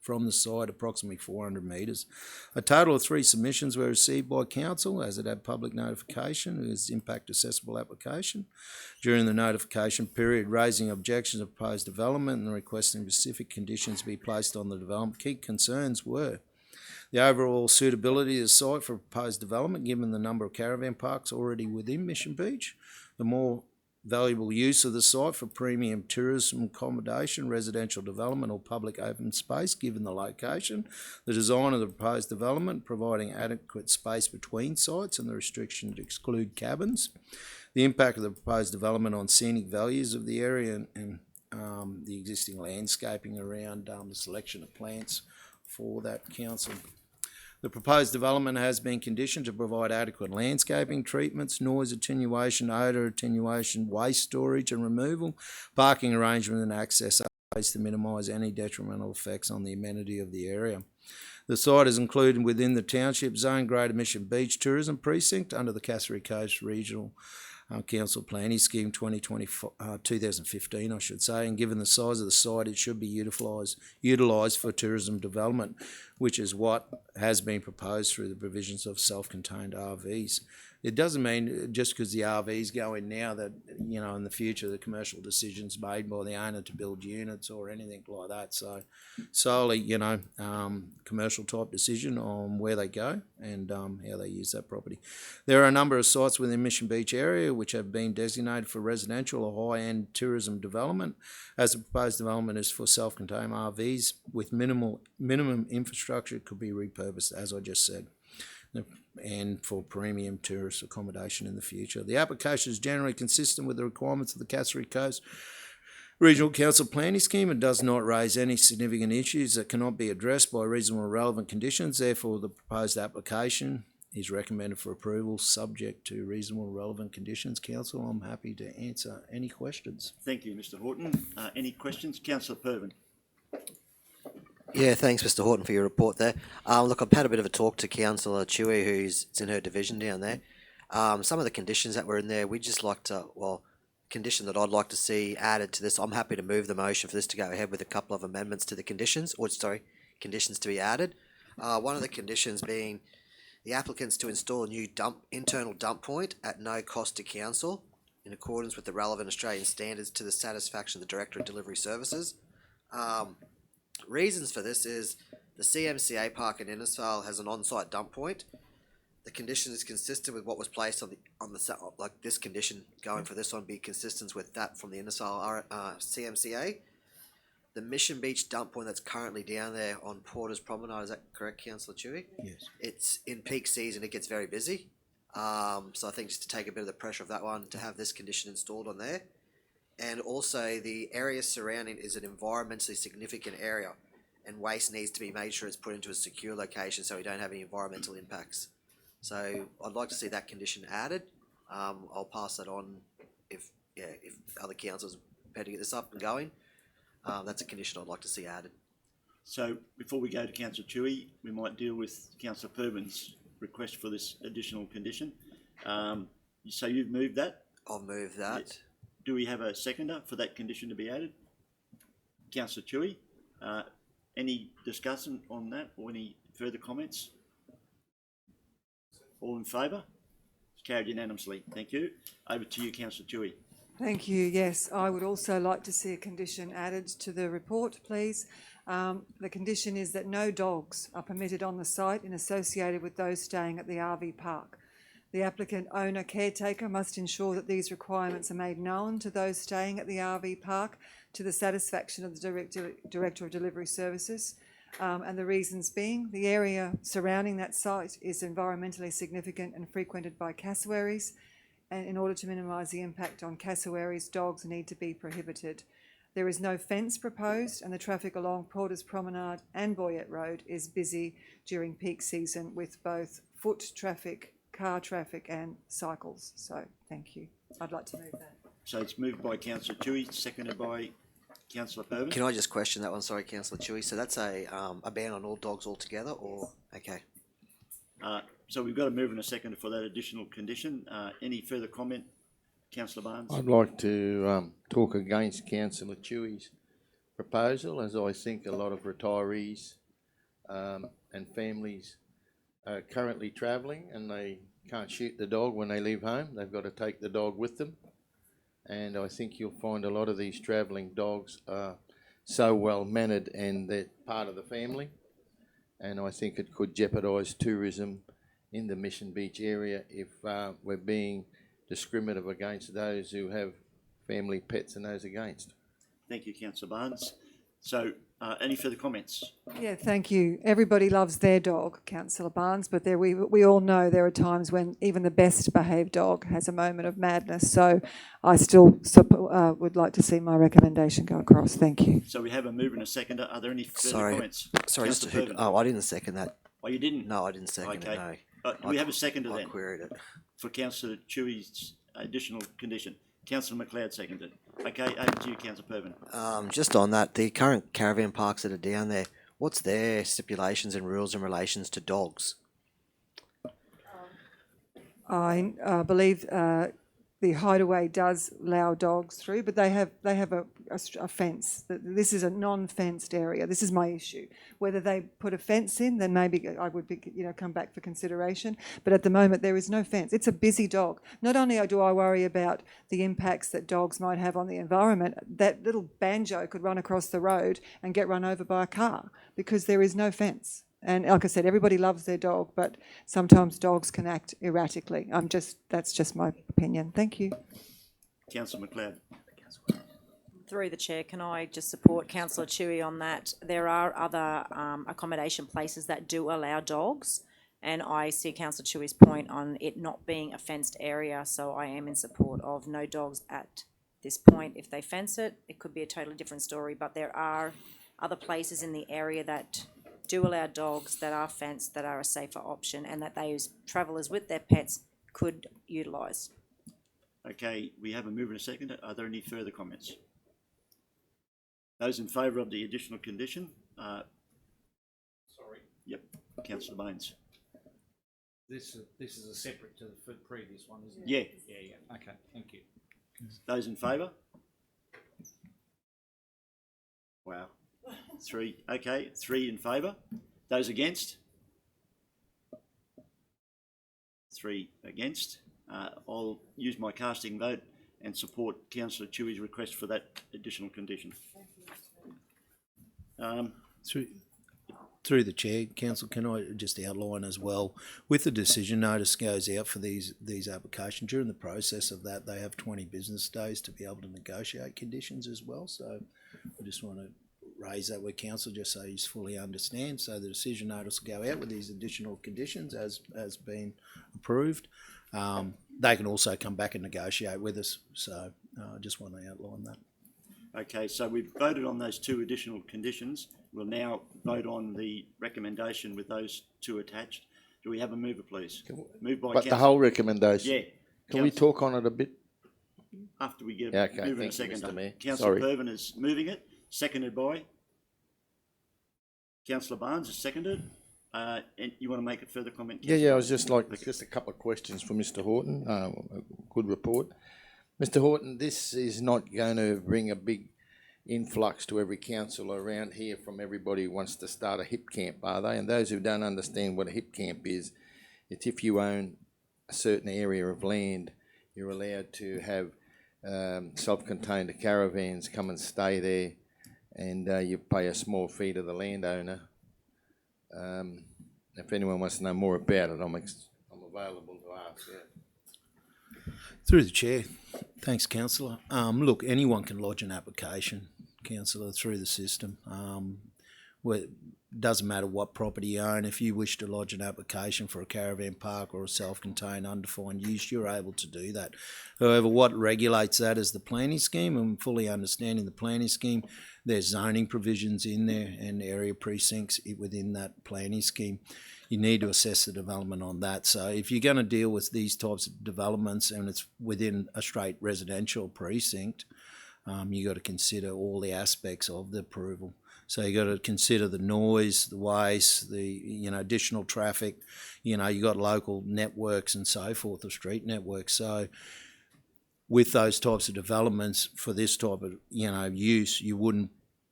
from the site, approximately 400 metres. A total of 3 submissions were received by council, as it had public notification. It was impact accessible application. During the notification period, raising objections to proposed development and requesting specific conditions be placed on the development. Key concerns were the overall suitability of the site for proposed development, given the number of caravan parks already within Mission Beach, the more valuable use of the site for premium tourism accommodation, residential development or public open space given the location, the design of the proposed development providing adequate space between sites and the restriction to exclude cabins, the impact of the proposed development on scenic values of the area and the existing landscaping around the selection of plants for that council. The proposed development has been conditioned to provide adequate landscaping treatments, noise attenuation, odour attenuation, waste storage and removal, parking arrangement and access to minimise any detrimental effects on the amenity of the area. The site is included within the township zone Greater Mission Beach Tourism Precinct under the Cassowary Coast Regional Council Planning Scheme 2015, I should say, and given the size of the site, it should be utilised for tourism development, which is what has been proposed through the provisions of self-contained RVs. It doesn't mean just because the RVs go in now that, you know, in the future the commercial decisions made by the owner to build units or anything like that. So solely, you know, commercial type decision on where they go and how they use that property. There are a number of sites within Mission Beach area which have been designated for residential or high-end tourism development, as the proposed development is for self-contained RVs with minimum infrastructure. It could be repurposed, as I just said, and for premium tourist accommodation in the future. The application is generally consistent with the requirements of the Cassowary Coast Regional Council Planning Scheme and does not raise any significant issues that cannot be addressed by reasonable and relevant conditions. Therefore, the proposed application is recommended for approval subject to reasonable and relevant conditions. Council, I'm happy to answer any questions. Thank you, Mr. Horton. Any questions? Councillor Pervin. Yeah, thanks, Mr. Horton, for your report there. Look, I've had a bit of a talk to Councillor Chewy, who's in her division down there. Some of the conditions that were in there, we'd just like to, condition that I'd like to see added to this. I'm happy to move the motion for this to go ahead with a couple of amendments to the conditions, conditions to be added. One of the conditions being the applicants to install a new internal dump point at no cost to council in accordance with the relevant Australian standards to the satisfaction of the Director of Delivery Services. Reasons for this is the CMCA Park in Innisfail has an on-site dump point. The condition is consistent with what was placed on the this condition going for this one be consistent with that from the Innisfail CMCA. The Mission Beach dump point that's currently down there on Porter's Promenade, is that correct, Councillor Chewy? Yes. It's in peak season, it gets very busy. So I think just to take a bit of the pressure of that one, to have this condition installed on there. And also the area surrounding is an environmentally significant area, and waste needs to be made sure it's put into a secure location so we don't have any environmental impacts. So I'd like to see that condition added. I'll pass that on if other councils are prepared to get this up and going. That's a condition I'd like to see added. So before we go to Councillor Chewy, we might deal with Councillor Perman's request for this additional condition. So you've moved that? I'll move that. Yes. Do we have a seconder for that condition to be added? Councillor Chewy, any discussion on that or any further comments? All in favour? It's carried unanimously. Thank you. Over to you, Councillor Chewy. Thank you. Yes, I would also like to see a condition added to the report, please. The condition is that no dogs are permitted on the site and associated with those staying at the RV park. The applicant owner caretaker must ensure that these requirements are made known to those staying at the RV park to the satisfaction of the Director of Delivery Services. And the reasons being, the area surrounding that site is environmentally significant and frequented by cassowaries, and in order to minimise the impact on cassowaries, dogs need to be prohibited. There is no fence proposed, and the traffic along Porter's Promenade and Boyette Road is busy during peak season with both foot traffic, car traffic and cycles. So thank you. I'd like to move that. So it's moved by Councillor Chewy, seconded by Councillor Perman. Can I just question that one? Sorry, Councillor Chewy. So that's a ban on all dogs altogether, or okay? So we've got a move and a second for that additional condition. Any further comment, Councillor Barnes? I'd like to talk against Councillor Chewy's proposal, as I think a lot of retirees and families are currently travelling and they can't shoot the dog when they leave home. They've got to take the dog with them. And I think you'll find a lot of these travelling dogs are so well mannered and they're part of the family. And I think it could jeopardise tourism in the Mission Beach area if we're being discriminative against those who have family pets and those against. Thank you, Councillor Barnes. So any further comments? Yeah, thank you. Everybody loves their dog, Councillor Barnes, but we all know there are times when even the best behaved dog has a moment of madness. So I still would like to see my recommendation go across. Thank you. So we have a move and a seconder. Are there any further comments? Sorry, Councillor Mr. Perman. Oh, I didn't second that. Oh, you didn't? No, I didn't second Okay. it, no. We have a seconder I then queried it. for Councillor Chewy's additional condition. Councillor McLeod seconded. Okay, over to you, Councillor Perman. Just on that, the current caravan parks that are down there, what's their stipulations and rules in relations to dogs? I believe the hideaway does allow dogs through, but they have a fence. This is a non-fenced area. This is my issue. Whether they put a fence in, then maybe I would come back for consideration. But at the moment, there is no fence. It's a busy dog. Not only do I worry about the impacts that dogs might have on the environment, that little banjo could run across the road and get run over by a car because there is no fence. And like I said, everybody loves their dog, but sometimes dogs can act erratically. That's just my opinion. Thank you. Councillor McLeod. Through the chair, can I just support Councillor Chewy on that? There are other accommodation places that do allow dogs, and I see Councillor Chewy's point on it not being a fenced area, so I am in support of no dogs at this point. If they fence it, it could be a totally different story, but there are other places in the area that do allow dogs that are fenced, that are a safer option, and that those travellers with their pets could utilise. Okay, we have a mover and a seconder. Are there any further comments? Those in favour of the additional condition? Sorry. Yep, Councillor Baines. This is a separate to the previous one, isn't it? Yeah. Yeah. Okay, thank you. Those in favour? Wow. 3, okay, 3 in favour. Those against? 3 against. I'll use my casting vote and support Councillor Chewy's request for that additional condition. Through the chair, council, can I just outline as well, with the decision notice goes out for these applications, during the process of that, they have 20 business days to be able to negotiate conditions as well. So I just want to raise that with council just so he's fully understands. So the decision notice will go out with these additional conditions as been approved. They can also come back and negotiate with us. So I just want to outline that. Okay, so we've voted on those two additional conditions. We'll now vote on the recommendation with those two attached. Do we have a mover, please? Moved by But the councillor. whole recommendation? Yeah. Can we talk on it a bit? After we get Yeah, a okay, mover and a thank you, seconder. Mr. Mayor. Councillor Sorry. Pervin is moving it, seconded by? Councillor Barnes is seconded. And you want to make a further comment? Yeah, I was just a couple of questions for Mr. Horton. A good report. Mr. Horton, this is not going to bring a big influx to every council around here from everybody who wants to start a hip camp, are they? And those who don't understand what a hip camp is, it's if you own a certain area of land, you're allowed to have self-contained caravans come and stay there, and you pay a small fee to the landowner. If anyone wants to know more about it, I'm available to ask. Yeah. Through the chair. Thanks, councillor. Look, anyone can lodge an application, councillor, through the system. Doesn't matter what property you own. If you wish to lodge an application for a caravan park or a self-contained undefined use, you're able to do that. However, what regulates that is the planning scheme, and fully understanding the planning scheme, there's zoning provisions in there and area precincts within that planning scheme. You need to assess the development on that. So if you're going to deal with these types of developments and it's within a straight residential precinct, you got to consider all the aspects of the approval. So you got to consider the noise, the waste, the additional traffic. You got local networks and so forth, or street networks. So with those types of developments for this type of use, you wouldn't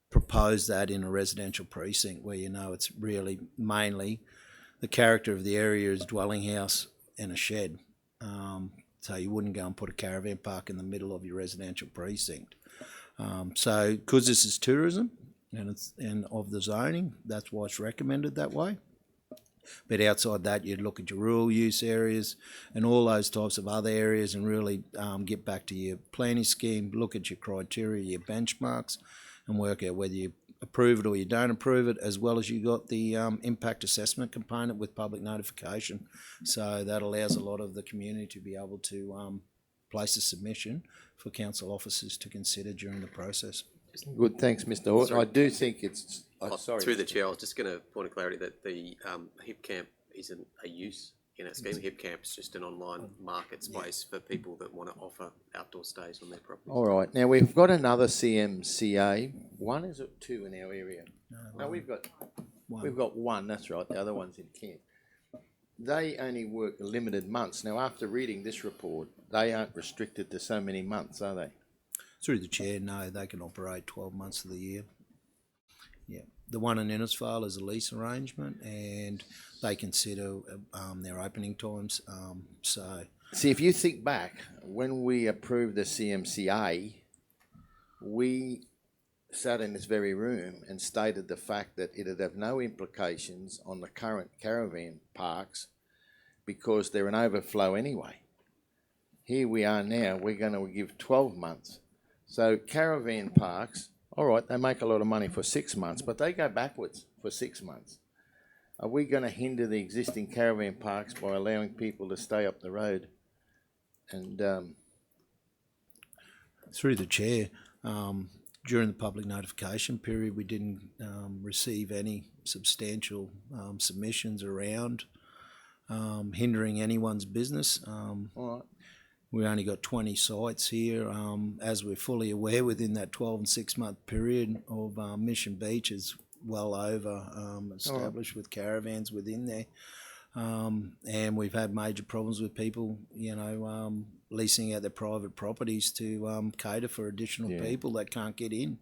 propose that in a residential precinct where it's really mainly the character of the area is dwelling house and a shed. So you wouldn't go and put a caravan park in the middle of your residential precinct. So because this is tourism and of the zoning, that's why it's recommended that way. But outside that, you'd look at your rural use areas and all those types of other areas and really get back to your planning scheme, look at your criteria, your benchmarks, and work out whether you approve it or you don't approve it, as well as you got the impact assessment component with public notification. So that allows a lot of the community to be able to place a submission for council officers to consider during the process. Good, thanks, Mr. Horton. Sorry. I do think it's... sorry. Through the chair, I was just going to point of clarity that the hip camp isn't a use in our scheme. Hip camp is just an online market space for people that want to offer outdoor stays on their property. All right. Now, we've got another CMCA. One, is it two in our area? No, we've got one. That's right. The other one's in Kent. They only work limited months. Now, after reading this report, they aren't restricted to so many months, are they? Through the chair, no, they can operate 12 months of the year. Yeah, the one in Innisfail is a lease arrangement, and they consider their opening times. See, if you think back, when we approved the CMCA, we sat in this very room and stated the fact that it'd have no implications on the current caravan parks because they're an overflow anyway. Here we are now, we're going to give 12 months. So caravan parks, all right, they make a lot of money for 6 months, but they go backwards for 6 months. Are we going to hinder the existing caravan parks by allowing people to stay up the road? And through the chair, during the public notification period, we didn't receive any substantial submissions around hindering anyone's business. all right. We only got 20 sites here. As we're fully aware, within that 12 and 6 month period of Mission Beach is well over established with caravans within there. And we've had major problems with people, leasing out their private properties to cater for additional people that can't get in.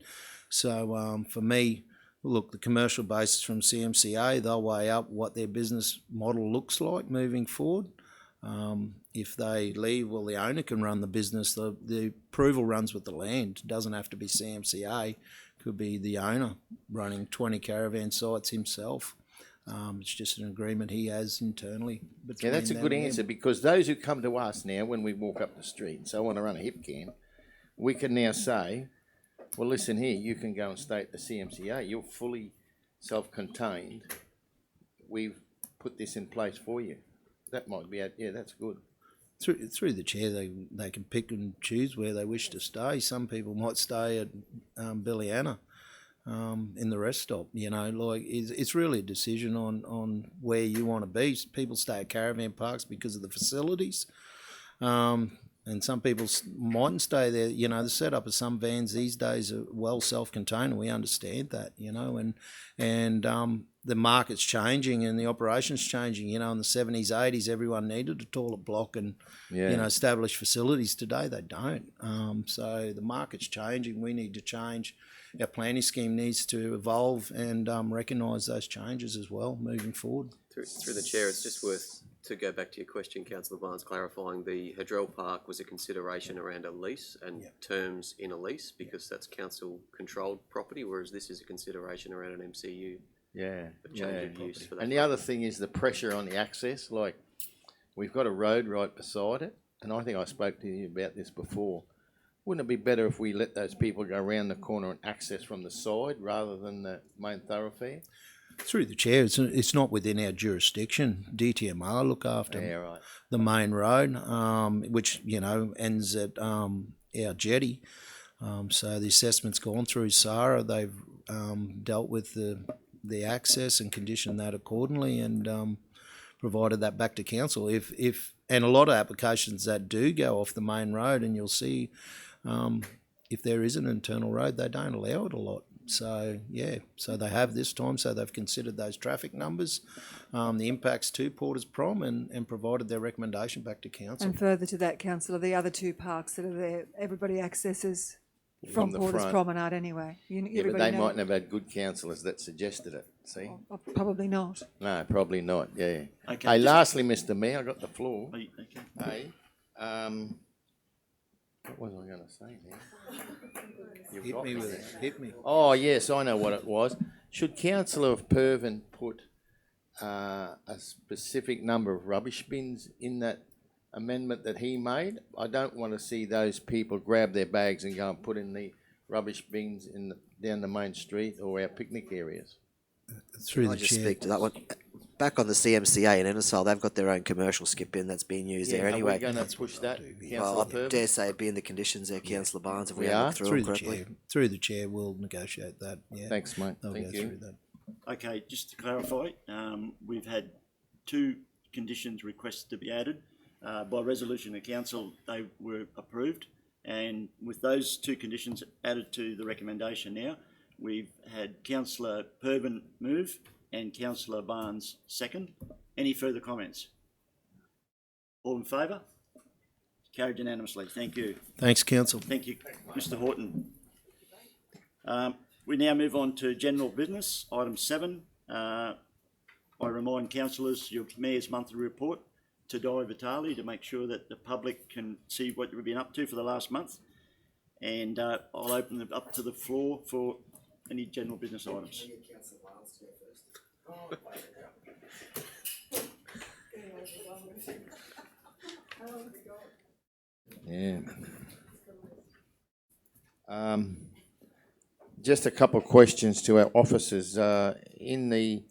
So for me, look, the commercial basis from CMCA, they'll weigh up what their business model looks like moving forward. If they leave, well, the owner can run the business. The approval runs with the land. It doesn't have to be CMCA. Could be the owner running 20 caravan sites himself. It's just an agreement he has internally. Yeah, that's a good answer, because those who come to us now when we walk up the street and say, I want to run a hip camp, we can now say, Well, listen here, you can go and stay at the CMCA. You're fully self-contained. We've put this in place for you. That might be, yeah, that's good. Through the chair, they can pick and choose where they wish to stay. Some people might stay at Belliana in the rest stop. You know, like it's really a decision on where you want to be. People stay at caravan parks because of the facilities. And some people mightn't stay there. You know, the setup of some vans these days are well self-contained, and we understand that, you know, and the market's changing and the operation's changing. You know, in the 70s, 80s, everyone needed a toilet block and, you know, established facilities. Today, they don't. So the market's changing. We need to change. Our planning scheme needs to evolve and recognise those changes as well moving forward. Through the chair, it's just worth to go back to your question, Councillor Barnes, clarifying the Hedrell Park was a consideration around a lease and terms in a lease because that's council-controlled property, whereas this is a consideration around an MCU. Yeah, a change of use for that. And the other thing is the pressure on the access. Like, we've got a road right beside it, and I think I spoke to you about this before. Wouldn't it be better if we let those people go around the corner and access from the side rather than the main thoroughfare? Through the chair, it's not within our jurisdiction. DTMR look after the main road, which, you know, ends at our jetty. So the assessment's gone through SARA. They've dealt with the access and conditioned that accordingly and provided that back to council. And a lot of applications that do go off the main road, and you'll see if there is an internal road, they don't allow it a lot. So, yeah, so they have this time, so they've considered those traffic numbers, the impacts to Porter's Prom and provided their recommendation back to council. And further to that, councillor, the other two parks that are there, everybody accesses from the Porter's front. Promenade anyway. Yeah, but they mightn't have had good councillors that suggested it, see? Probably not. No, probably not, yeah. Okay, Hey, just- lastly, Mr Mayor, I got the floor. Are you- okay. Hey, what was I going to say now? Hit me with it. Hit me. Oh, yes, I know what it was. Should Councillor Pervin put a specific number of rubbish bins in that amendment that he made? I don't want to see those people grab their bags and go and put in the rubbish bins down the main street or our picnic areas. Through I the just chair. speak to that one. Back on the CMCA in Innisfail, they've got their own commercial skip bin that's being used there anyway. Are we going to push that, Well, I Councillor Pervin? dare say it'd be in the conditions there, Councillor Barnes, if we We had are? looked through Through them the correctly. chair. Through the chair, we'll negotiate that. Yeah. Thanks, mate. They'll Thank go you. through that. Okay, just to clarify, we've had 2 conditions requested to be added. By resolution of council, they were approved. And with those 2 conditions added to the recommendation now, we've had Councillor Pervin move and Councillor Barnes second. Any further comments? All in favour? Carried unanimously. Thank you. Thanks, council. Thank you, Mr Horton. We now move on to general business, item 7. I remind councillors your Mayor's monthly report to Di Vitale to make sure that the public can see what we've been up to for the last month. And I'll open it up to the floor for any general business items. Yeah. Just a couple of questions to our officers. In the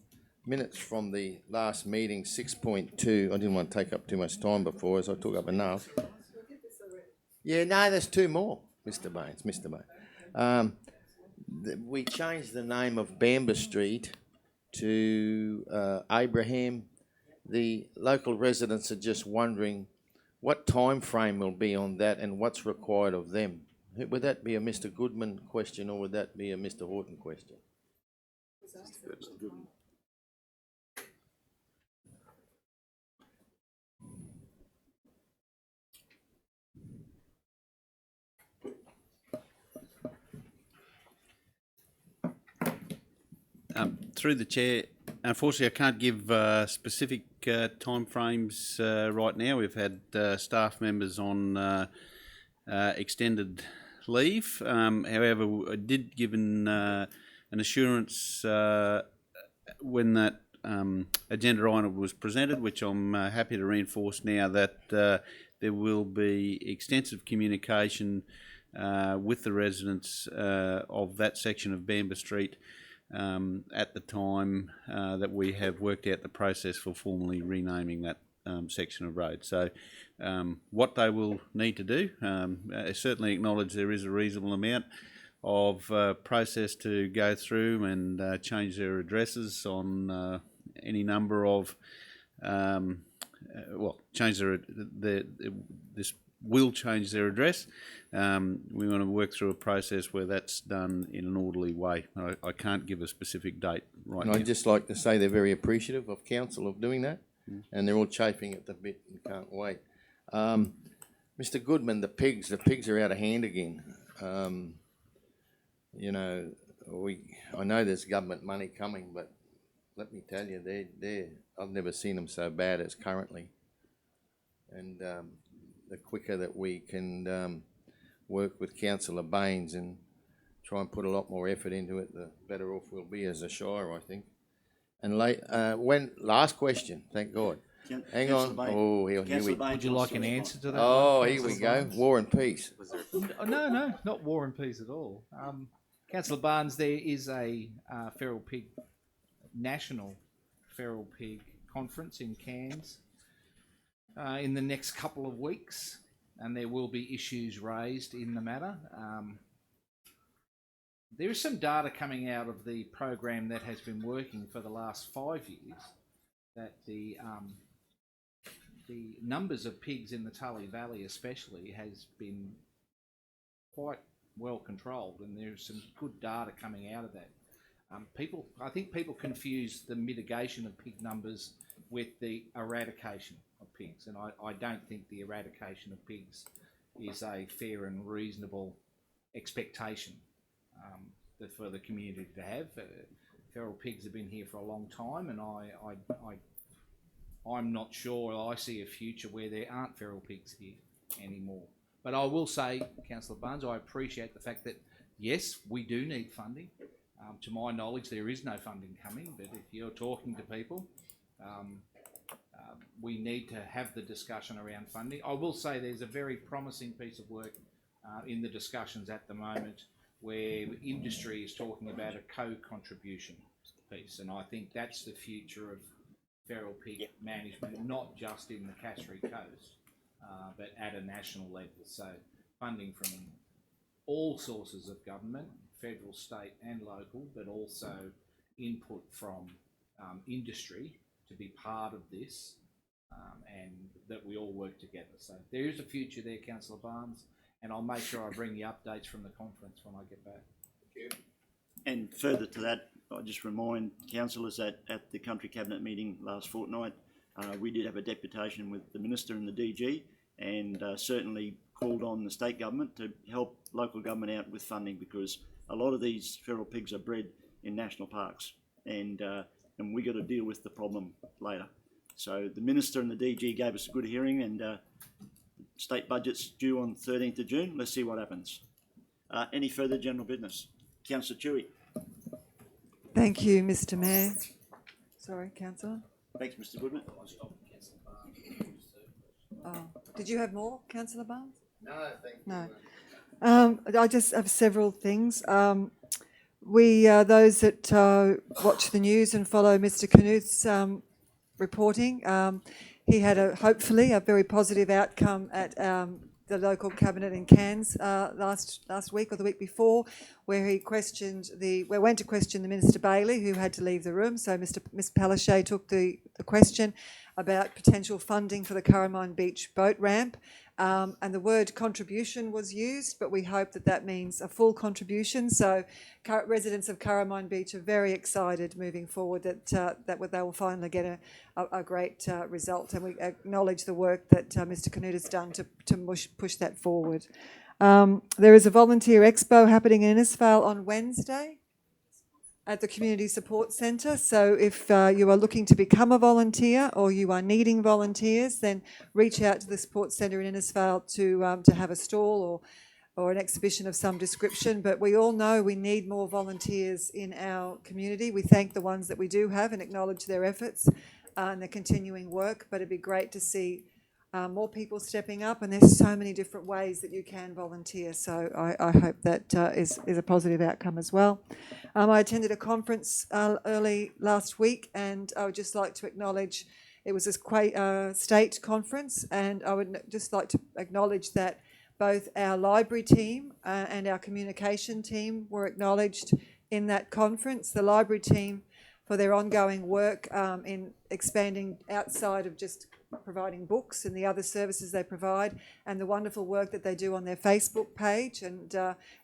minutes from the last meeting, 6.2, I didn't want to take up too much time before, as I took up enough. Yeah, no, there's 2 more, Mr Baines. We changed the name of Bamba Street to Abraham. The local residents are just wondering what time frame will be on that and what's required of them. Would that be a Mr Goodman question or would that be a Mr Horton question? Through the chair, unfortunately, I can't give specific timeframes right now. We've had staff members on extended leave. However, I did give an assurance when that agenda item was presented, which I'm happy to reinforce now, that there will be extensive communication with the residents of that section of Bamber Street at the time that we have worked out the process for formally renaming that section of road. So what they will need to do, I certainly acknowledge there is a reasonable amount of process to go through and change their addresses on any number of, change this will change their address. We want to work through a process where that's done in an orderly way. I can't give a specific date right now. I'd just like to say they're very appreciative of council of doing that, and they're all chafing at the bit and can't wait. Mr. Goodman, the pigs are out of hand again. You know, I know there's government money coming, but let me tell you, I've never seen them so bad as currently. And the quicker that we can work with Councillor Baines and try and put a lot more effort into it, the better off we'll be as a shire, I think. And last question, thank God. Hang on. Oh, here we go. Would you like an answer to that? Oh, here we go. War and peace. No, not war and peace at all. Councillor Barnes, there is a national feral pig conference in Cairns in the next couple of weeks, and there will be issues raised in the matter. There is some data coming out of the program that has been working for the last 5 years that the numbers of pigs in the Tully Valley especially has been quite well controlled, and there's some good data coming out of that. I think people confuse the mitigation of pig numbers with the eradication of pigs, and I don't think the eradication of pigs is a fair and reasonable expectation for the community to have. Feral pigs have been here for a long time, and I'm not sure I see a future where there aren't feral pigs here anymore. But I will say, Councillor Barnes, I appreciate the fact that, yes, we do need funding. To my knowledge, there is no funding coming, but if you're talking to people, we need to have the discussion around funding. I will say there's a very promising piece of work in the discussions at the moment where industry is talking about a co-contribution piece, and I think that's the future of feral pig management, not just in the Cassowary Coast, but at a national level. So funding from all sources of government, federal, state and local, but also input from industry to be part of this, and that we all work together. So there is a future there, Councillor Barnes, and I'll make sure I bring you updates from the conference when I get back. Thank you. And further to that, I just remind councillors that at the Country Cabinet meeting last fortnight, we did have a deputation with the Minister and the DG, and certainly called on the state government to help local government out with funding, because a lot of these feral pigs are bred in national parks, and we got to deal with the problem later. So the Minister and the DG gave us a good hearing, and state budget's due on 13th of June. Let's see what happens. Any further general business? Councillor Chewy. Thank you, Mr. Mayor. Sorry, Councillor. Thanks, Mr. Goodman. Oh, did you have more, Councillor Barnes? No, thank you. No. I just have several things. Those that watch the news and follow Mr. Knuth's reporting, he had hopefully a very positive outcome at the local cabinet in Cairns last week or the week before, where he went to question the Minister Bailey, who had to leave the room. So Ms. Palaszczuk took the question about potential funding for the Caramine Beach boat ramp, and the word contribution was used, but we hope that means a full contribution. So residents of Caramine Beach are very excited moving forward that they will finally get a great result, and we acknowledge the work that Mr. Knuth has done to push that forward. There is a volunteer expo happening in Innisfail on Wednesday at the Community Support Centre. So if you are looking to become a volunteer or you are needing volunteers, then reach out to the Support Centre in Innisfail to have a stall or an exhibition of some description. But we all know we need more volunteers in our community. We thank the ones that we do have and acknowledge their efforts and their continuing work, but it'd be great to see more people stepping up, and there's so many different ways that you can volunteer. So I hope that is a positive outcome as well. I attended a conference early last week, and I would just like to acknowledge it was a state conference, and I would just like to acknowledge that both our library team and our communication team were acknowledged in that conference. The library team for their ongoing work in expanding outside of just providing books and the other services they provide, and the wonderful work that they do on their Facebook page and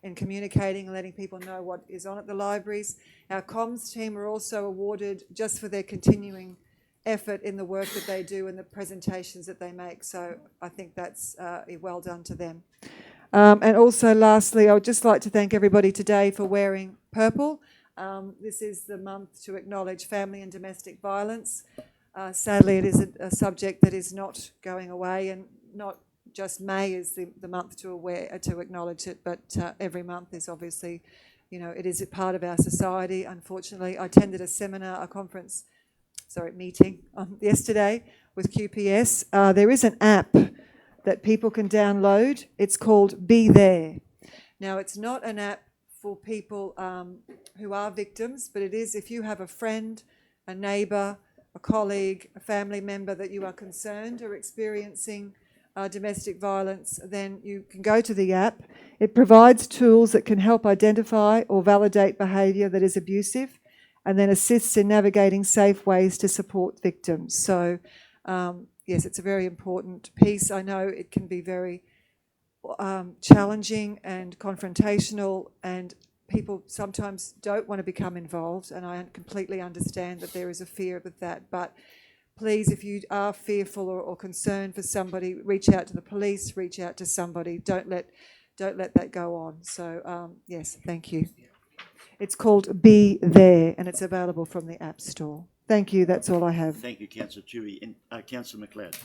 in communicating and letting people know what is on at the libraries. Our comms team are also awarded just for their continuing effort in the work that they do and the presentations that they make. So I think that's well done to them. And also lastly, I would just like to thank everybody today for wearing purple. This is the month to acknowledge family and domestic violence. Sadly, it is a subject that is not going away, and not just May is the month to acknowledge it, but every month is obviously, it is a part of our society. Unfortunately, I attended a meeting yesterday with QPS. There is an app that people can download. It's called Be There. Now, it's not an app for people who are victims, but it is if you have a friend, a neighbour, a colleague, a family member that you are concerned or experiencing domestic violence, then you can go to the app. It provides tools that can help identify or validate behaviour that is abusive, and then assists in navigating safe ways to support victims. So, yes, it's a very important piece. I know it can be very challenging and confrontational, and people sometimes don't want to become involved, and I completely understand that there is a fear with that. But please, if you are fearful or concerned for somebody, reach out to the police, reach out to somebody. Don't let that go on. So, yes, thank you. It's called Be There, and it's available from the App Store. Thank you. That's all I have. Thank you, Councillor Dewey. And Councillor McLeod.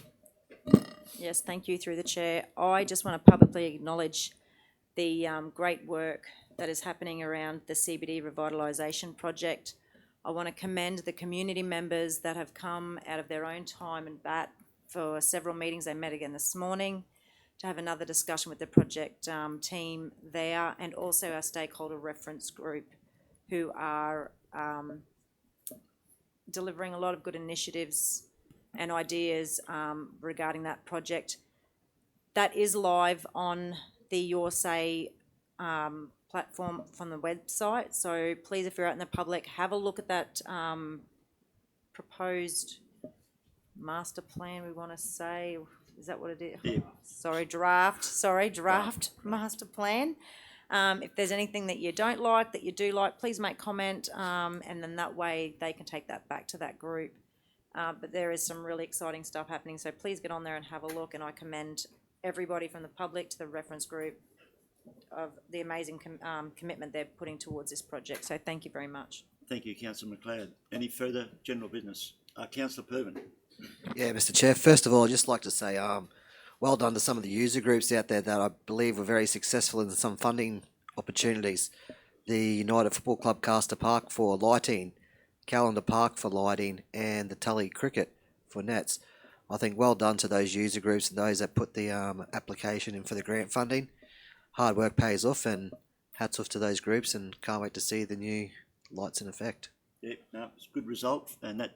Yes, thank you through the chair. I just want to publicly acknowledge the great work that is happening around the CBD revitalisation project. I want to commend the community members that have come out of their own time and bat for several meetings. They met again this morning to have another discussion with the project team there, and also our stakeholder reference group, who are delivering a lot of good initiatives and ideas regarding that project. That is live on the Your Say platform from the website. So please, if you're out in the public, have a look at that proposed master plan, we want to say. Is that what it is? Yeah. Draft master plan. If there's anything that you don't like, that you do like, please make comment, and then that way they can take that back to that group. But there is some really exciting stuff happening, so please get on there and have a look, and I commend everybody from the public to the reference group of the amazing commitment they're putting towards this project. So thank you very much. Thank you, Councillor McLeod. Any further general business? Councillor Pervin. Yeah, Mr. Chair, first of all, I'd just like to say well done to some of the user groups out there that I believe were very successful in some funding opportunities. The United Football Club Caster Park for lighting, Calendar Park for lighting, and the Tully Cricket for nets. I think well done to those user groups and those that put the application in for the grant funding. Hard work pays off, and hats off to those groups, and can't wait to see the new lights in effect. Yeah, no, it's a good result, and that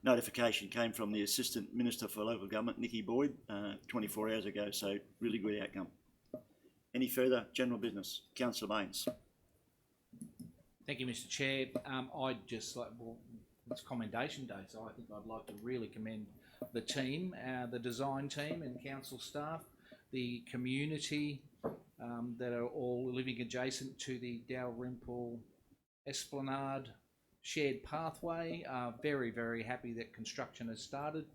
notification came from the Assistant Minister for Local Government, Nikki Boyd, 24 hours ago, so really good outcome. Any further general business? Councillor Baines. Thank you, Mr. Chair. I'd just like, it's Commendation Day, so I think I'd like to really commend the team, the design team and council staff, the community that are all living adjacent to the Dalrymple Esplanade shared pathway. Very, very happy that construction has started.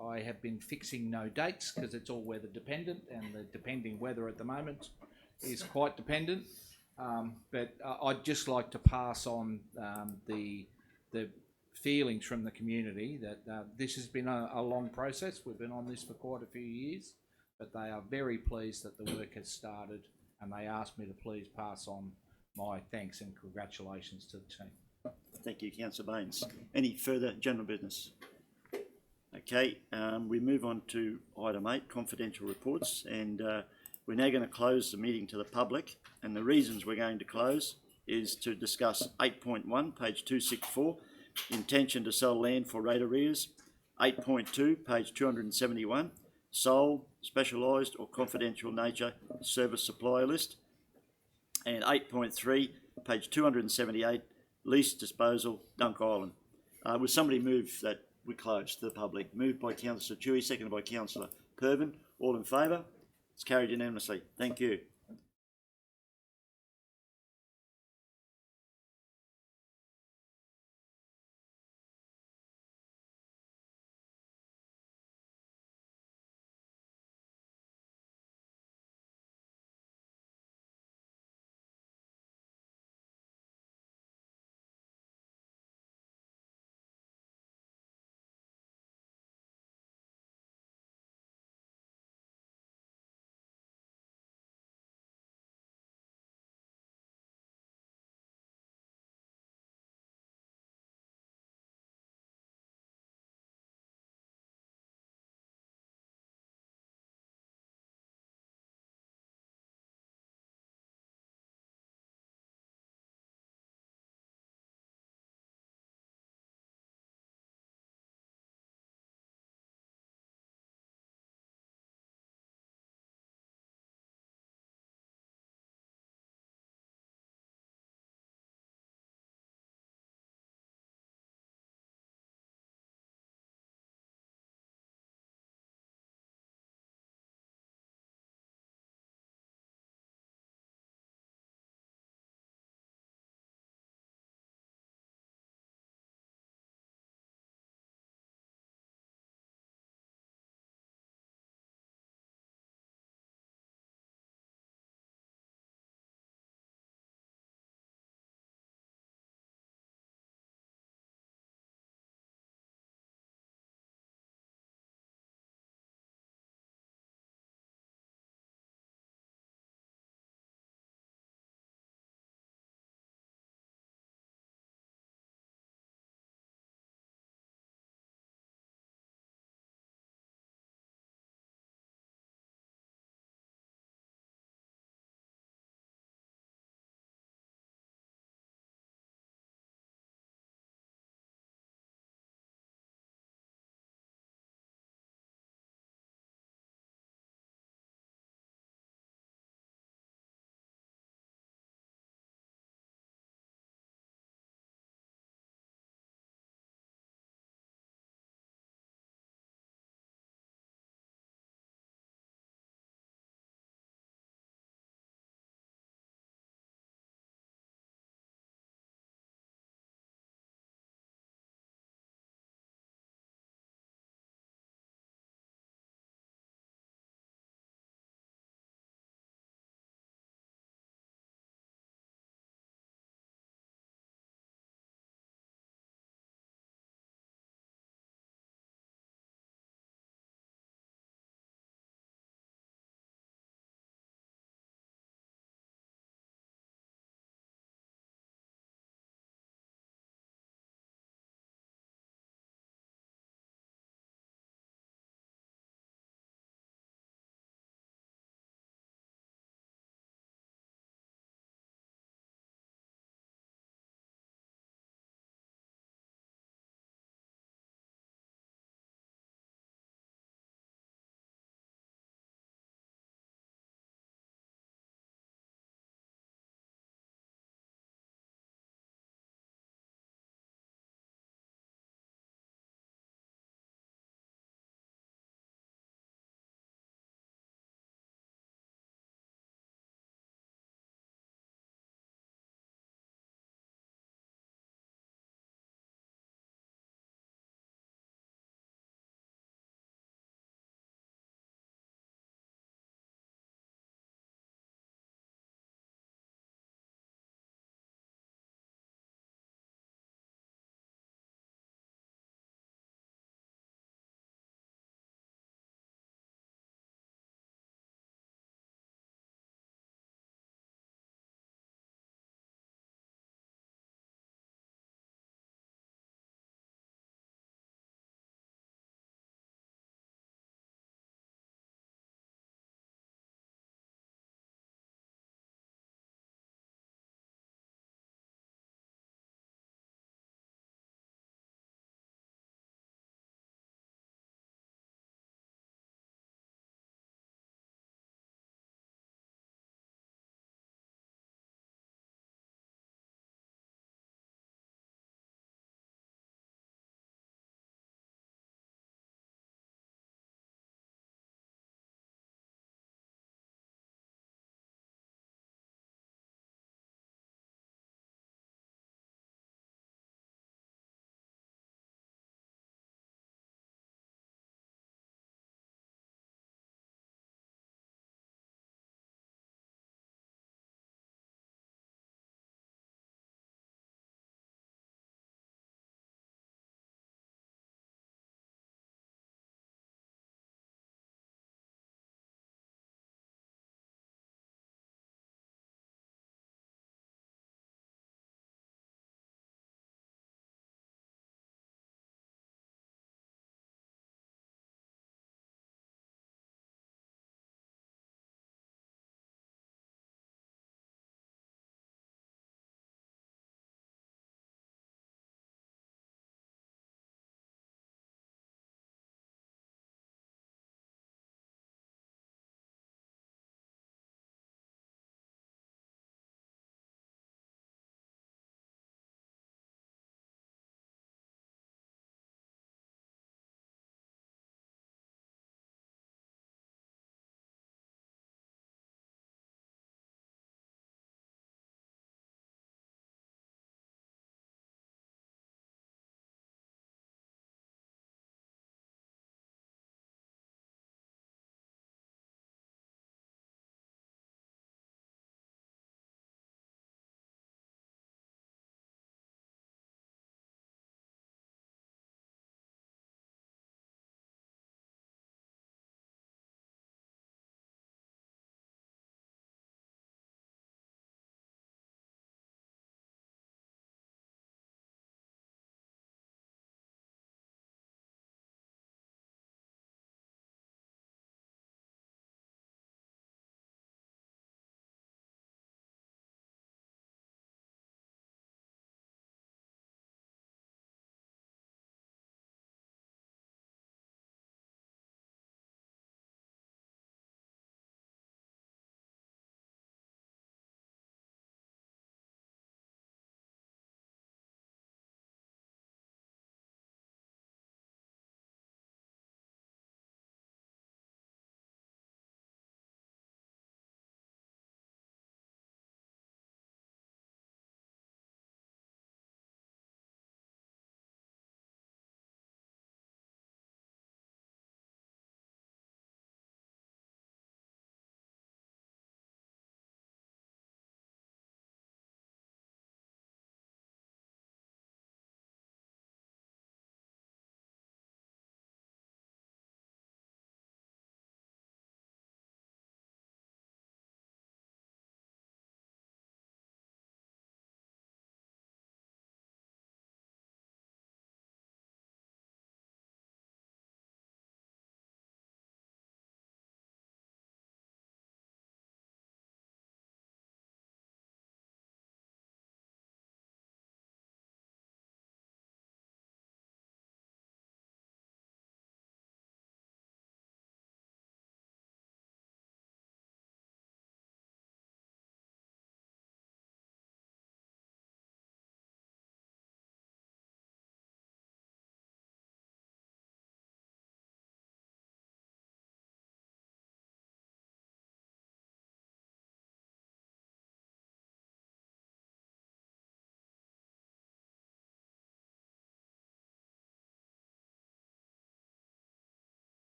I have been fixing no dates because it's all weather dependent, and the depending weather at the moment is quite dependent. But I'd just like to pass on the feelings from the community that this has been a long process. We've been on this for quite a few years, but they are very pleased that the work has started, and they asked me to please pass on my thanks and congratulations to the team. Thank you, Councillor Baines. Any further general business? Okay, we move on to item 8, confidential reports, and we're now going to close the meeting to the public, and the reasons we're going to close is to discuss 8.1, page 264, intention to sell land for rate arrears, 8.2, page 271, sole, specialised or confidential nature service supplier list, and 8.3, page 278, lease disposal, Dunk Island. Will somebody move that we close to the public? Moved by Councillor Chewy, seconded by Councillor Pervin. All in favour? It's carried unanimously. Thank you.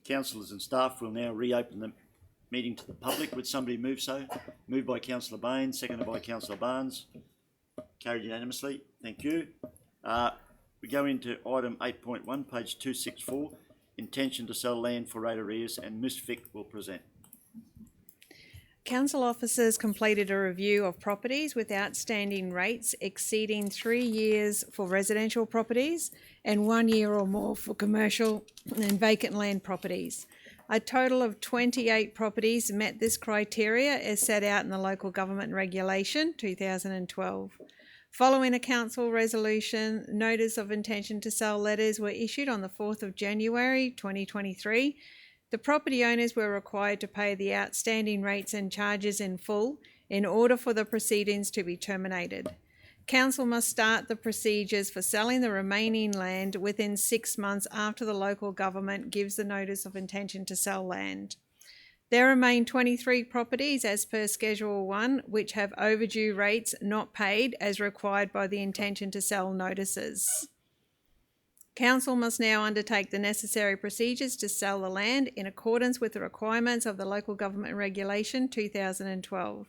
Councillors and staff will now reopen the meeting to the public. Would somebody move so? Moved by Councillor Baines, seconded by Councillor Barnes. Carried unanimously. Thank you. We go into item 8.1, page 264, intention to sell land for rate arrears, and Ms Vick will present. Council officers completed a review of properties with outstanding rates exceeding 3 years for residential properties and 1 year or more for commercial and vacant land properties. A total of 28 properties met this criteria as set out in the Local Government Regulation 2012. Following a council resolution, notice of intention to sell letters were issued on the 4th of January 2023. The property owners were required to pay the outstanding rates and charges in full in order for the proceedings to be terminated. Council must start the procedures for selling the remaining land within 6 months after the local government gives the notice of intention to sell land. There remain 23 properties as per Schedule 1 which have overdue rates not paid as required by the intention to sell notices. Council must now undertake the necessary procedures to sell the land in accordance with the requirements of the Local Government Regulation 2012.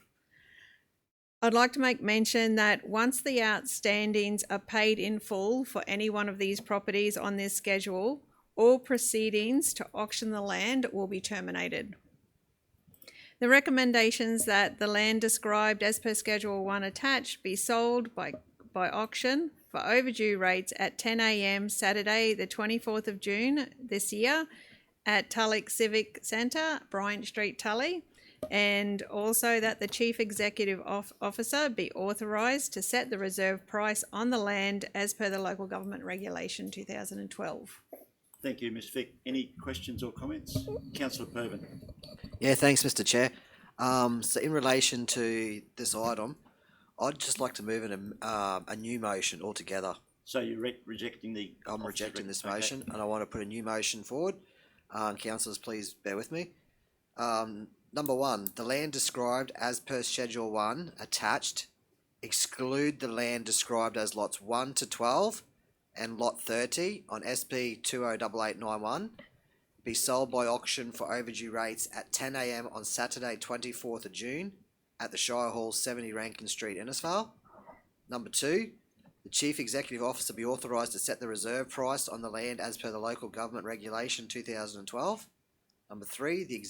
I'd like to make mention that once the outstandings are paid in full for any one of these properties on this schedule, all proceedings to auction the land will be terminated. The recommendations that the land described as per Schedule 1 attached be sold by auction for overdue rates at 10 a.m. Saturday the 24th of June this year at Tulloch Civic Centre, Bryant Street, Tully, and also that the Chief Executive Officer be authorised to set the reserve price on the land as per the Local Government Regulation 2012. Thank you, Ms Vick. Any questions or comments? Councillor Pervin. Yeah, thanks, Mr. Chair. So in relation to this item, I'd just like to move in a new motion altogether. So you're rejecting the... I'm rejecting this motion, and I want to put a new motion forward. Councillors, please bear with me. Number 1, the land described as per Schedule 1 attached, exclude the land described as lots 1 to 12 and lot 30 on SP 208891, be sold by auction for overdue rates at 10 a.m. on Saturday 24th of June at the Shire Hall, 70 Rankin Street, Innisfail. Number 2, the Chief Executive Officer be authorised to set the reserve price on the land as per the Local Government Regulation 2012. Number 3, the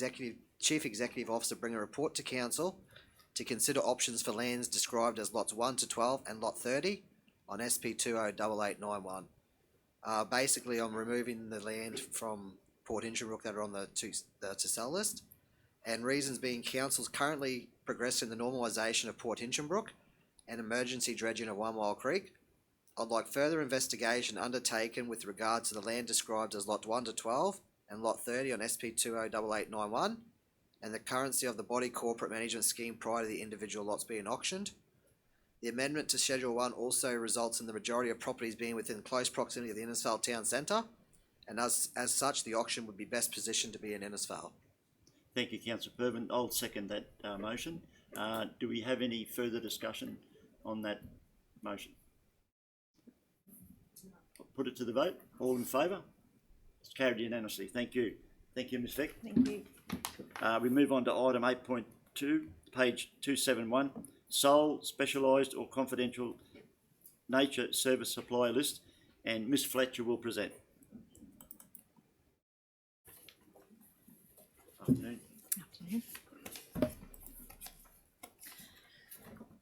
Chief Executive Officer bring a report to Council to consider options for lands described as lots 1 to 12 and lot 30 on SP 208891. Basically, I'm removing the land from Port Hinchinbrook that are on the to sell list, and reasons being Council's currently progressing the normalisation of Port Hinchinbrook and emergency dredging of 1 Mile Creek. I'd like further investigation undertaken with regard to the land described as lot 1 to 12 and lot 30 on SP 208891 and the currency of the body corporate management scheme prior to the individual lots being auctioned. The amendment to Schedule 1 also results in the majority of properties being within close proximity of the Innisfail Town Centre, and as such the auction would be best positioned to be in Innisfail. Thank you, Councillor Pervin. I'll second that motion. Do we have any further discussion on that motion? I'll put it to the vote. All in favour? It's carried unanimously. Thank you. Thank you, Ms Vick. Thank you. We move on to item 8.2, page 271, sole, specialised or confidential nature service supply list, and Ms Fletcher will present. Afternoon. Afternoon.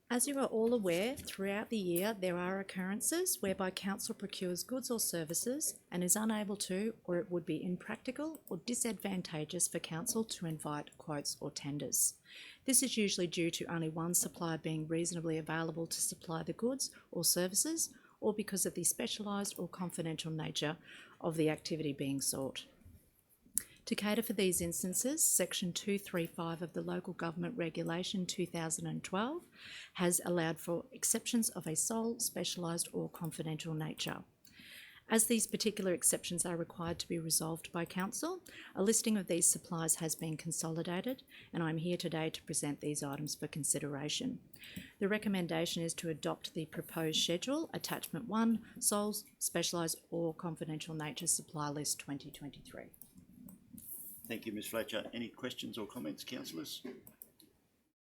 As you are all aware, throughout the year there are occurrences whereby council procures goods or services and is unable to, or it would be impractical or disadvantageous for council to invite quotes or tenders. This is usually due to only one supplier being reasonably available to supply the goods or services, or because of the specialised or confidential nature of the activity being sought. To cater for these instances, Section 235 of the Local Government Regulation 2012 has allowed for exceptions of a sole, specialised or confidential nature. As these particular exceptions are required to be resolved by Council, a listing of these suppliers has been consolidated, and I'm here today to present these items for consideration. The recommendation is to adopt the proposed schedule, Attachment 1, Sole, Specialised or Confidential Nature Supply List 2023. Thank you, Ms Fletcher. Any questions or comments, councillors?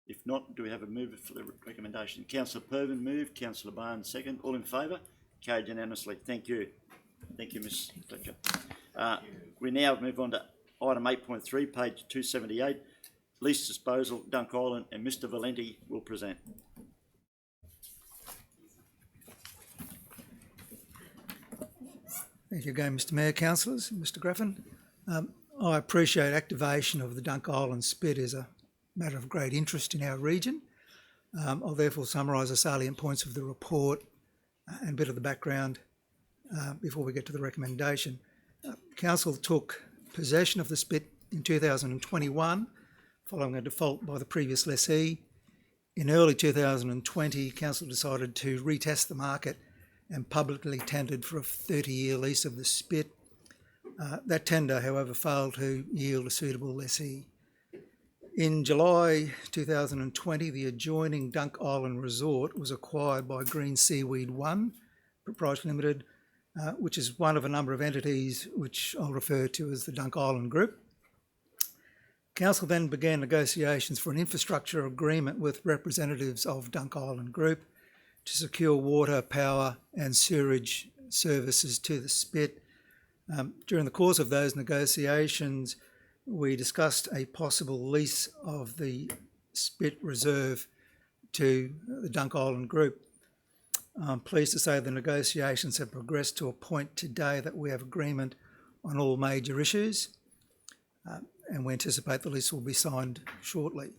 If not, do we have a mover for the recommendation? Councillor Pervin moved, Councillor Barnes second. All in favour? Carried unanimously. Thank you. Thank you, Ms Fletcher. We now move on to item 8.3, page 278, lease disposal, Dunk Island, and Mr Valenti will present. Thank you again, Mr Mayor, councillors, Mr Graffin. I appreciate activation of the Dunk Island spit is a matter of great interest in our region. I'll therefore summarise the salient points of the report and a bit of the background before we get to the recommendation. Council took possession of the spit in 2021 following a default by the previous lessee. In early 2020, Council decided to retest the market and publicly tendered for a 30-year lease of the spit. That tender, however, failed to yield a suitable lessee. In July 2020, the adjoining Dunk Island Resort was acquired by Green Seaweed 1 Proprietary Limited, which is one of a number of entities which I'll refer to as the Dunk Island Group. Council then began negotiations for an infrastructure agreement with representatives of Dunk Island Group to secure water, power and sewerage services to the spit. During the course of those negotiations, we discussed a possible lease of the spit reserve to the Dunk Island Group. I'm pleased to say the negotiations have progressed to a point today that we have agreement on all major issues, and we anticipate the lease will be signed shortly.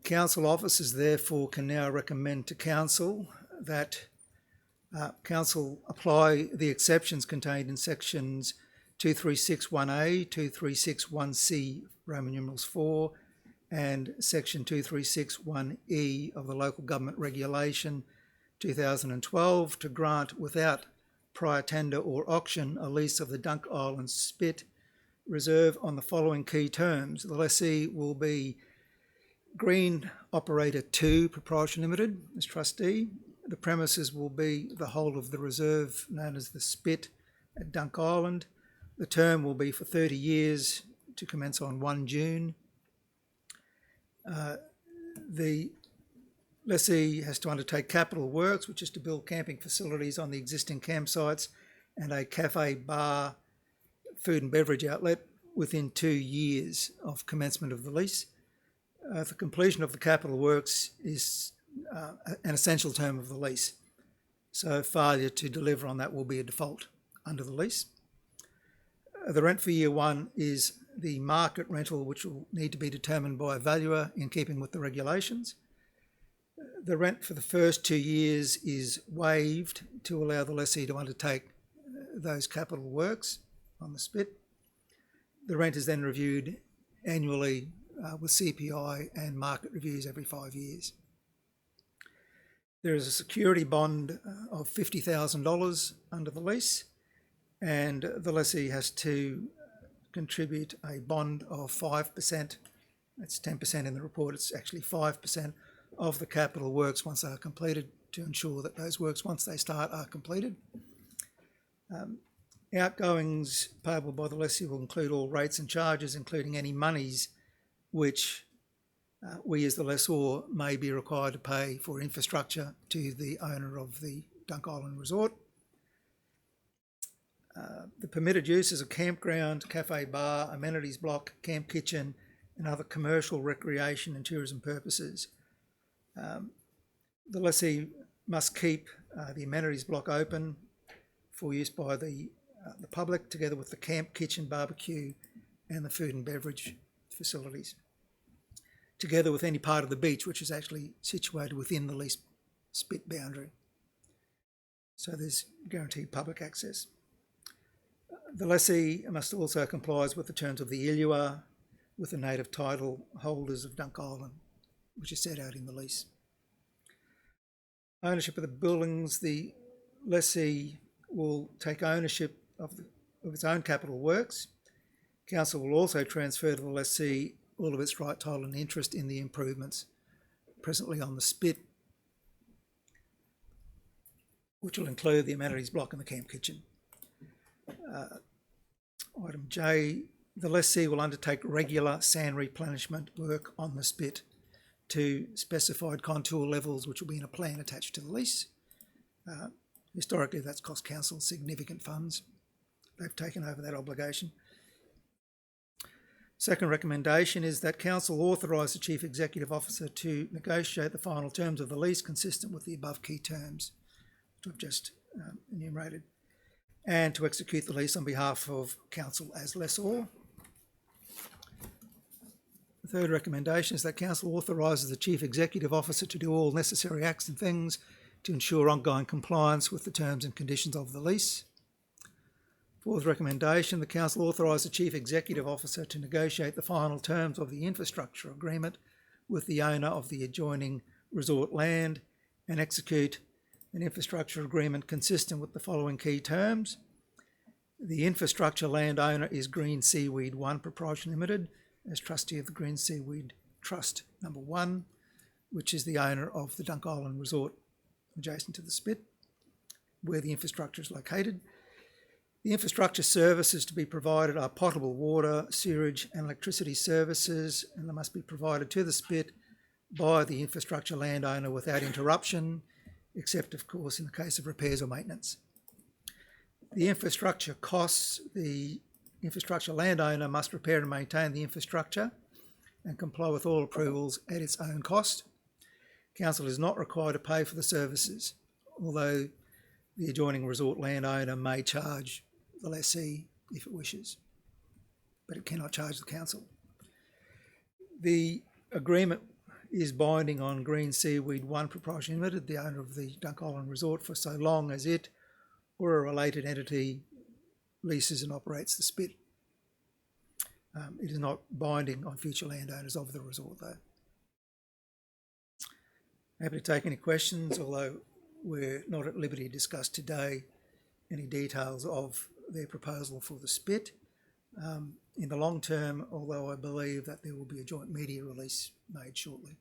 Council officers therefore can now recommend to Council that Council apply the exceptions contained in sections 2361A, 2361C, Roman numerals 4, and section 2361E of the Local Government Regulation 2012 to grant without prior tender or auction a lease of the Dunk Island Spit Reserve on the following key terms. The lessee will be Green Operator 2 Proprietary Limited as trustee. The premises will be the whole of the reserve known as the Spit at Dunk Island. The term will be for 30 years to commence on 1 June. The lessee has to undertake capital works, which is to build camping facilities on the existing campsites and a cafe, bar, food and beverage outlet within 2 years of commencement of the lease. The completion of the capital works is an essential term of the lease. So failure to deliver on that will be a default under the lease. The rent for year one is the market rental, which will need to be determined by a valuer in keeping with the regulations. The rent for the first 2 years is waived to allow the lessee to undertake those capital works on the spit. The rent is then reviewed annually with CPI and market reviews every 5 years. There is a security bond of $50,000 under the lease, and the lessee has to contribute a bond of 5%. That's 10% in the report. It's actually 5% of the capital works once they are completed to ensure that those works, once they start, are completed. Outgoings payable by the lessee will include all rates and charges, including any monies which we as the lessor may be required to pay for infrastructure to the owner of the Dunk Island Resort. The permitted uses are campground, cafe, bar, amenities block, camp kitchen and other commercial, recreation and tourism purposes. The lessee must keep the amenities block open for use by the public, together with the camp, kitchen, barbecue and the food and beverage facilities, together with any part of the beach which is actually situated within the lease spit boundary. So there's guaranteed public access. The lessee must also comply with the terms of the ILUA with the native title holders of Dunk Island, which is set out in the lease. Ownership of the buildings, the lessee will take ownership of its own capital works. Council will also transfer to the lessee all of its right, title and interest in the improvements presently on the spit, which will include the amenities block and the camp kitchen. Item J, the lessee will undertake regular sand replenishment work on the spit to specified contour levels, which will be in a plan attached to the lease. Historically, that's cost council significant funds. They've taken over that obligation. Second recommendation is that council authorise the Chief Executive Officer to negotiate the final terms of the lease consistent with the above key terms, which I've just enumerated, and to execute the lease on behalf of council as lessor. The third recommendation is that council authorises the Chief Executive Officer to do all necessary acts and things to ensure ongoing compliance with the terms and conditions of the lease. Fourth recommendation, the council authorise the Chief Executive Officer to negotiate the final terms of the infrastructure agreement with the owner of the adjoining resort land and execute an infrastructure agreement consistent with the following key terms. The infrastructure landowner is Green Seaweed 1 Proprietary Limited as trustee of the Green Seaweed Trust number 1, which is the owner of the Dunk Island Resort adjacent to the spit, where the infrastructure is located. The infrastructure services to be provided are potable water, sewerage and electricity services, and they must be provided to the spit by the infrastructure landowner without interruption, except of course in the case of repairs or maintenance. The infrastructure costs, the infrastructure landowner must repair and maintain the infrastructure and comply with all approvals at its own cost. Council is not required to pay for the services, although the adjoining resort landowner may charge the lessee if it wishes, but it cannot charge the council. The agreement is binding on Green Seaweed 1 Proprietary Limited, the owner of the Dunk Island Resort, for so long as it or a related entity leases and operates the spit. It is not binding on future landowners of the resort though. Happy to take any questions, although we're not at liberty to discuss today any details of their proposal for the spit. In the long term, although I believe that there will be a joint media release made shortly.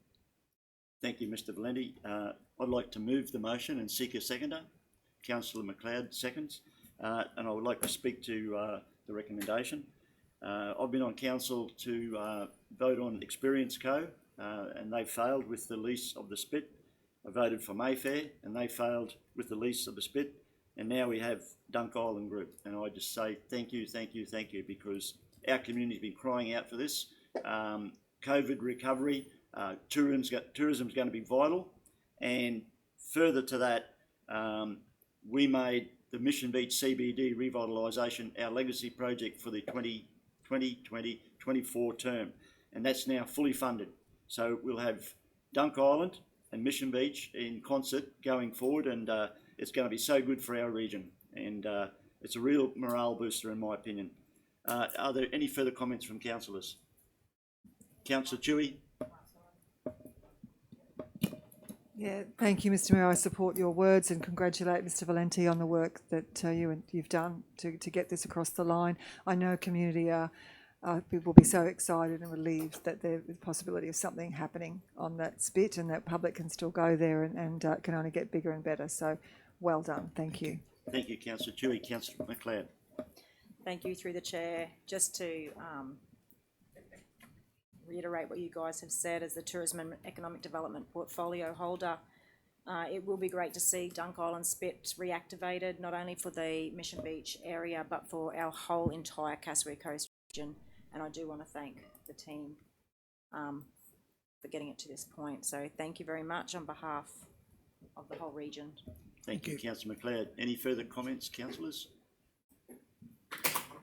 Thank you, Mr. Valenti. I'd like to move the motion and seek a seconder. Councillor McLeod seconds, and I would like to speak to the recommendation. I've been on council to vote on Experience Co, and they failed with the lease of the spit. I voted for Mayfair, and they failed with the lease of the spit. And now we have Dunk Island Group, and I just say thank you, thank you, thank you, because our community's been crying out for this. COVID recovery, tourism's going to be vital, and further to that, we made the Mission Beach CBD revitalisation our legacy project for the 2020-24 term, and that's now fully funded. So we'll have Dunk Island and Mission Beach in concert going forward, and it's going to be so good for our region, and it's a real morale booster in my opinion. Are there any further comments from councillors? Councillor Chewy. Yeah, thank you, Mr. Mayor. I support your words and congratulate Mr. Valenti on the work that you've done to get this across the line. I know community will be so excited and relieved that there's the possibility of something happening on that spit, and that public can still go there and can only get bigger and better. So well done. Thank you. Thank you, Councillor Chewy. Councillor McLeod. Thank you through the chair. Just to reiterate what you guys have said, as the Tourism and Economic Development Portfolio holder, it will be great to see Dunk Island Spit reactivated, not only for the Mission Beach area, but for our whole entire Cassowary Coast region. And I do want to thank the team for getting it to this point. So thank you very much on behalf of the whole region. Thank you, Councillor McLeod. Any further comments, councillors?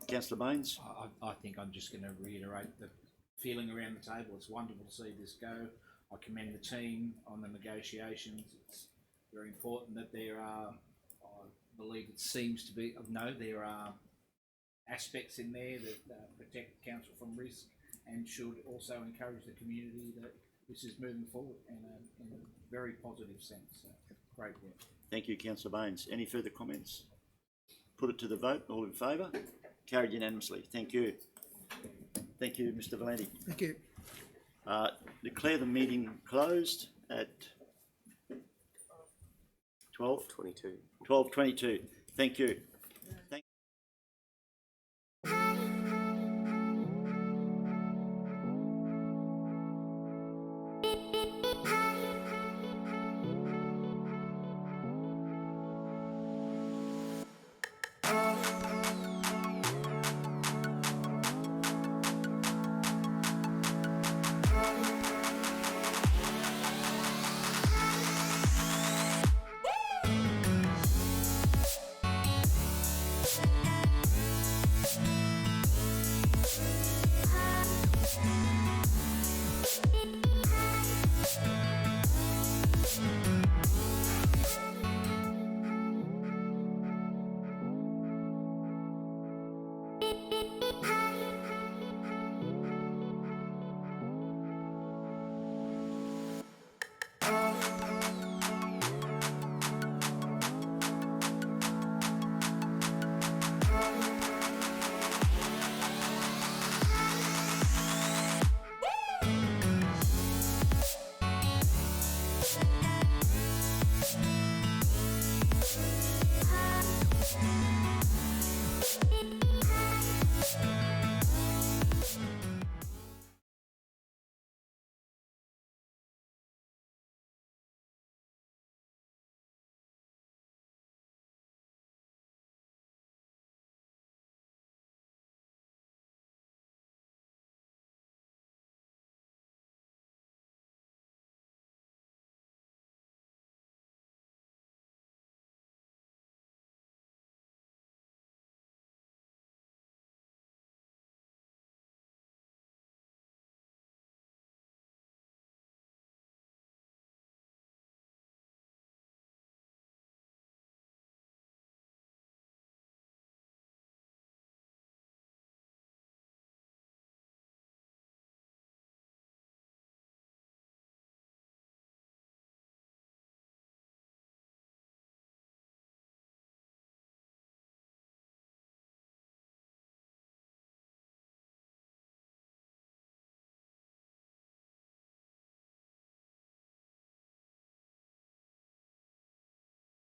Councillor Baines. I think I'm just going to reiterate the feeling around the table. It's wonderful to see this go. I commend the team on the negotiations. It's very important that there are, I believe it seems to be, there are aspects in there that protect council from risk and should also encourage the community that this is moving forward in a very positive sense. So, great work. Thank you, Councillor Baines. Any further comments? Put it to the vote. All in favour? Carried unanimously. Thank you. Thank you, Mr. Valenti. Thank you. Declare the meeting closed at 12:22. Thank you.